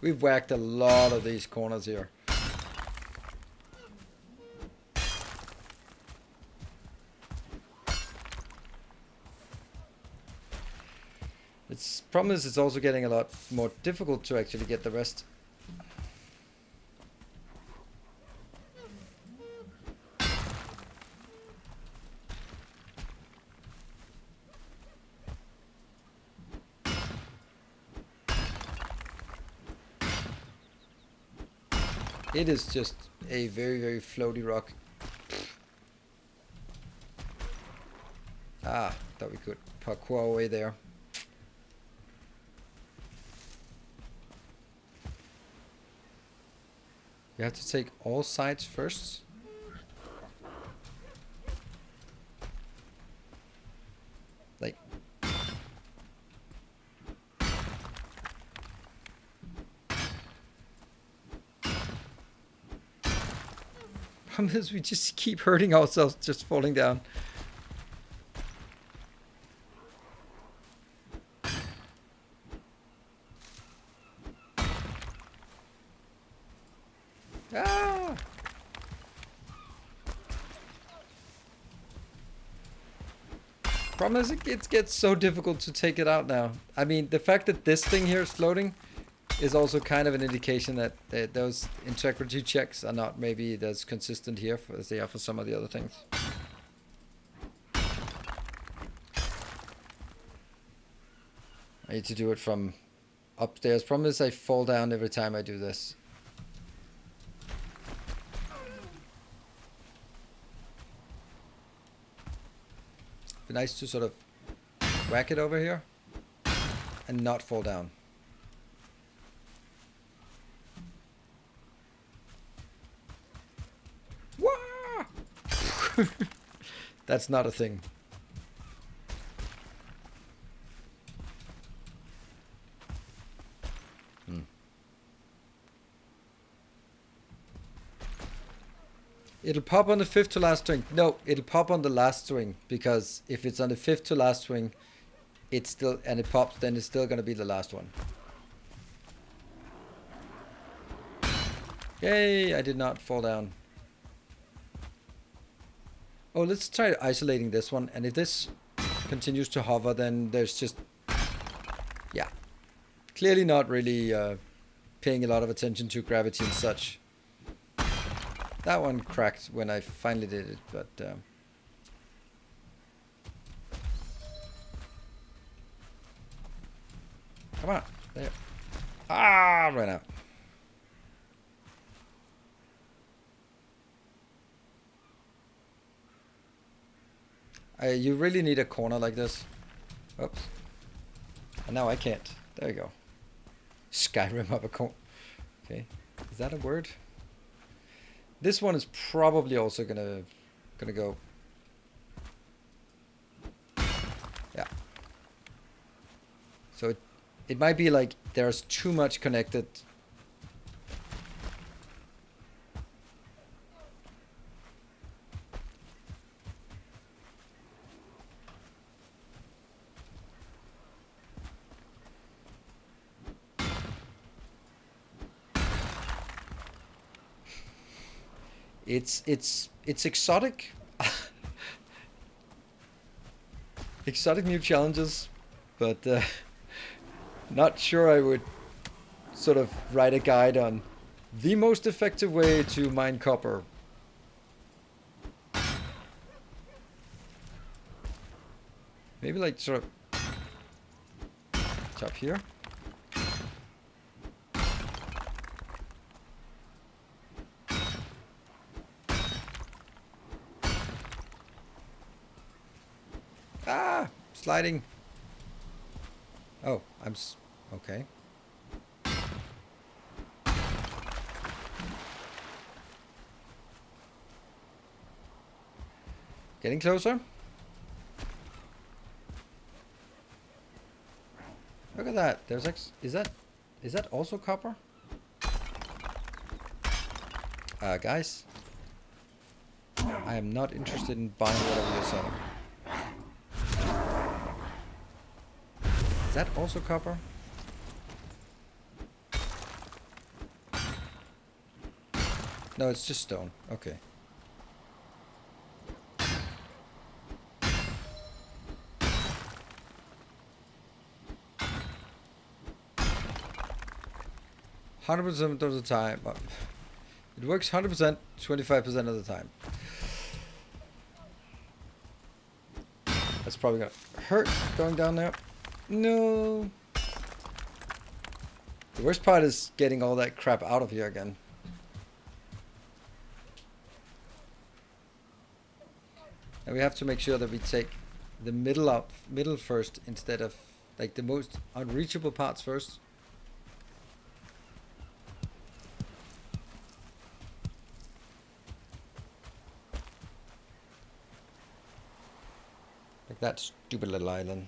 We've whacked a lot of these corners here. It's problem is it's also getting a lot more difficult to actually get the rest. It is just a very, very floaty rock. Ah, thought we could parkour away there. You have to take all sides first. Like. Problem is we just keep hurting ourselves, just falling down. Ah! Problem is it gets so difficult to take it out now. I mean, the fact that this thing here is floating is also kind of an indication that those integrity checks are not maybe as consistent here as they are for some of the other things. I need to do it from upstairs. Problem is I fall down every time I do this. Be nice to sort of whack it over here and not fall down. Wah! That's not a thing. It'll pop on the 5th to last swing. No, it'll pop on the last swing, because if it's on the 5th to last swing, it's still, and it pops, then it's still gonna be the last one. Yay, I did not fall down. Oh, let's try isolating this one, and if this continues to hover, then there's just, yeah, clearly not really paying a lot of attention to gravity and such. That one cracked when I finally did it, but come on, there. Ah, ran out. You really need a corner like this. Oops. And now I can't. There you go. Skyrim up a corner. Okay, is that a word? This one is probably also gonna go. Yeah. So it might be like there's too much connected. It's exotic. Exotic new challenges, but not sure I would sort of write a guide on the most effective way to mine copper. Maybe like sort of chop here. Ah, sliding. Oh, okay. Getting closer. Look at that. There's is that also copper? Guys, I am not interested in buying whatever you're selling. Is that also copper? No, it's just stone. Okay. %100% of the time. It works 100%, 25% of the time. That's probably gonna hurt going down there. No. The worst part is getting all that crap out of here again. And we have to make sure that we take the middle first instead of like the most unreachable parts first. Like that stupid little island.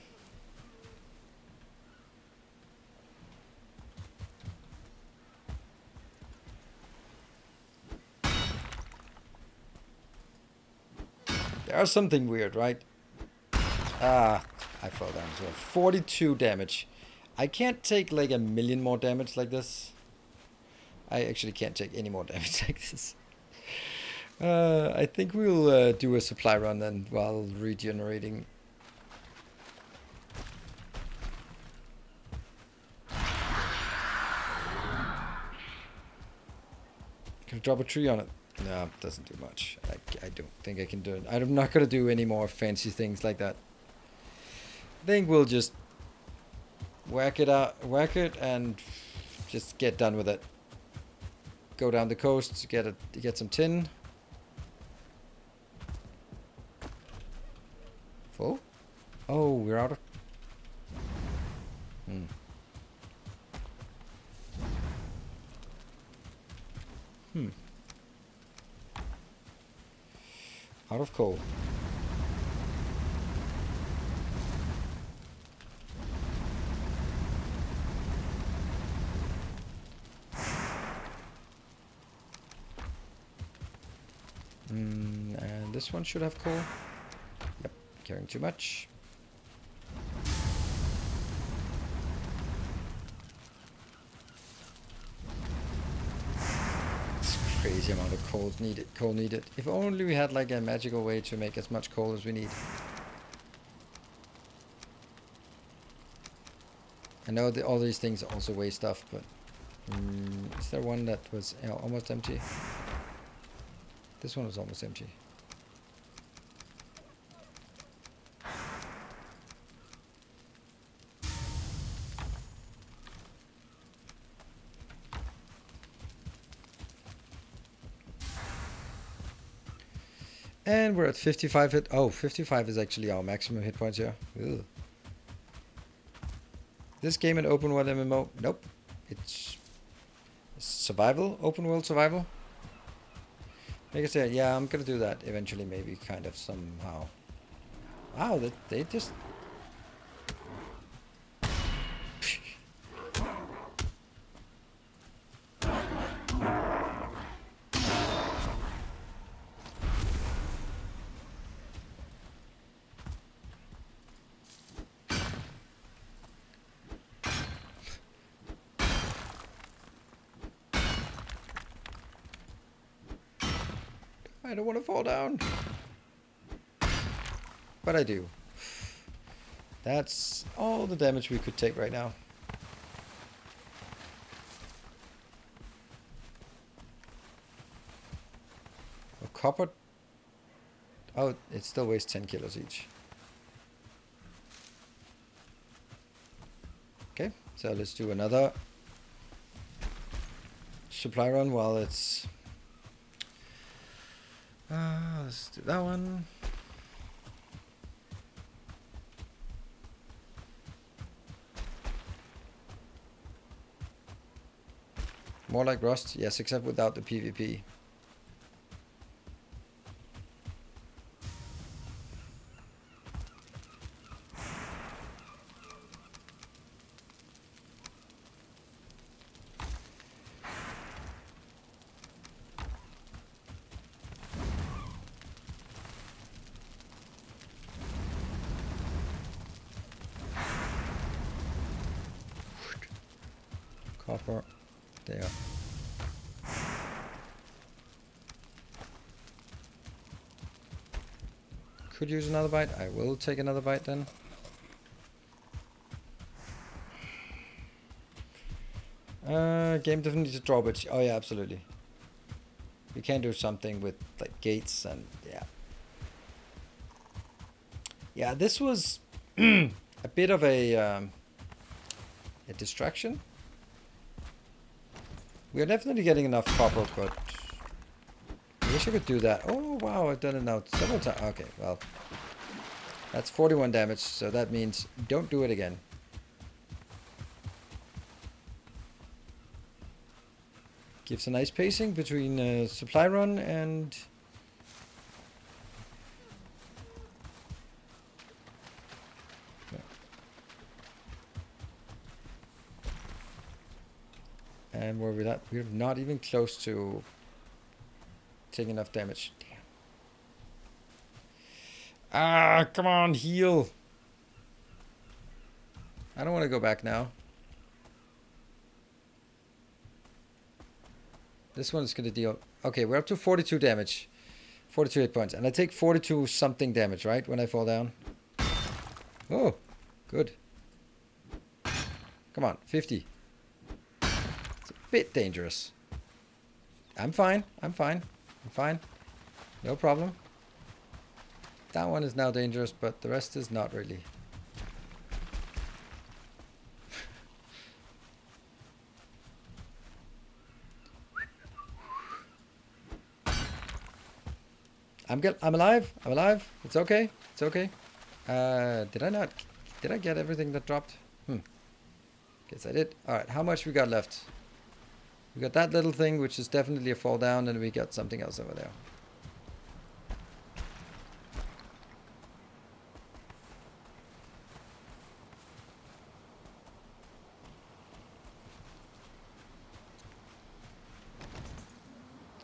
There's something weird, right? Ah, I fell down as well. 42 damage. I can't take like a million more damage like this. I actually can't take any more damage like this. I think we'll do a supply run then while regenerating. Can I drop a tree on it? No, doesn't do much. I don't think I can do it. I'm not going to do any more fancy things like that. I think we'll just whack it and just get done with it. Go down the coast, get some tin. Full? Oh, we're out of... Out of coal. And this one should have coal. Yep, carrying too much. It's crazy amount of coal needed. If only we had like a magical way to make as much coal as we need. I know that all these things also weigh stuff, but is there one that was almost empty? This one was almost empty. And we're at 55 hit. Oh, 55 is actually our maximum hit points here. Ugh. This game an open world MMO? Nope. It's survival, open world survival. Like I said, yeah, I'm gonna do that eventually, maybe, kind of somehow. Wow, they just... I don't want to fall down. But I do. That's all the damage we could take right now. A copper... Oh, it still weighs 10 kilos each. Okay, so let's do another supply run while it's... let's do that one. More like Rust? Yes, except without the PvP. Copper. There. Could use another bite. I will take another bite then. Game doesn't need to drop it. Oh yeah, absolutely. We can do something with like gates and yeah. Yeah, this was a bit of a distraction. We are definitely getting enough copper, but I wish I could do that. Oh wow, I've done it now several times. Okay, well, that's 41 damage, so that means don't do it again. Gives a nice pacing between supply run and... And where we're at, we're not even close to taking enough damage. Damn. Ah, come on, heal. I don't want to go back now. This one's going to deal... Okay, we're up to 42 damage. 42 hit points. And I take 42 something damage, right? When I fall down. Oh, good. Come on, 50. It's a bit dangerous. I'm fine. I'm fine. I'm fine. No problem. That one is now dangerous, but the rest is not really. I'm alive. I'm alive. It's okay. It's okay. Did I not? Did I get everything that dropped? Guess I did. All right. How much we got left? We got that little thing, which is definitely a fall down, and we got something else over there.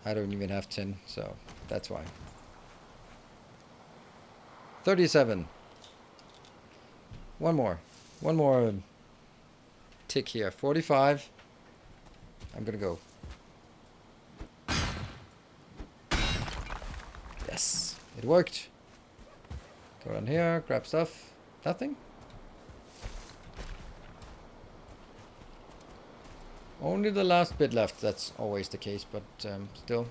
I don't even have 10, so that's why. 37. One more. One more tick here. 45. I'm gonna go. Yes, it worked. Go down here, grab stuff. Nothing? Only the last bit left. That's always the case, but still.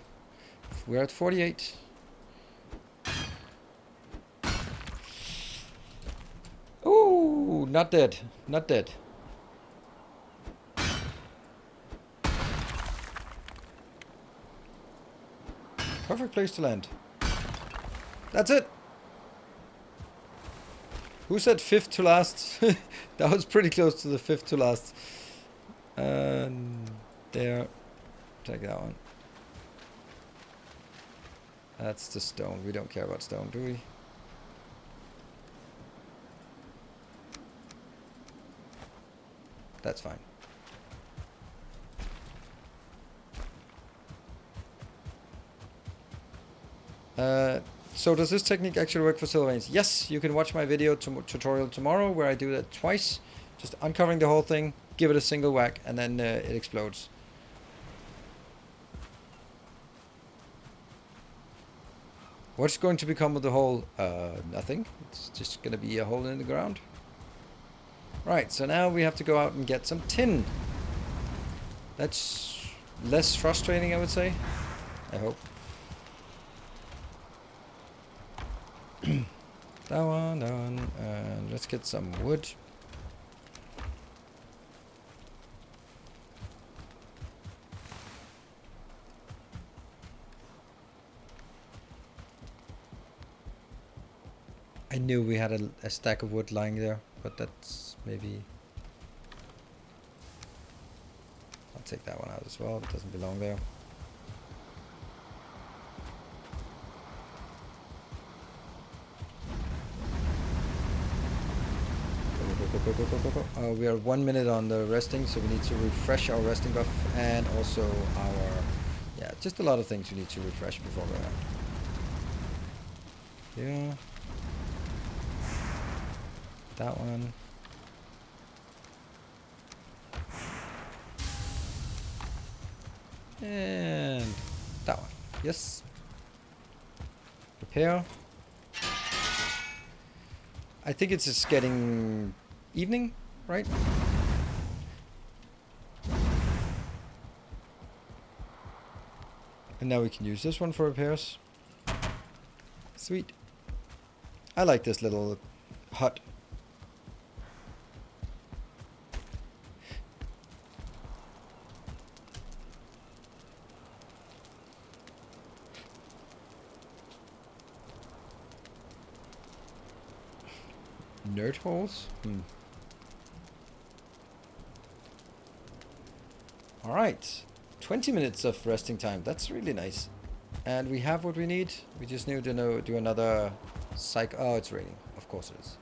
We're at 48. Ooh, not dead. Not dead. Perfect place to land. That's it. Who said fifth to last? That was pretty close to the fifth to last. There. Take that one. That's the stone. We don't care about stone, do we? That's fine. So does this technique actually work for silver veins? Yes, you can watch my video tutorial tomorrow where I do that twice. Just uncovering the whole thing, give it a single whack, and then it explodes. What's going to become of the hole? Nothing. It's just going to be a hole in the ground. Right, so now we have to go out and get some tin. That's less frustrating, I would say. I hope. That one, and let's get some wood. I knew we had a stack of wood lying there, but that's maybe... I'll take that one out as well, it doesn't belong there. We are 1 minute on the resting, so we need to refresh our resting buff and also our... Yeah, just a lot of things we need to refresh before we're out. Yeah. That one. And that one. Yes. Repair. I think it's just getting evening, right? And now we can use this one for repairs. Sweet. I like this little hut. Nerd holes? Alright. 20 minutes of resting time. That's really nice. And we have what we need. We just need to do another cycle. Oh, it's raining. Of course it is.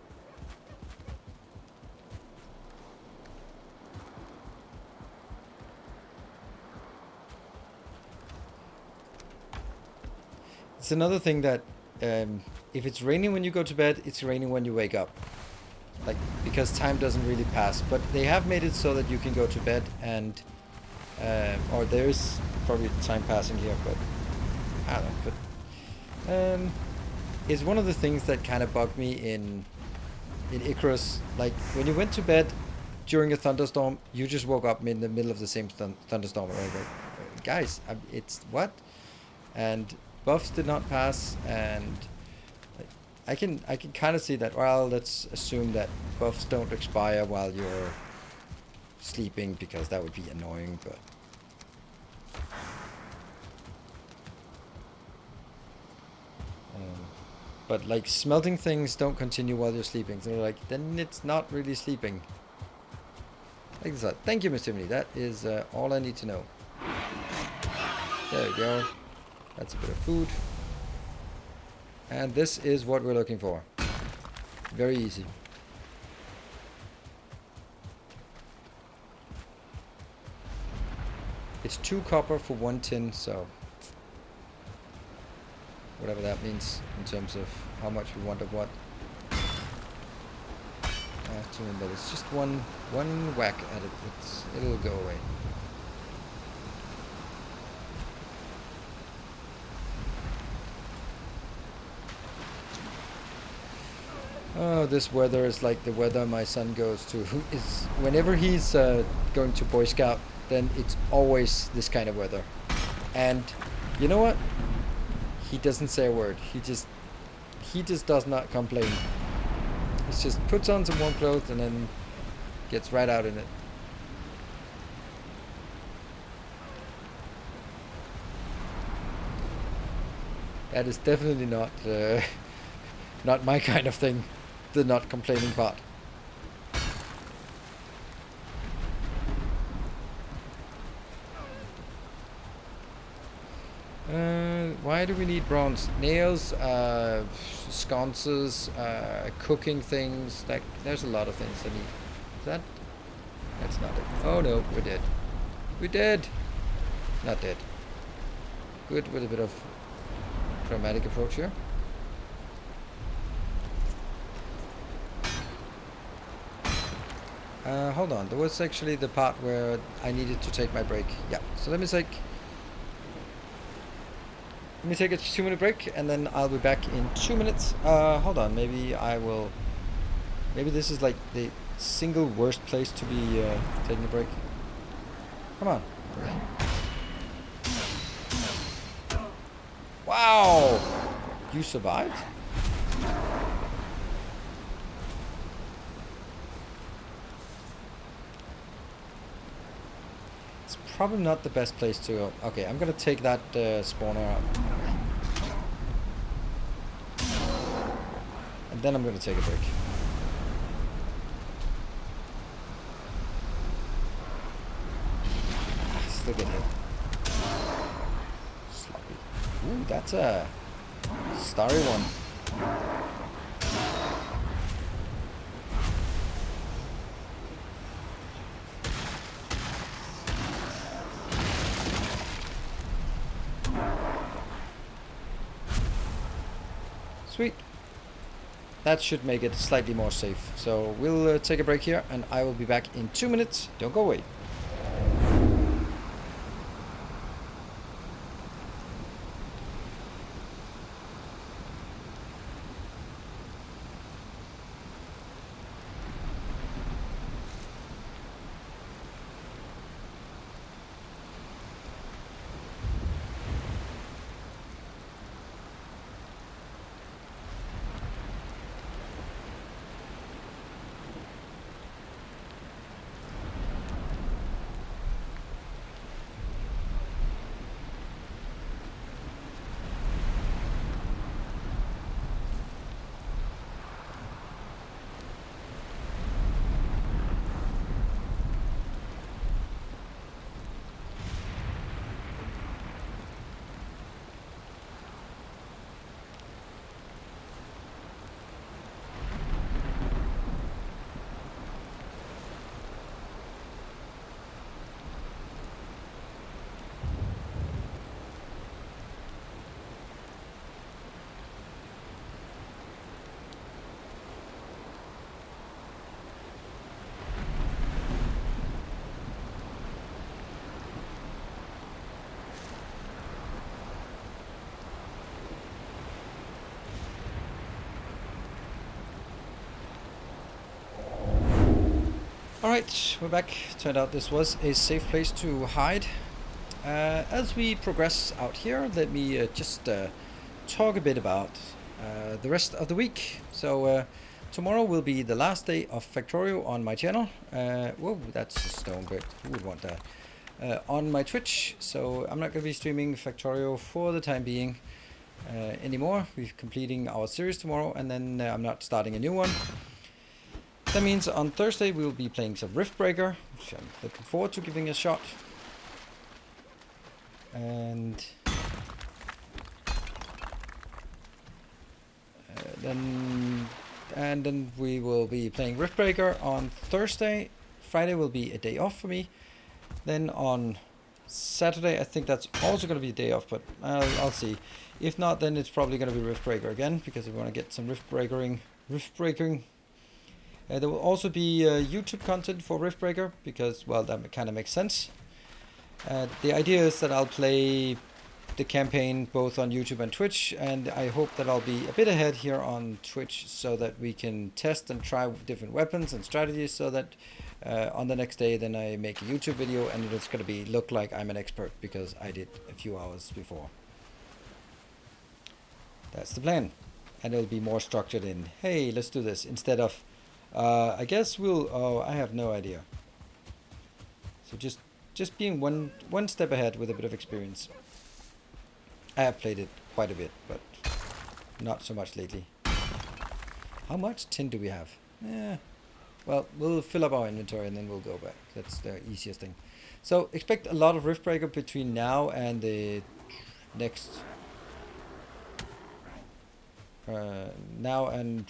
It's another thing that if it's raining when you go to bed, it's raining when you wake up. Like, because time doesn't really pass. But they have made it so that you can go to bed and, or there's probably time passing here, but I don't know. But it's one of the things that kind of bugged me in Icarus. Like, when you went to bed during a thunderstorm, you just woke up in the middle of the same thunderstorm. Right? Like, guys, it's what? And buffs did not pass, and I can kind of see that. Well, let's assume that buffs don't expire while you're sleeping, because that would be annoying. But like, smelting things don't continue while you're sleeping. So like, then it's not really sleeping. Like that. Thank you, Mr. Mini. That is all I need to know. There we go. That's a bit of food. And this is what we're looking for. Very easy. It's 2 copper for 1 tin, so whatever that means in terms of how much we want of what. I have to remember, it's just one whack at it. It'll go away. Oh, this weather is like the weather my son goes to. Whenever he's going to Boy Scout, then it's always this kind of weather. And you know what? He doesn't say a word. He just does not complain. He just puts on some warm clothes and then gets right out in it. That is definitely not not my kind of thing. The not complaining part. Why do we need bronze? Nails, sconces, cooking things. There's a lot of things I need. Is that? That's not it. Oh no, we're dead. We're dead. Not dead. Good, with a bit of dramatic approach here. Hold on. There was actually the part where I needed to take my break. Yeah. So let me take a 2-minute break, and then I'll be back in 2 minutes. Hold on. Maybe this is like the single worst place to be taking a break. Come on. Wow! You survived? It's probably not the best place to go. Okay, I'm gonna take that spawner out. And then I'm gonna take a break. Still get hit. Sloppy. Ooh, that's a starry one. Sweet. That should make it slightly more safe. So we'll take a break here, and I will be back in 2 minutes. Don't go away. Alright, we're back. Turned out this was a safe place to hide. As we progress out here, let me just talk a bit about the rest of the week. So tomorrow will be the last day of Factorio on my channel. Whoa, that's a stone brick. Who would want that? On my Twitch. So I'm not going to be streaming Factorio for the time being anymore. We're completing our series tomorrow, and then I'm not starting a new one. That means on Thursday we will be playing some Riftbreaker, which I'm looking forward to giving a shot. And then we will be playing Riftbreaker on Thursday. Friday will be a day off for me. Then on Saturday, I think that's also going to be a day off, but I'll see. If not, then it's probably going to be Riftbreaker again, because we want to get some Riftbreaking. There will also be YouTube content for Riftbreaker, because, well, that kind of makes sense. The idea is that I'll play the campaign both on YouTube and Twitch, and I hope that I'll be a bit ahead here on Twitch so that we can test and try different weapons and strategies, so that on the next day then I make a YouTube video and it's going to look like I'm an expert because I did a few hours before. That's the plan. And it'll be more structured in, hey, let's do this, instead of I guess we'll, I have no idea. So just being one step ahead with a bit of experience. I have played it quite a bit, but not so much lately. How much tin do we have? Well, we'll fill up our inventory and then we'll go back. That's the easiest thing. So expect a lot of Riftbreaker between now and the next now and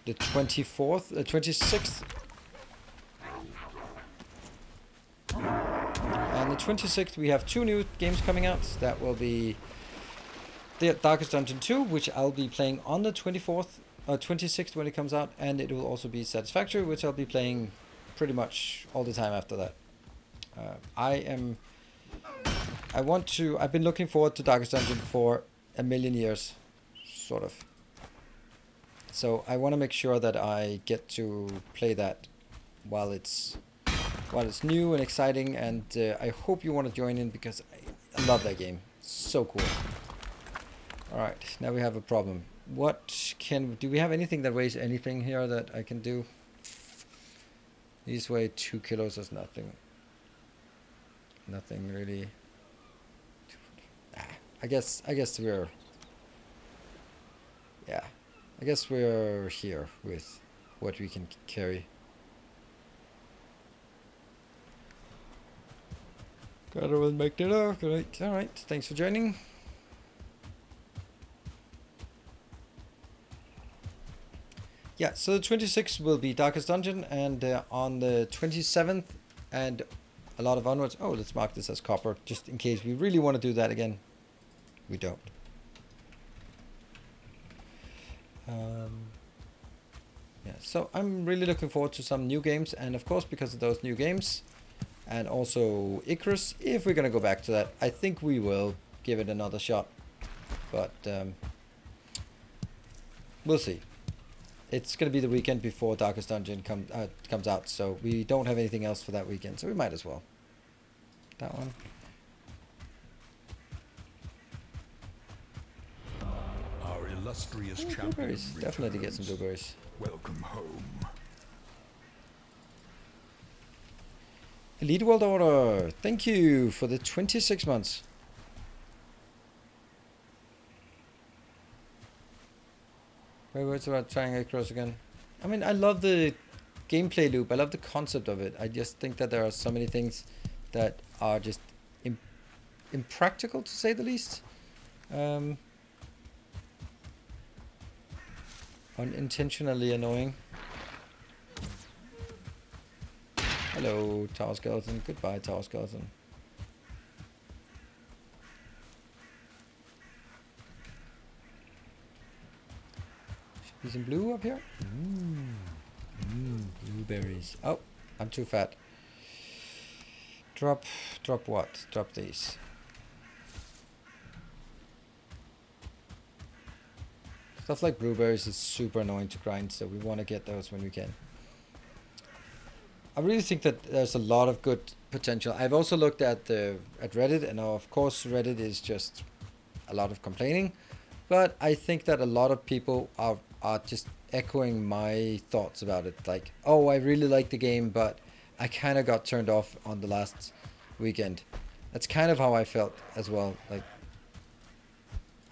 the 24th, 26th. And the 26th we have 2 new games coming out. That will be the Darkest Dungeon 2, which I'll be playing on the 24th, 26th when it comes out, and it will also be Satisfactory, which I'll be playing pretty much all the time after that. I've been looking forward to Darkest Dungeon for a million years, sort of. So I want to make sure that I get to play that while it's new and exciting, and I hope you want to join in, because I love that game. So cool. Alright, now we have a problem. Do we have anything that weighs anything here that I can do? These weigh 2 kilos, that's nothing. Nothing really. I guess we're... Yeah. I guess we're here with what we can carry. Gotta will make it up. Alright, thanks for joining. Yeah, so the 26th will be Darkest Dungeon, and on the 27th and a lot of onwards. Oh, let's mark this as copper, just in case we really want to do that again. We don't. Yeah, so I'm really looking forward to some new games, and of course, because of those new games, and also Icarus, if we're gonna go back to that, I think we will give it another shot, but we'll see. It's gonna be the weekend before Darkest Dungeon comes out, so we don't have anything else for that weekend, so we might as well. That one. Our illustrious champion Blueberries. Definitely get some blueberries. Welcome home. Elite World Order, thank you for the 26 months. Wait, what's about trying Icarus again? I mean, I love the gameplay loop. I love the concept of it. I just think that there are so many things that are just impractical, to say the least. Unintentionally annoying. Hello, Tower Skeleton. Goodbye, Tower Skeleton. Should be some blue up here. Blueberries. Oh, I'm too fat. Drop what? Drop these. Stuff like blueberries is super annoying to grind, so we want to get those when we can. I really think that there's a lot of good potential. I've also looked at Reddit, and of course Reddit is just a lot of complaining, but I think that a lot of people are just echoing my thoughts about it. Like, oh, I really like the game, but I kind of got turned off on the last weekend. That's kind of how I felt as well. Like,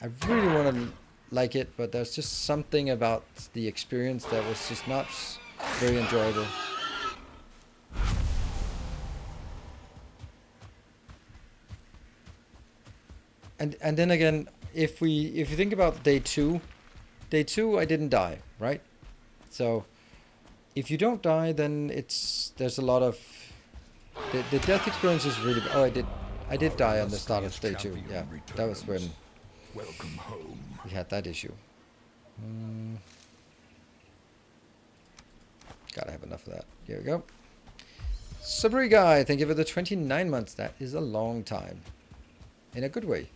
I really want to like it, but there's just something about the experience that was just not very enjoyable. And then again, if you think about day two I didn't die, right? So if you don't die, then there's a lot of the death experience is really. Oh, I did die on the start of day two. Yeah, that was when Welcome home. we had that issue. Gotta have enough of that. Here we go. Sabri guy, thank you for the 29 months. That is a long time, in a good way.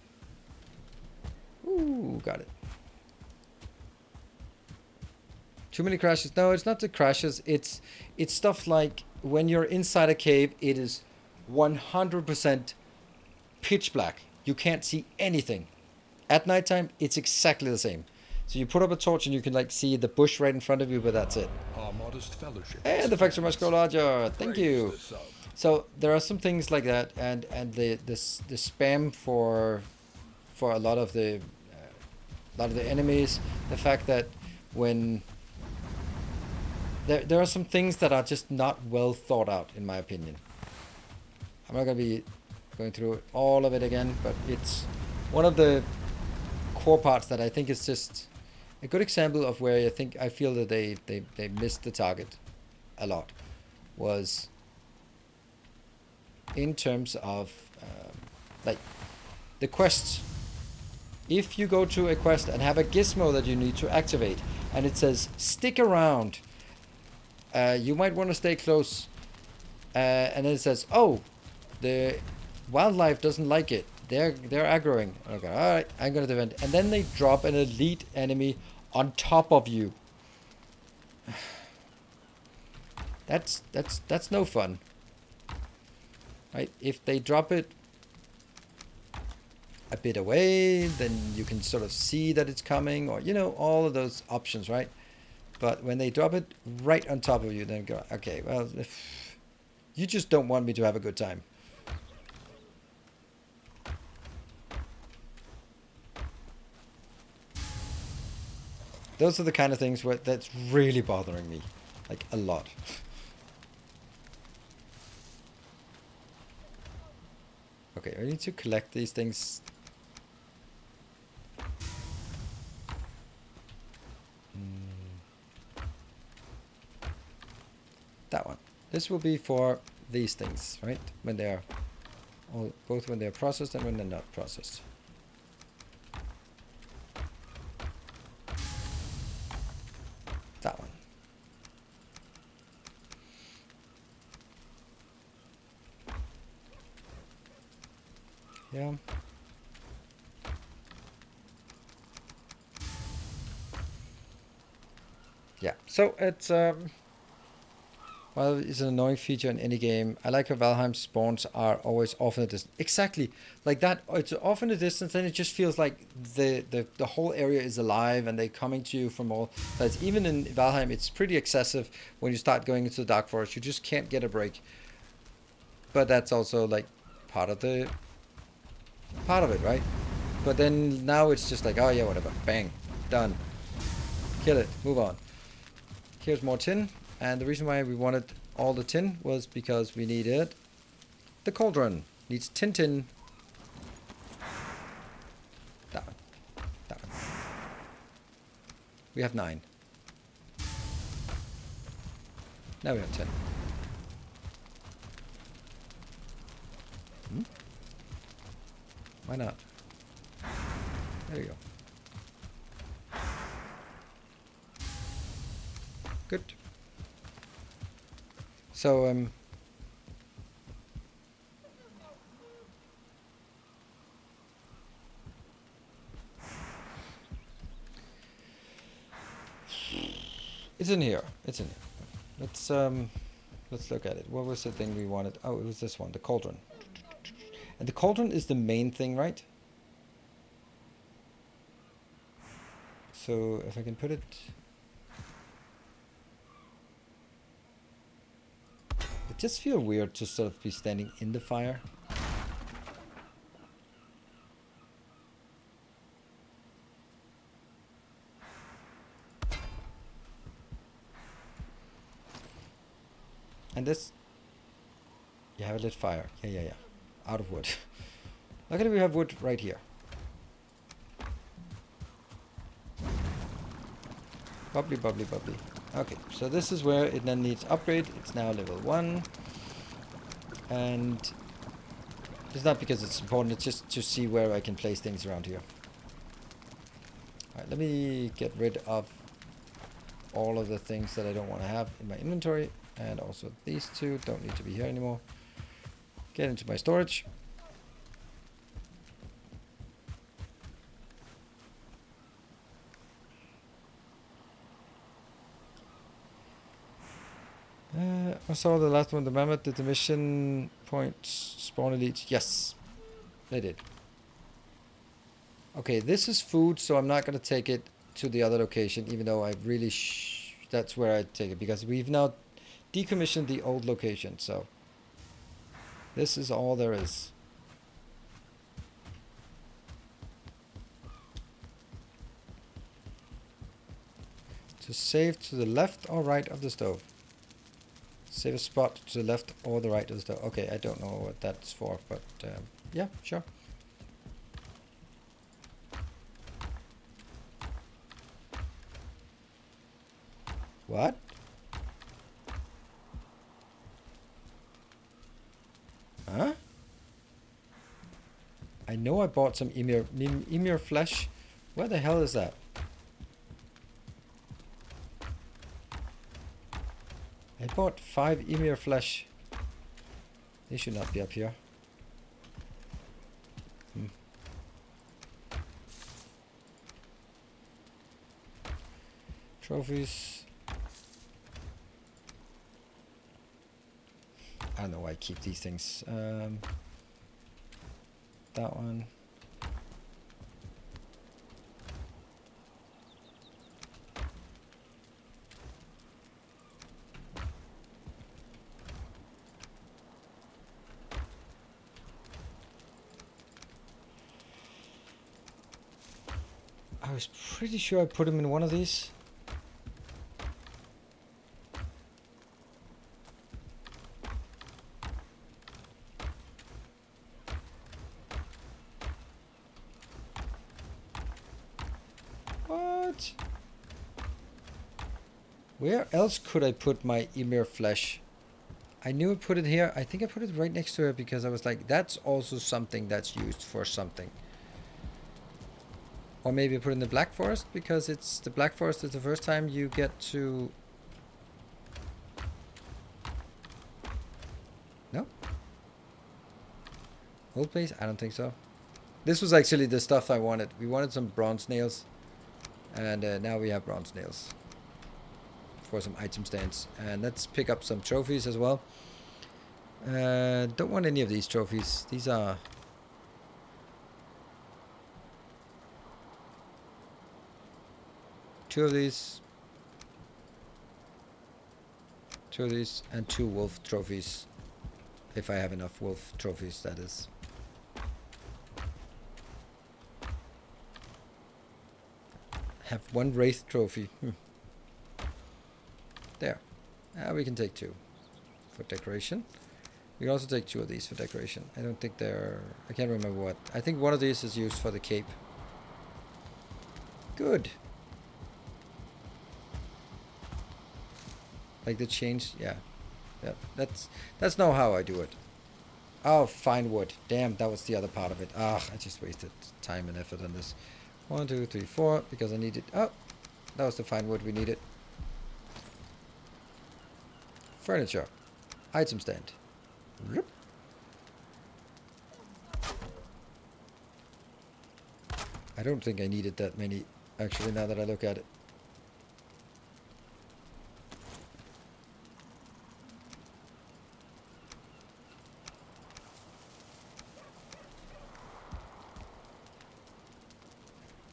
Ooh, got it. Too many crashes. No, it's not the crashes. It's stuff like when you're inside a cave, it is 100% pitch black. You can't see anything. At nighttime, it's exactly the same. So you put up a torch and you can like see the bush right in front of you, but that's it. Our modest fellowship. And the factory must go larger. Thank you. So there are some things like that, and the spam for a lot of the enemies. The fact that when there are some things that are just not well thought out, in my opinion. I'm not gonna be going through all of it again, but it's one of the core parts that I think is just a good example of where I feel that they missed the target a lot, was in terms of like the quests. If you go to a quest and have a gizmo that you need to activate, and it says stick around, you might want to stay close, and then it says, oh, the wildlife doesn't like it. They're aggroing. Okay, all right, I'm gonna defend. And then they drop an elite enemy on top of you. That's no fun, right? If they drop it a bit away, then you can sort of see that it's coming, or all of those options, right? But when they drop it right on top of you, then go, okay, well, you just don't want me to have a good time. Those are the kind of things that's really bothering me, like a lot. Okay, I need to collect these things. That one. This will be for these things, right? When they are both when they're processed and when they're not processed. That one. Yeah. Yeah. So it's well, it's an annoying feature in any game. I like how Valheim spawns are always off in a distance. Exactly. Like that, it's off in a distance, and it just feels like the whole area is alive, and they're coming to you from all sides. Even in Valheim, it's pretty excessive when you start going into the Dark Forest. You just can't get a break. But that's also like part of it, right? But then now it's just like, oh yeah, whatever. Bang. Done. Kill it. Move on. Here's more tin. And the reason why we wanted all the tin was because we needed the cauldron. Needs tin. That one. That one. We have 9. Now we have 10. Why not? There you go. Good. So, it's in here. It's in here. let's look at it. What was the thing we wanted? Oh, it was this one, the cauldron. And the cauldron is the main thing, right? So if I can put it... It just feels weird to sort of be standing in the fire. And this... You have a lit fire. Yeah. Out of wood. Luckily we have wood right here. Bubbly, bubbly, bubbly. Okay, so this is where it then needs upgrade. It's now level 1. And it's not because it's important, it's just to see where I can place things around here. Alright, let me get rid of all of the things that I don't want to have in my inventory. And also these two don't need to be here anymore. Get into my storage. I saw the last one, the mammoth. Did the mission point spawn elites? Yes, they did. Okay, this is food, so I'm not going to take it to the other location, even though I really that's where I take it, because we've now decommissioned the old location, so this is all there is. To save to the left or right of the stove. Save a spot to the left or the right of the stove. Okay, I don't know what that's for, but yeah, sure. What? Huh? I know I bought some emir flesh. Where the hell is that? I bought 5 emir flesh. They should not be up here. Trophies. I don't know why I keep these things. That one. I was pretty sure I put them in one of these. What? Where else could I put my emir flesh? I knew I put it here. I think I put it right next to it because I was like, that's also something that's used for something. Or maybe I put it in the Black Forest because it's the Black Forest is the first time you get to... No? Old place? I don't think so. This was actually the stuff I wanted. We wanted some bronze nails. And now we have bronze nails. For some item stands. And let's pick up some trophies as well. Don't want any of these trophies. These are... Two of these, and 2 wolf trophies. If I have enough wolf trophies, that is. Have 1 wraith trophy. There. We can take 2 for decoration. We can also take 2 of these for decoration. I don't think they're... I can't remember what. I think one of these is used for the cape. Good. Like the change, yeah. That's not how I do it. Oh, fine wood. Damn, that was the other part of it. Ah, I just wasted time and effort on this. 1, 2, 3, 4, because I needed... Oh, that was the fine wood we needed. Furniture. Item stand. Yep. I don't think I needed that many, actually, now that I look at it.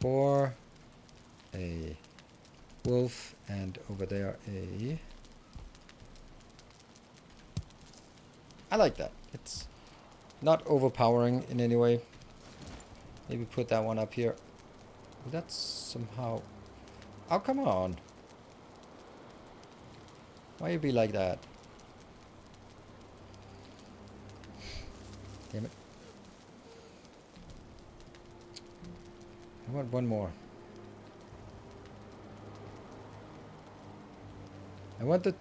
boar, a wolf, and over there a... I like that. It's not overpowering in any way. Maybe put that one up here. That's somehow... Oh, come on. Why you be like that? Damn it. I want one more. I want the...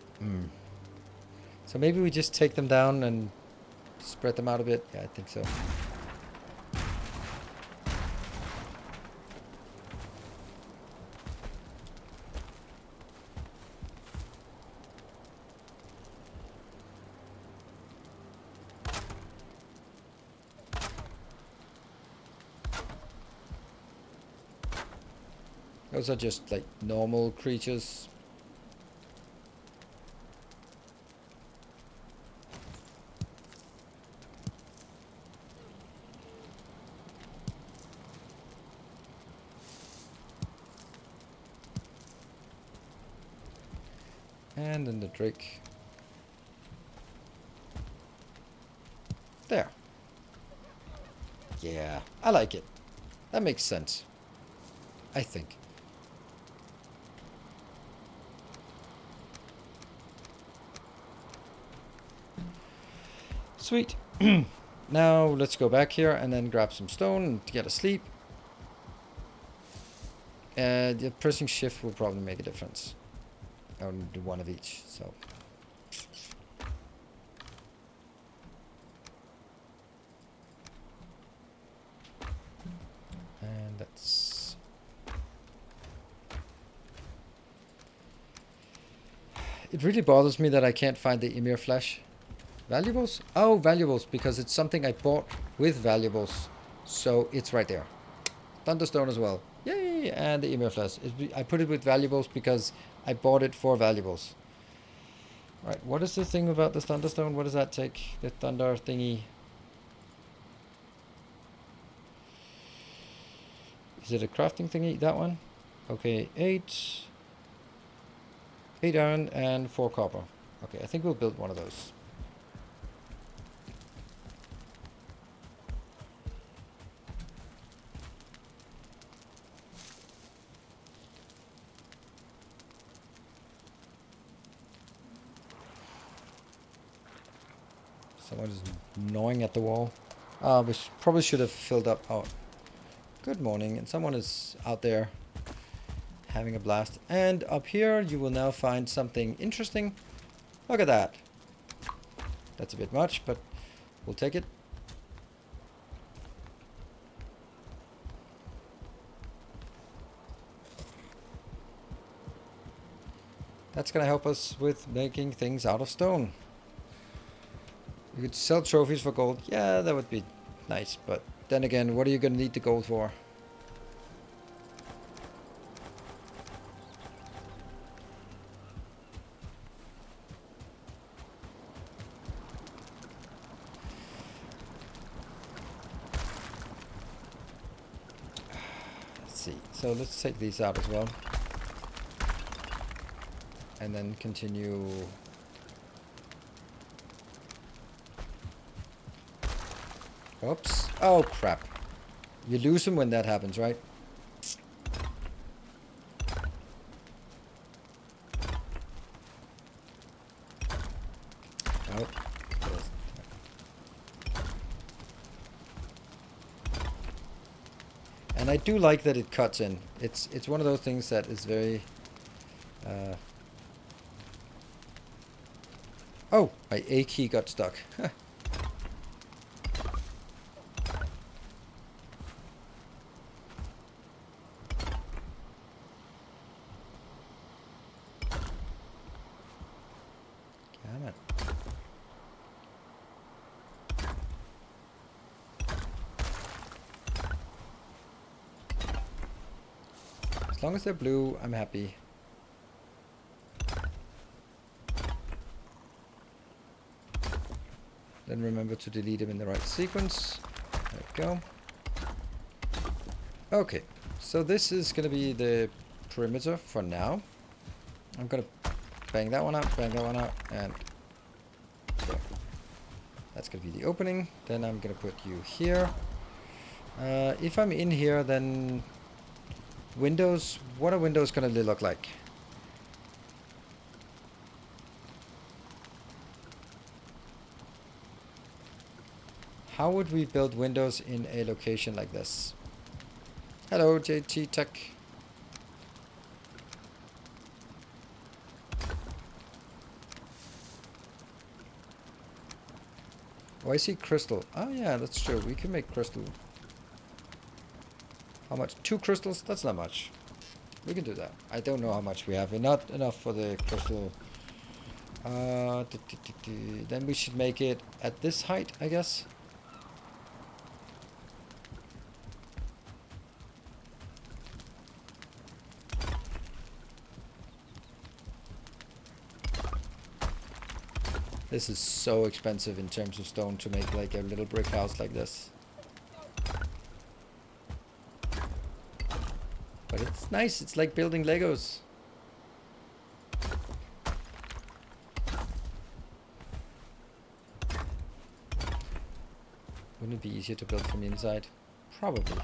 So maybe we just take them down and spread them out a bit. Yeah, I think so. Those are just like normal creatures. And then the drake. There. Yeah, I like it. That makes sense. I think. Sweet. Now let's go back here and then grab some stone to get a sleep. The pressing shift will probably make a difference. I'll do one of each, so. And that's... It really bothers me that I can't find the Emir flesh. Valuables? Oh, valuables, because it's something I bought with valuables. So it's right there. Thunderstone as well. Yay! And the Emir flesh. I put it with valuables because I bought it for valuables. Right, what is the thing about this Thunderstone? What does that take? The thunder thingy. Is it a crafting thingy? That one? Okay, 8 iron and 4 copper. Okay, I think we'll build one of those. Someone is gnawing at the wall. We probably should have filled up. Oh, good morning. And someone is out there having a blast. And up here, you will now find something interesting. Look at that. That's a bit much, but we'll take it. That's going to help us with making things out of stone. You could sell trophies for gold. Yeah, that would be nice. But then again, what are you going to need the gold for? Let's see. So let's take these out as well. And then continue... Oops. Oh, crap. You lose them when that happens, right? Oh. And I do like that it cuts in. It's one of those things that is very... Oh, my A key got stuck. As long as they're blue, I'm happy. Then remember to delete them in the right sequence. There we go. Okay, So this is going to be the perimeter for now. I'm going to bang that one out, and there. That's going to be the opening. Then I'm going to put you here. If I'm in here, then windows, what are windows going to look like? How would we build windows in a location like this? Hello, JT Tech. Oh, I see crystal. Oh yeah, that's true. We can make crystal. How much? 2 crystals? That's not much. We can do that. I don't know how much we have. Not enough for the crystal. Then we should make it at this height, I guess. This is so expensive in terms of stone to make like a little brick house like this. But it's nice. It's like building Legos. Wouldn't it be easier to build from the inside? Probably.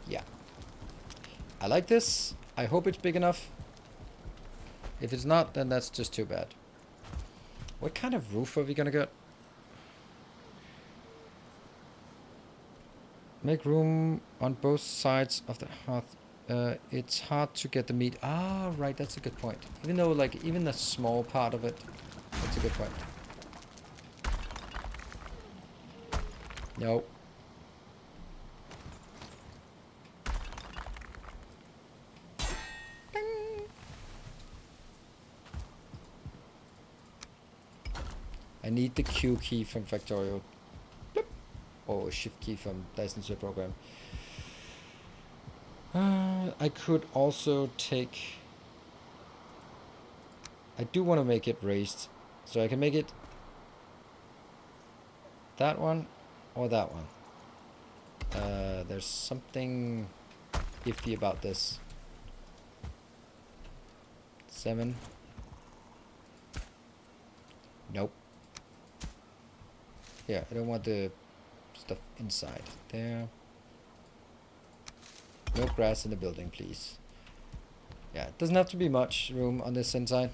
Yeah. I like this. I hope it's big enough. If it's not, then that's just too bad. What kind of roof are we gonna get? Make room on both sides of the hearth. It's hard to get the meat. Ah, right, that's a good point. Even though, like, even a small part of it, that's a good point. No. I need the Q key from Factorio. Bloop. Or Shift key from License Program. I could also take... I do want to make it raised. So I can make it that one or that one. There's something iffy about this. 7. Nope. Yeah, I don't want the stuff inside. There. No grass in the building, please. Yeah, it doesn't have to be much room on this inside.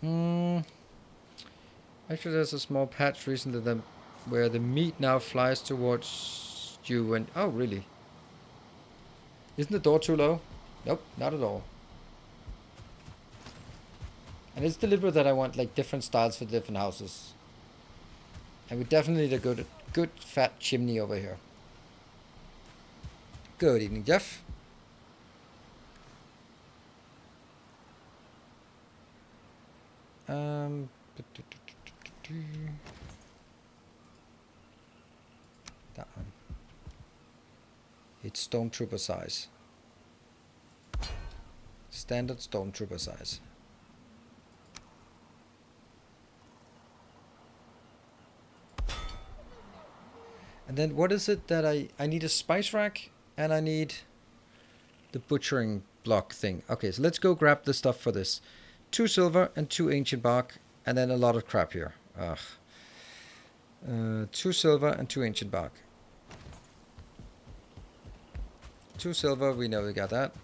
Actually, there's a small patch recently that where the meat now flies towards you and... Oh, really? Isn't the door too low? Nope, not at all. And it's deliberate that I want like different styles for different houses. And we definitely need a good fat chimney over here. Good evening, Jeff. That one. It's Stormtrooper size. Standard Stormtrooper size. And then what is it that I need a spice rack and I need the butchering block thing. Okay, so let's go grab the stuff for this. 2 silver and 2 ancient bark and then a lot of crap here. Ugh. 2 silver and 2 ancient bark. 2 silver, we know we got that.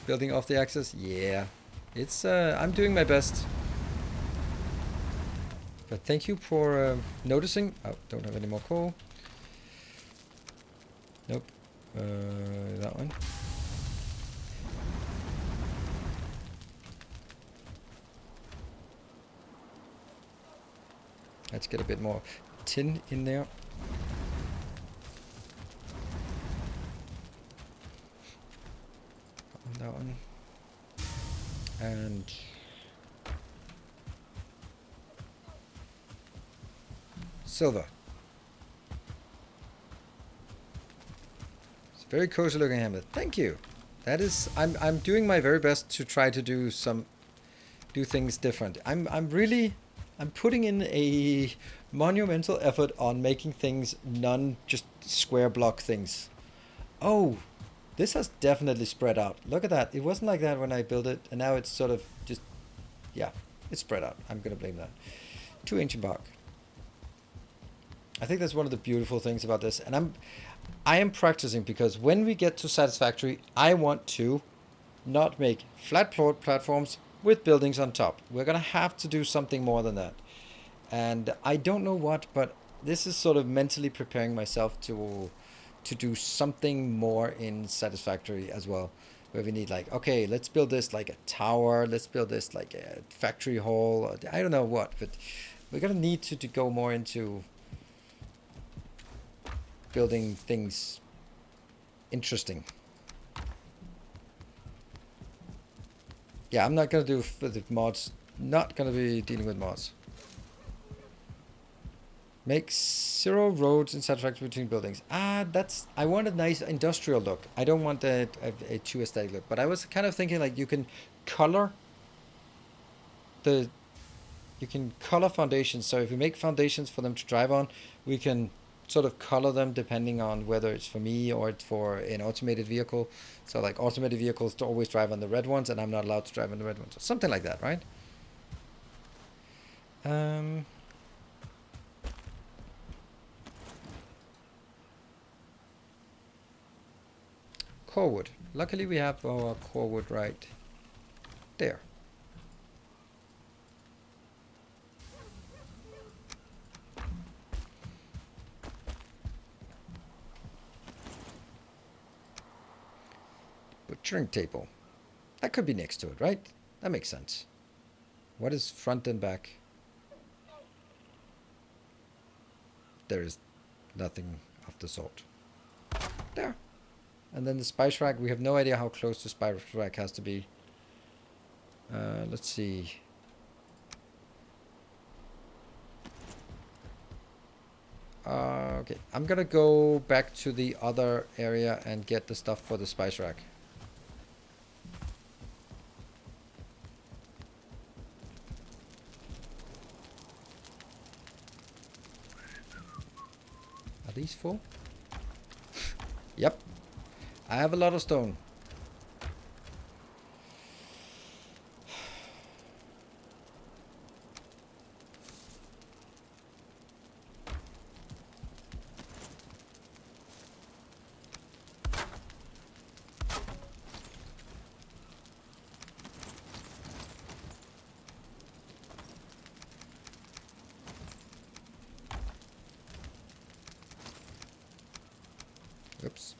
Building off the axis? Yeah. It's, I'm doing my best. But thank you for noticing. Oh, don't have any more coal. Nope. That one. Let's get a bit more tin in there. That one. And silver. Very cozy looking hamlet. Thank you. That is, I'm doing my very best to try to do things different. I'm putting in a monumental effort on making things just square block things. Oh, this has definitely spread out. Look at that. It wasn't like that when I built it, and now it's sort of just, yeah, it's spread out. I'm gonna blame that. 2 ancient bark. I think that's one of the beautiful things about this, and I am practicing because when we get to Satisfactory, I want to not make flat platforms with buildings on top. We're gonna have to do something more than that, and I don't know what, but this is sort of mentally preparing myself to do something more in Satisfactory as well, where we need like, okay, let's build this like a tower, let's build this like a factory hall, or I don't know what, but we're gonna need to go more into building things interesting. Yeah, I'm not gonna do the mods. Not gonna be dealing with mods. Make 0 roads in Satisfactory between buildings. I want a nice industrial look. I don't want a too aesthetic look. But I was kind of thinking like you can color foundations. So if we make foundations for them to drive on, we can sort of color them depending on whether it's for me or it's for an automated vehicle. So like automated vehicles to always drive on the red ones, and I'm not allowed to drive on the red ones. Something like that, right? Core wood. Luckily we have our core wood right there. Butchering table. That could be next to it, right? That makes sense. What is front and back? There is nothing of the sort. There. And then the spice rack, we have no idea how close the spice rack has to be. Let's see. Okay, I'm gonna go back to the other area and get the stuff for the spice rack. Are these full? Yep. I have a lot of stone. Oops.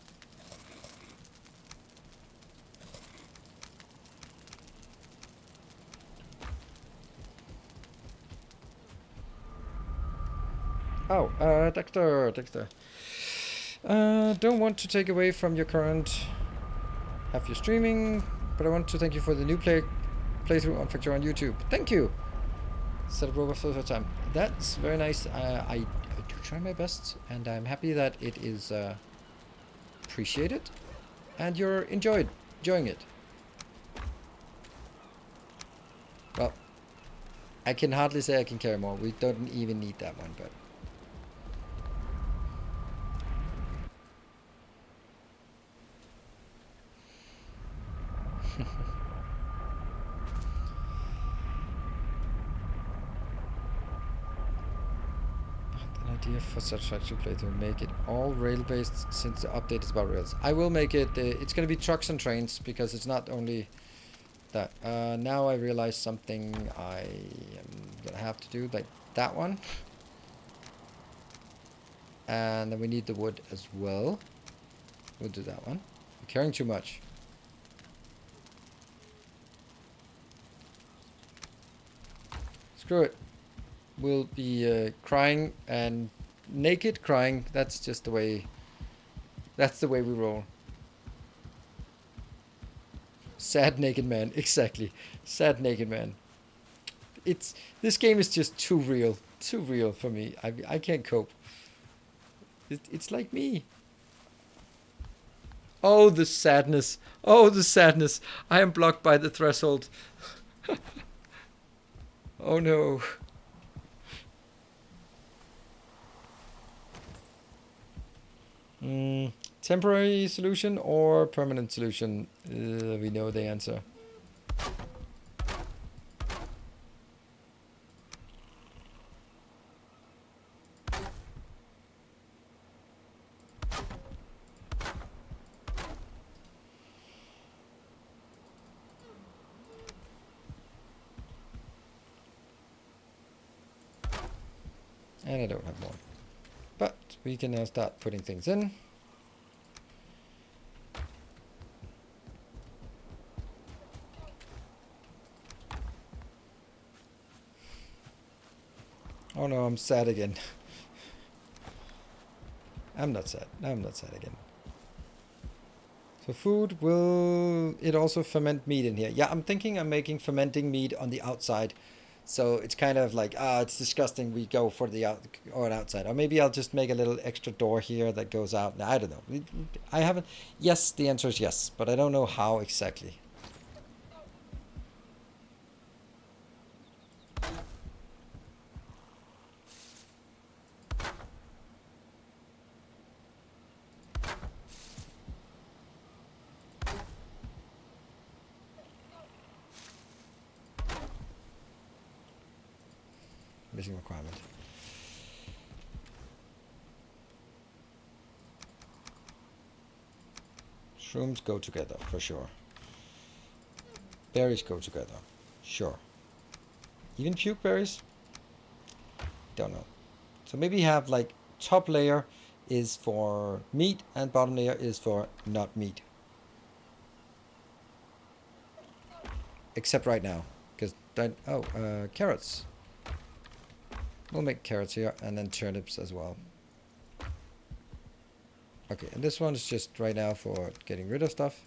Oh, Dexter. Don't want to take away from your current half your streaming, but I want to thank you for the new playthrough on Factor on YouTube. Thank you. Set up robot for the first time. That's very nice. I do try my best, and I'm happy that it is appreciated, and you're enjoying it. Well, I can hardly say I can carry more. We don't even need that one, but. For Satisfactory playthrough, make it all rail based since the update is about rails. I will make it. It's going to be trucks and trains because it's not only that. Now I realize something I am going to have to do, like that one, and then we need the wood as well. We'll do that one. I'm carrying too much. Screw it. We'll be crying and naked crying. That's just the way. That's the way we roll. Sad naked man. Exactly. Sad naked man. This game is just too real for me. I can't cope. It's like me. Oh, the sadness. Oh, the sadness. I am blocked by the threshold. Oh no. Temporary solution or permanent solution? We know the answer. And I don't have more. But we can now start putting things in. Oh no, I'm sad again. I'm not sad. I'm not sad again. So food, will it also ferment meat in here? Yeah, I'm thinking I'm making fermenting meat on the outside. So it's kind of like, it's disgusting. We go for the outside. Or maybe I'll just make a little extra door here that goes out. I don't know. I haven't. Yes, the answer is yes, but I don't know how exactly. Missing requirement. Shrooms go together, for sure. Berries go together. Sure. Even puke berries? Don't know. So maybe have like top layer is for meat and bottom layer is for not meat. Except right now. Because, carrots. We'll make carrots here and then turnips as well. Okay, and this one is just right now for getting rid of stuff.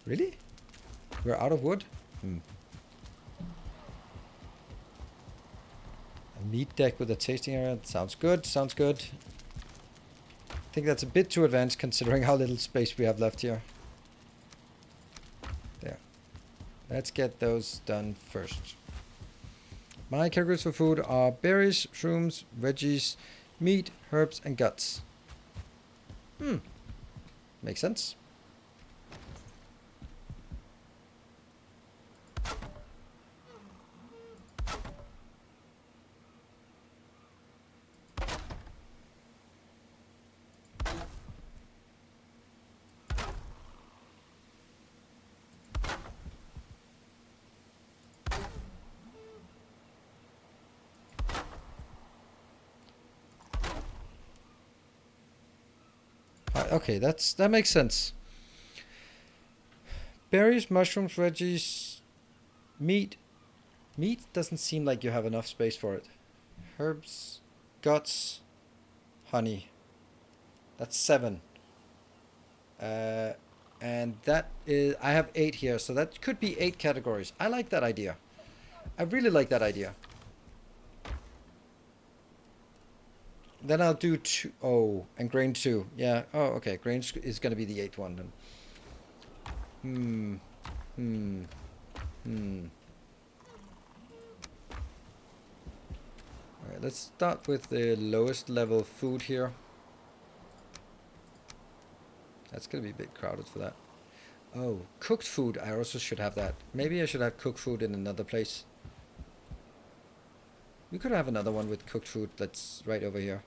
Really? We're out of wood? A meat deck with a tasting area. Sounds good, sounds good. I think that's a bit too advanced considering how little space we have left here. There. Let's get those done first. My categories for food are berries, shrooms, veggies, meat, herbs, and guts. Makes sense. Okay, that makes sense. Berries, mushrooms, veggies, meat. Meat doesn't seem like you have enough space for it. Herbs, guts, honey. That's 7. And that is, I have 8 here, so that could be 8 categories. I like that idea. I really like that idea. Then I'll do 2. Oh, and grain 2. Yeah. Oh, okay. Grain is going to be the 8th one then. Alright, let's start with the lowest level food here. That's going to be a bit crowded for that. Oh, cooked food. I also should have that. Maybe I should have cooked food in another place. We could have another one with cooked food that's right over here.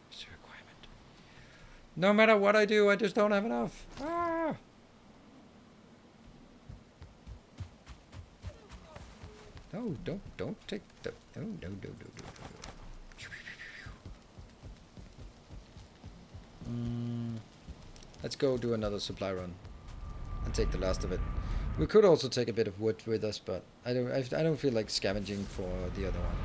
It's a requirement. No matter what I do, I just don't have enough. Ah! No, don't take the... No. Let's go do another supply run and take the last of it. We could also take a bit of wood with us, but I don't feel like scavenging for the other one.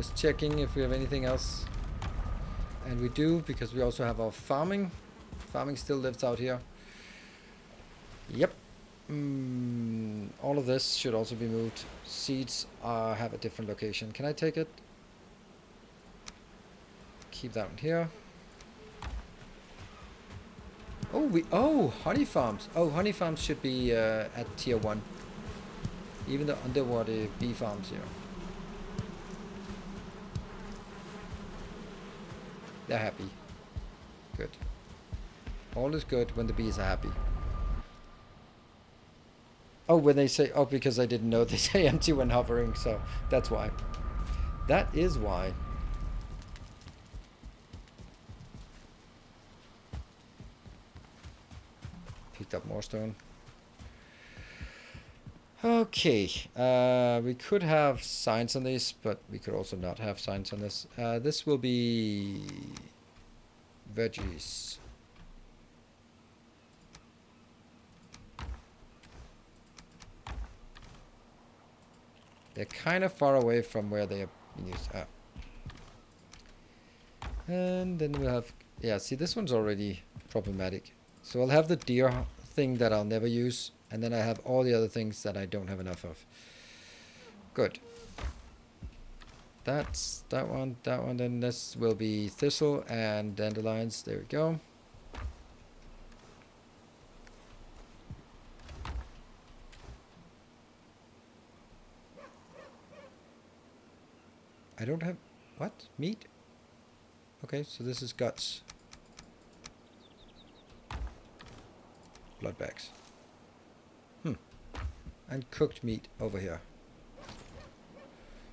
Just checking if we have anything else. And we do, because we also have our farming. Farming still lives out here. Yep. All of this should also be moved. Seeds have a different location. Can I take it? Keep that one here. Oh, honey farms. Oh, honey farms should be at tier 1. Even the underwater bee farms here. They're happy. Good. All is good when the bees are happy. Oh, when they say, oh, because I didn't know they say empty when hovering, so that's why. That is why. Picked up more stone. Okay, we could have signs on this, but we could also not have signs on this. This will be veggies. They're kind of far away from where they are being used. And then we'll have, yeah, see, this one's already problematic. So I'll have the deer thing that I'll never use, and then I have all the other things that I don't have enough of. Good. That's that one, then this will be thistle and dandelions. There we go. I don't have, what? Meat? Okay, so this is guts. Blood bags. And cooked meat over here.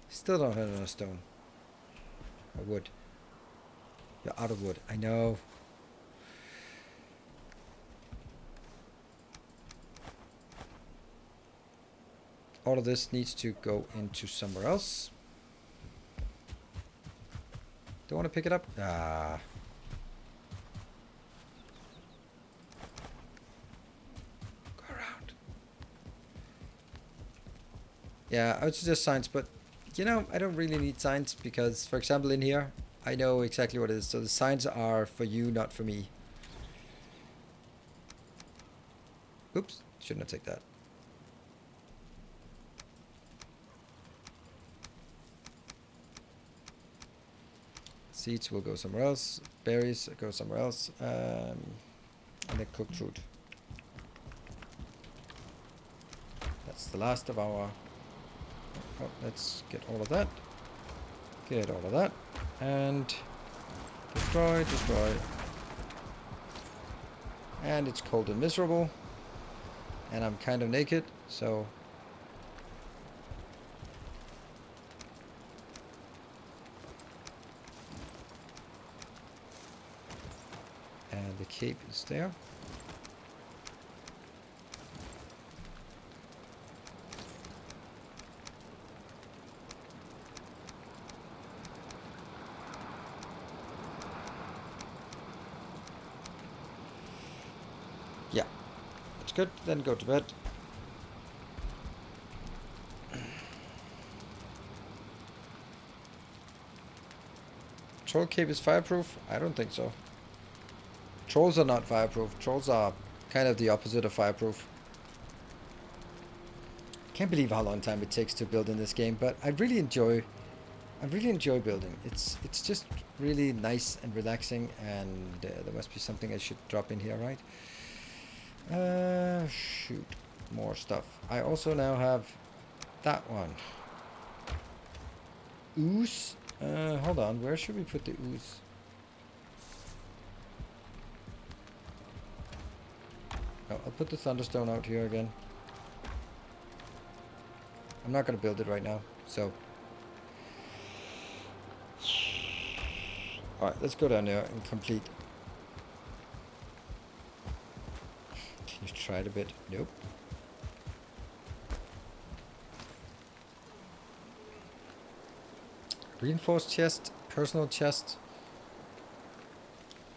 Still don't have enough stone. Or wood. You're out of wood. I know. All of this needs to go into somewhere else. Don't want to pick it up? Ah. Go around. Yeah, I would suggest signs, but you know, I don't really need signs because, for example, in here, I know exactly what it is. So the signs are for you, not for me. Oops, shouldn't have taken that. Seeds will go somewhere else. Berries go somewhere else. And then cooked fruit. That's the last of our... Oh, let's get all of that. Get all of that. And destroy, destroy. And it's cold and miserable. And I'm kind of naked, so... And the cape is there. Yeah, that's good. Then go to bed. Troll cape is fireproof? I don't think so. Trolls are not fireproof. Trolls are kind of the opposite of fireproof. Can't believe how long time it takes to build in this game, but I really enjoy building. It's just really nice and relaxing, and there must be something I should drop in here, right? Shoot, more stuff. I also now have that one. Ooze. Hold on. Where should we put the ooze? Oh, I'll put the thunderstone out here again. I'm not going to build it right now, so. Alright, let's go down there and complete. Can you try it a bit? Nope. Reinforced chest, personal chest.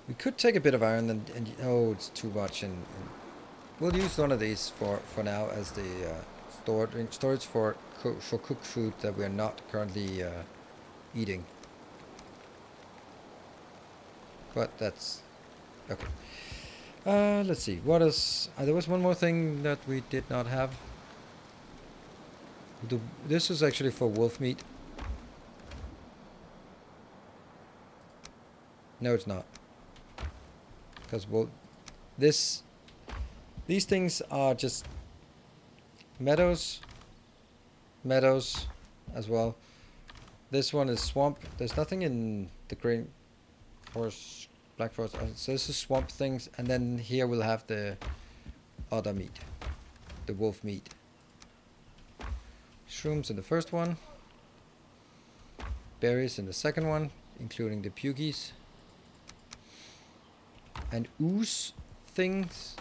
We could take a bit of iron and oh, it's too much, and we'll use one of these for now as the storage for cooked food that we're not currently eating. But that's okay. Let's see. What is? There was one more thing that we did not have. This is actually for wolf meat. No, it's not. Because these things are just meadows as well. This one is swamp. There's nothing in the green forest, black forest. So this is swamp things, and then here we'll have the other meat, the wolf meat. Shrooms in the first one, berries in the second one, including the pugies, and ooze things.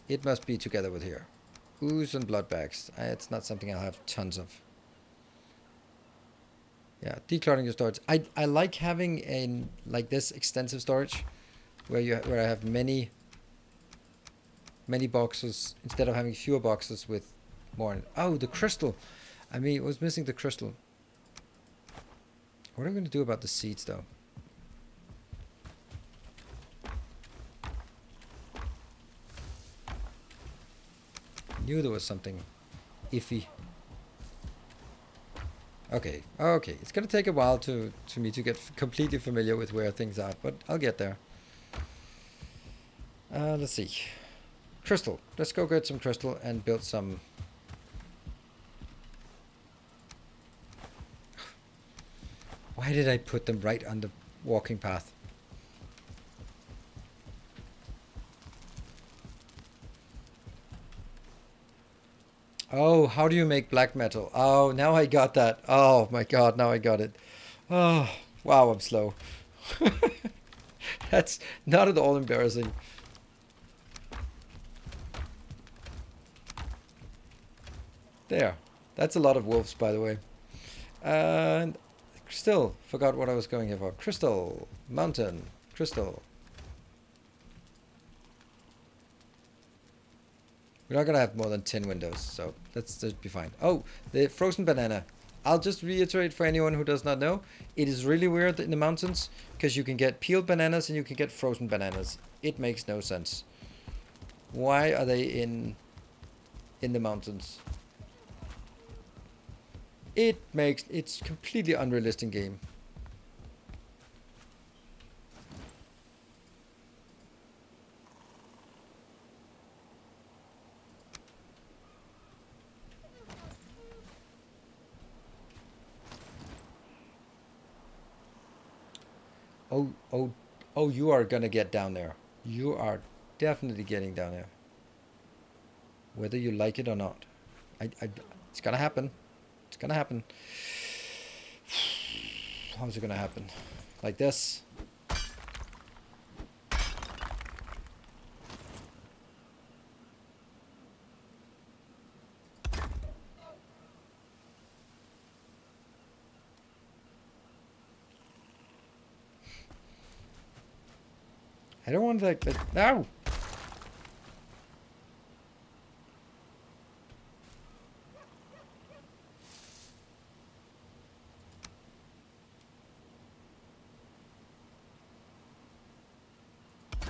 It must be together with here. Ooze and blood bags. It's not something I'll have tons of. Yeah, decluttering your storage. I like having a like this extensive storage, where I have many boxes instead of having fewer boxes with more. Oh, the crystal. I mean, it was missing the crystal. What are we going to do about the seeds, though? Knew there was something iffy. Okay, okay. It's gonna take a while to me to get completely familiar with where things are, but I'll get there. Let's see. Crystal. Let's go get some crystal and build some. Why did I put them right on the walking path? Oh, how do you make black metal? Oh, now I got that. Oh my god, now I got it. Oh, wow, I'm slow. That's not at all embarrassing. There. That's a lot of wolves, by the way. And still forgot what I was going here for. Crystal. Mountain. Crystal. We're not going to have more than 10 windows, so let's just be fine. Oh, the frozen banana. I'll just reiterate for anyone who does not know. It is really weird in the mountains, because you can get peeled bananas and you can get frozen bananas. It makes no sense. Why are they in the mountains? It's completely unrealistic game. Oh, you are gonna get down there. You are definitely getting down there. Whether you like it or not. It's gonna happen. It's gonna happen. How's it gonna happen? Like this? I don't want that. No!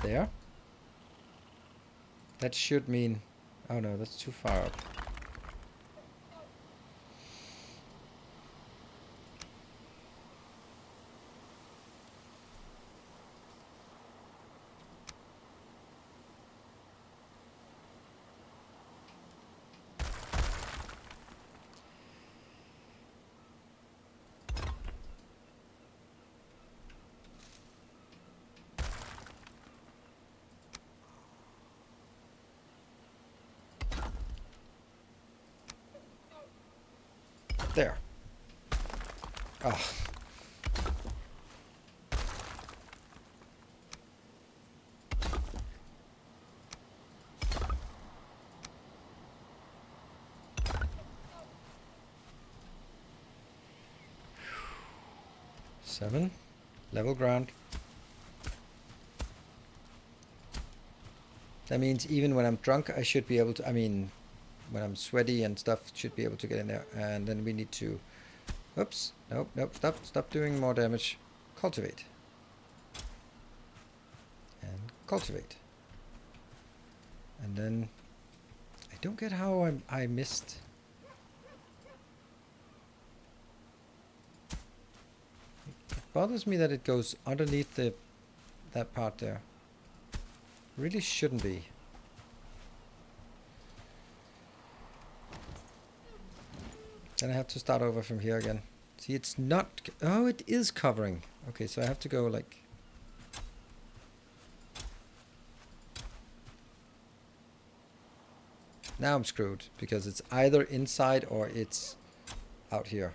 There? That should mean... Oh no, that's too far up. There. Oh. Seven. Level ground. That means even when I'm drunk, I should be able to... I mean, when I'm sweaty and stuff, should be able to get in there. And then we need to Oops. Nope, nope. Stop doing more damage. Cultivate. And cultivate. And then... I don't get how I missed... It bothers me that it goes underneath that part there. Really shouldn't be. Then I have to start over from here again. See, it's not... Oh, it is covering. Okay, so I have to go like... Now I'm screwed, because it's either inside or it's out here.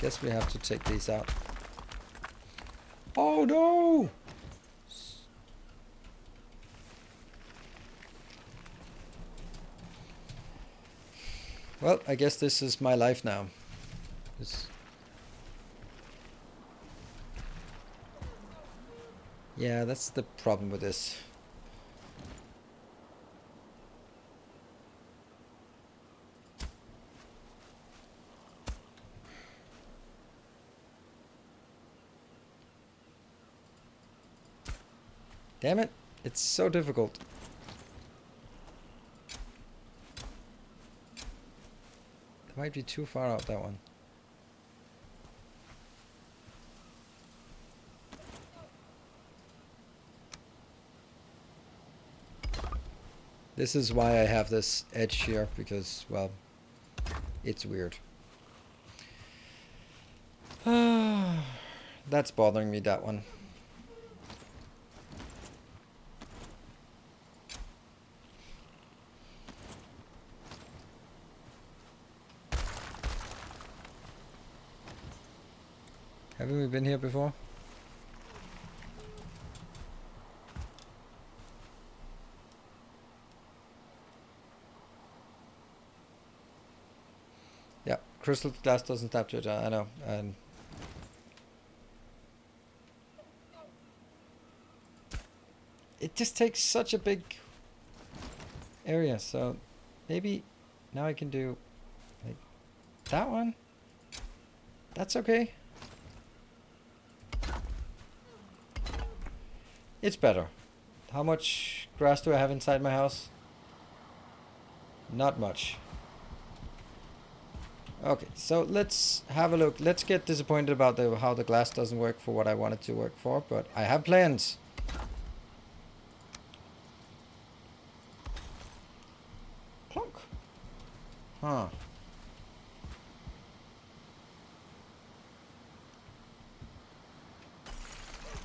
Guess we have to take these out. Oh no! Well, I guess this is my life now. Yeah, that's the problem with this. Damn it, it's so difficult. That might be too far out, that one. This is why I have this edge here, because, well, it's weird. That's bothering me, that one. Haven't we been here before? Yeah, crystal glass doesn't tap to it, I know. And it just takes such a big area, so maybe now I can do like that one. That's okay. It's better. How much grass do I have inside my house? Not much. Okay, so let's have a look. Let's get disappointed about how the glass doesn't work for what I want it to work for, but I have plans. Plonk. Huh.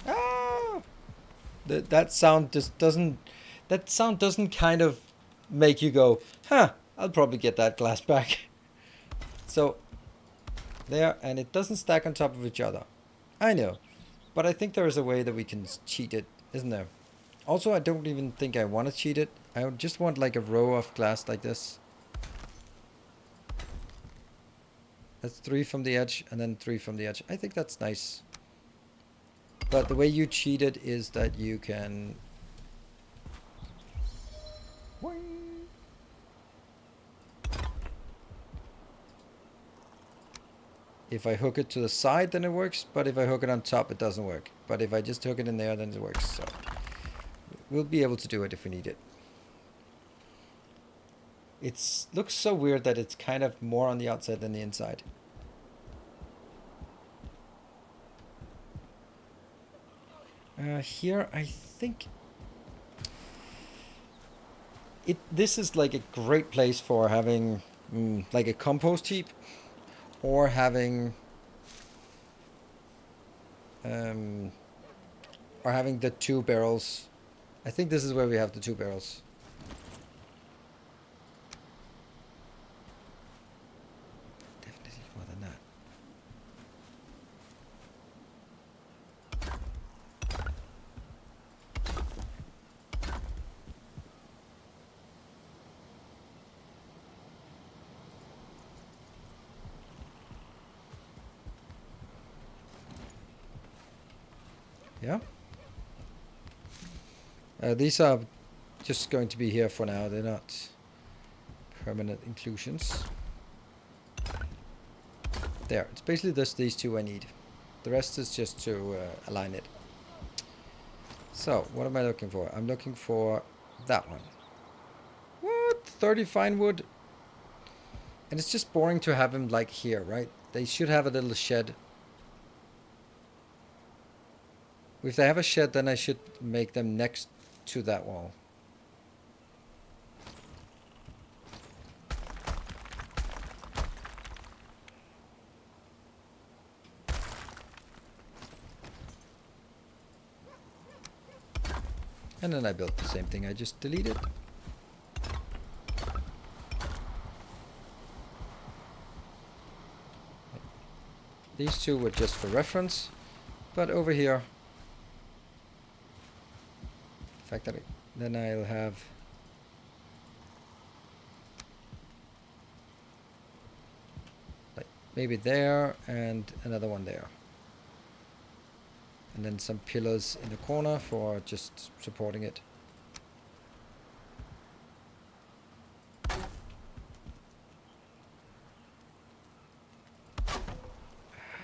Ah! That sound just doesn't... That sound doesn't kind of make you go, huh, I'll probably get that glass back. So, there, and it doesn't stack on top of each other. I know, but I think there is a way that we can cheat it, isn't there? Also, I don't even think I want to cheat it. I just want like a row of glass like this. That's 3 from the edge, and then 3 from the edge. I think that's nice. But the way you cheat it is that you can... If I hook it to the side, then it works. But if I hook it on top, it doesn't work. But if I just hook it in there, then it works. So we'll be able to do it if we need it. It looks so weird that it's kind of more on the outside than the inside. Here, I think... This is like a great place for having like a compost heap. Or having... or having the 2 barrels. I think this is where we have the 2 barrels. Definitely more than that. Yeah. These are just going to be here for now. They're not permanent inclusions. There. It's basically just these two I need. The rest is just to align it. So, what am I looking for? I'm looking for that one. What? 30 fine wood? And it's just boring to have them like here, right? They should have a little shed. If they have a shed, then I should make them next to that wall. And then I built the same thing I just deleted. These two were just for reference, but over here, the fact that then I'll have like maybe there and another one there. And then some pillars in the corner for just supporting it.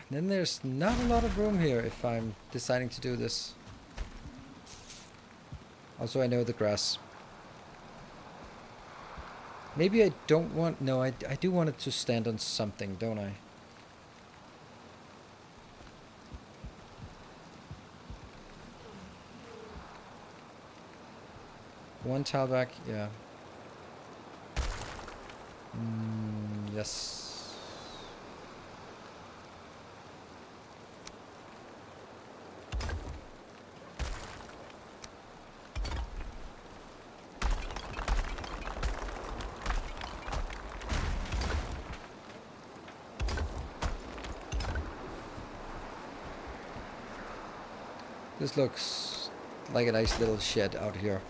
Then there's not a lot of room here if I'm deciding to do this. Also, I know the grass. Maybe I don't want... No, I do want it to stand on something, don't I? One tile back, yeah. Yes. This looks like a nice little shed out here.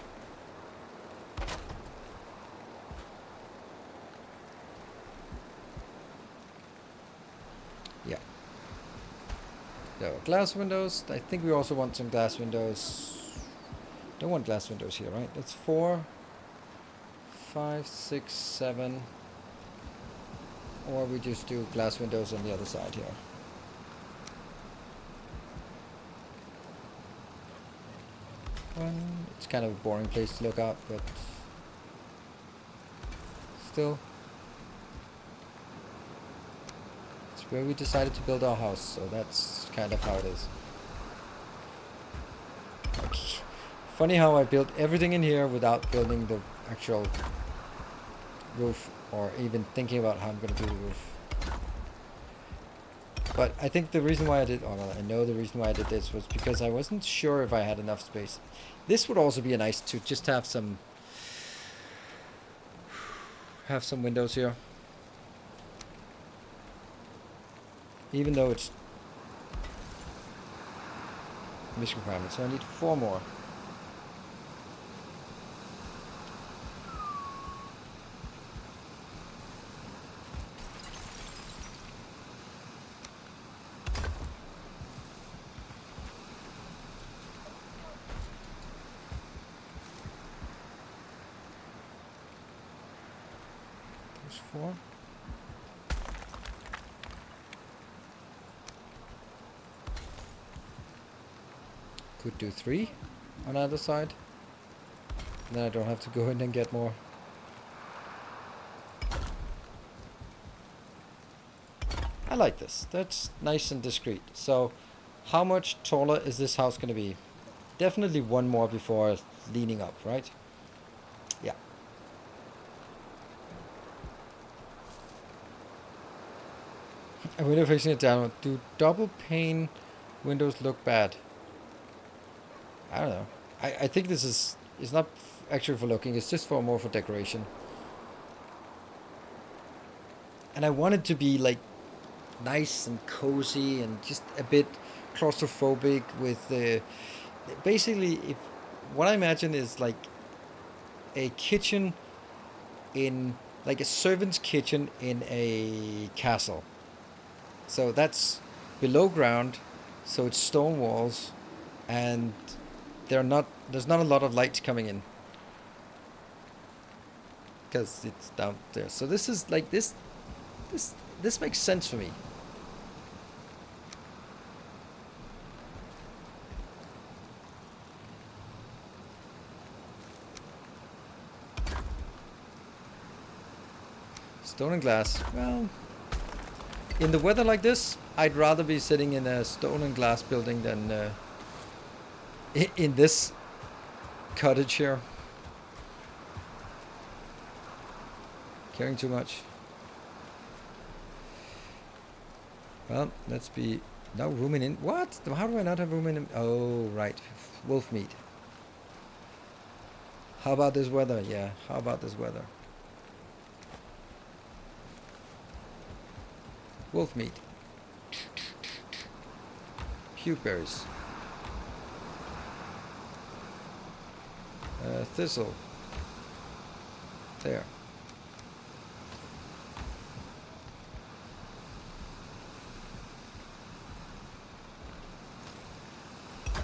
Yeah. So glass windows. I think we also want some glass windows. Don't want glass windows here, right? That's 4, 5, 6, 7. Or we just do glass windows on the other side here. It's kind of a boring place to look at, but still. It's where we decided to build our house, so that's kind of how it is. Funny how I built everything in here without building the actual roof, or even thinking about how I'm going to do the roof. But I think the reason why I did, well, I know the reason why I did this was because I wasn't sure if I had enough space. This would also be nice to just have some windows here. Even though it's mission requirement, so I need 4 more. There's 4. Could do 3 on either side. Then I don't have to go in and get more. I like this. That's nice and discreet. So, how much taller is this house going to be? Definitely 1 more before leaning up, right? Yeah. A window facing it downward. Do double pane windows look bad? I don't know. I think this is... It's not actually for looking. It's just more for decoration. And I want it to be like nice and cozy and just a bit claustrophobic with the... Basically, if what I imagine is like a kitchen in... Like a servant's kitchen in a castle. So that's below ground. So it's stone walls. And there's not a lot of light coming in because it's down there. So this is like this makes sense for me. Stone and glass. Well, in the weather like this, I'd rather be sitting in a stone and glass building than in this cottage here. Caring too much. Well, let's be... No, rooming in... What? How do I not have room in... Oh, right. Wolf meat. How about this weather? Yeah, how about this weather? Wolf meat. Pukeberries. Thistle. There.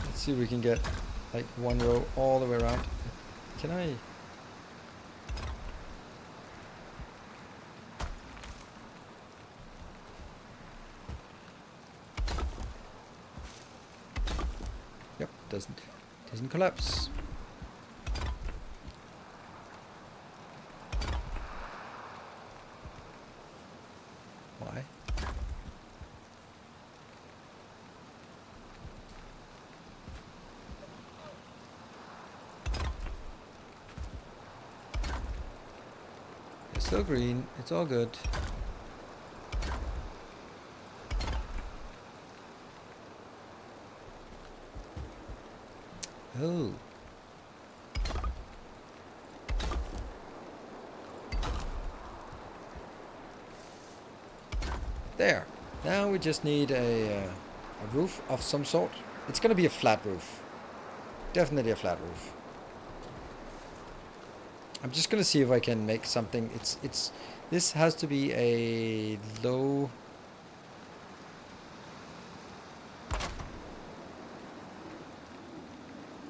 Let's see if we can get like one row all the way around. Can I? Yep, doesn't collapse. Why? It's still green. It's all good. Oh. There. Now we just need a roof of some sort. It's going to be a flat roof. Definitely a flat roof. I'm just going to see if I can make something. This has to be a low...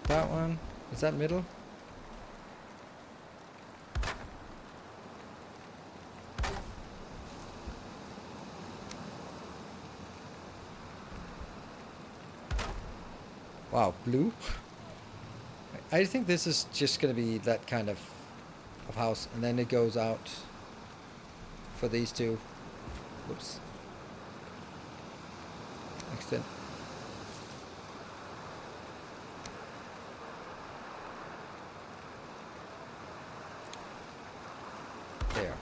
That one. Is that middle? Wow, blue? I think this is just going to be that kind of house, and then it goes out for these two. Whoops. Extend. There.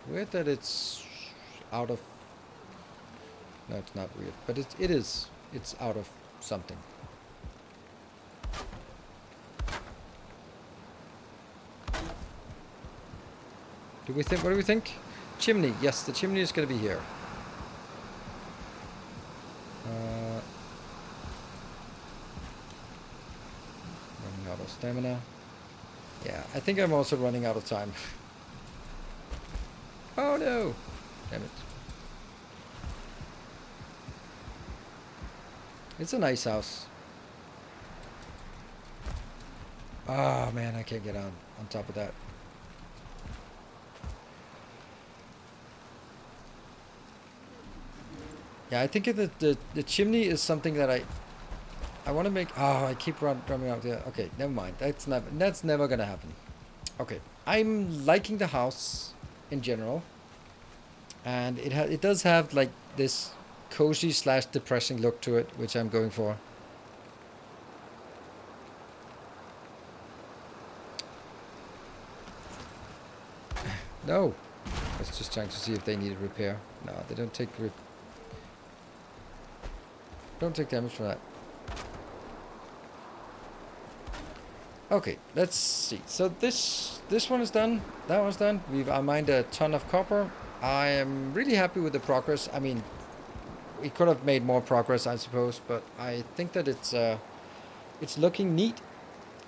Weird that it's out of... No, it's not weird, but it is. It's out of something. Do we think? What do we think? Chimney. Yes, the chimney is going to be here. Running out of stamina. Yeah, I think I'm also running out of time. Oh no! Damn it. It's a nice house. Ah, man, I can't get on top of that. Yeah, I think the chimney is something that I want to make. Oh, I keep running out there. Okay, never mind. That's never gonna happen. Okay, I'm liking the house in general, and it does have like this cozy / depressing look to it, which I'm going for. No, I was just trying to see if they needed repair. No, they don't take damage from that. Okay, let's see. So this one is done. That one's done. I mined a ton of copper. I am really happy with the progress. I mean, we could have made more progress, I suppose, but I think that it's looking neat.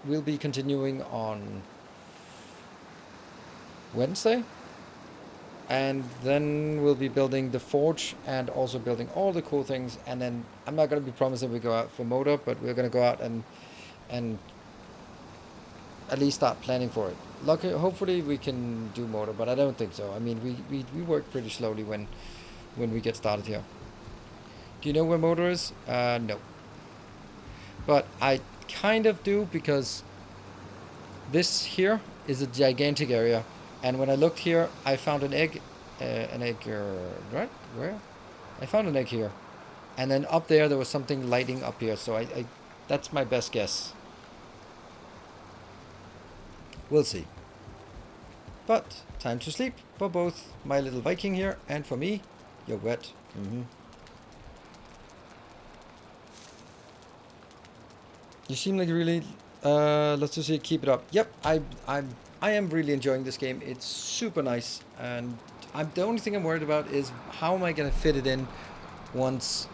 We'll be continuing on Wednesday. And then we'll be building the forge and also building all the cool things. And then I'm not going to be promising we go out for motor, but we're going to go out and at least start planning for it. Hopefully we can do motor, but I don't think so. I mean, we work pretty slowly when we get started here. Do you know where motor is? No. But I kind of do, because this here is a gigantic area. And when I looked here, I found an egg. Right? Where? I found an egg here. And then up there was something lighting up here. So I that's my best guess. We'll see. But time to sleep for both my little Viking here and for me. You're wet. You seem like really. Let's just see. Keep it up. Yep. I am really enjoying this game. It's super nice, and the only thing I'm worried about is how am I gonna fit it in once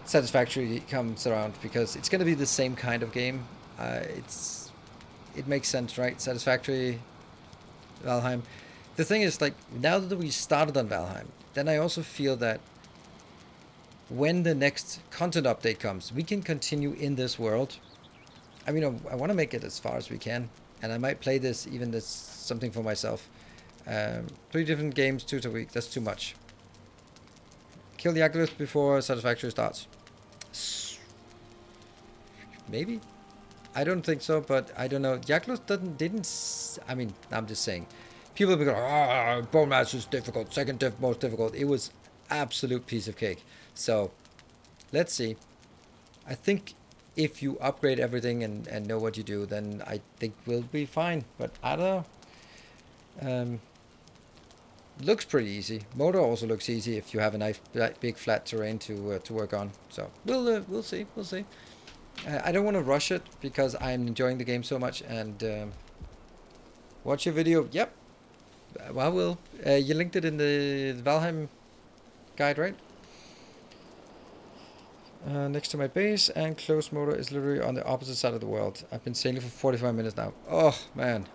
Satisfactory comes around, because it's gonna be the same kind of game. It makes sense, right? Satisfactory, Valheim. The thing is, like, now that we started on Valheim, then I also feel that when the next content update comes, we can continue in this world. I mean, I want to make it as far as we can, and I might play this even as something for myself. 3 different games, 2 a week. That's too much. Kill the Agilist before Satisfactory starts. Maybe. I don't think so, but I don't know. Yaklos didn't. I mean, I'm just saying. People will be going, Bone Master's difficult, second most difficult. It was absolute piece of cake. So, let's see. I think if you upgrade everything and know what you do, then I think we'll be fine. But I don't know. Looks pretty easy. Motor also looks easy if you have a nice big flat terrain to work on. So we'll see. We'll see. I don't want to rush it because I'm enjoying the game so much. And watch your video. Yep. Well, I will. You linked it in the Valheim guide, right? Next to my base, and close motor is literally on the opposite side of the world. I've been sailing for 45 minutes now. Oh, man.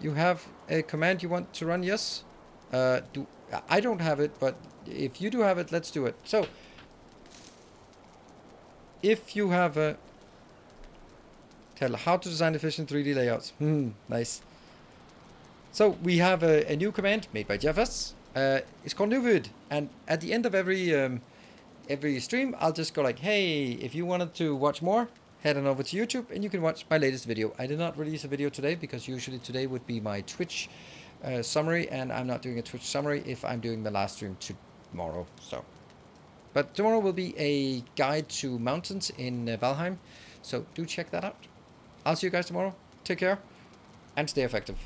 You have a command you want to run? Yes. I don't have it, but if you do have it, let's do it. So, if you have a... Tell how to design efficient 3D layouts. Nice. So, we have a new command made by Jeffers. It's called New VOD. And at the end of every stream, I'll just go like, hey, if you wanted to watch more, head on over to YouTube and you can watch my latest video. I did not release a video today because usually today would be my Twitch summary, and I'm not doing a Twitch summary if I'm doing the last stream tomorrow. So, but tomorrow will be a guide to mountains in Valheim, so do check that out. I'll see you guys tomorrow. Take care and stay effective.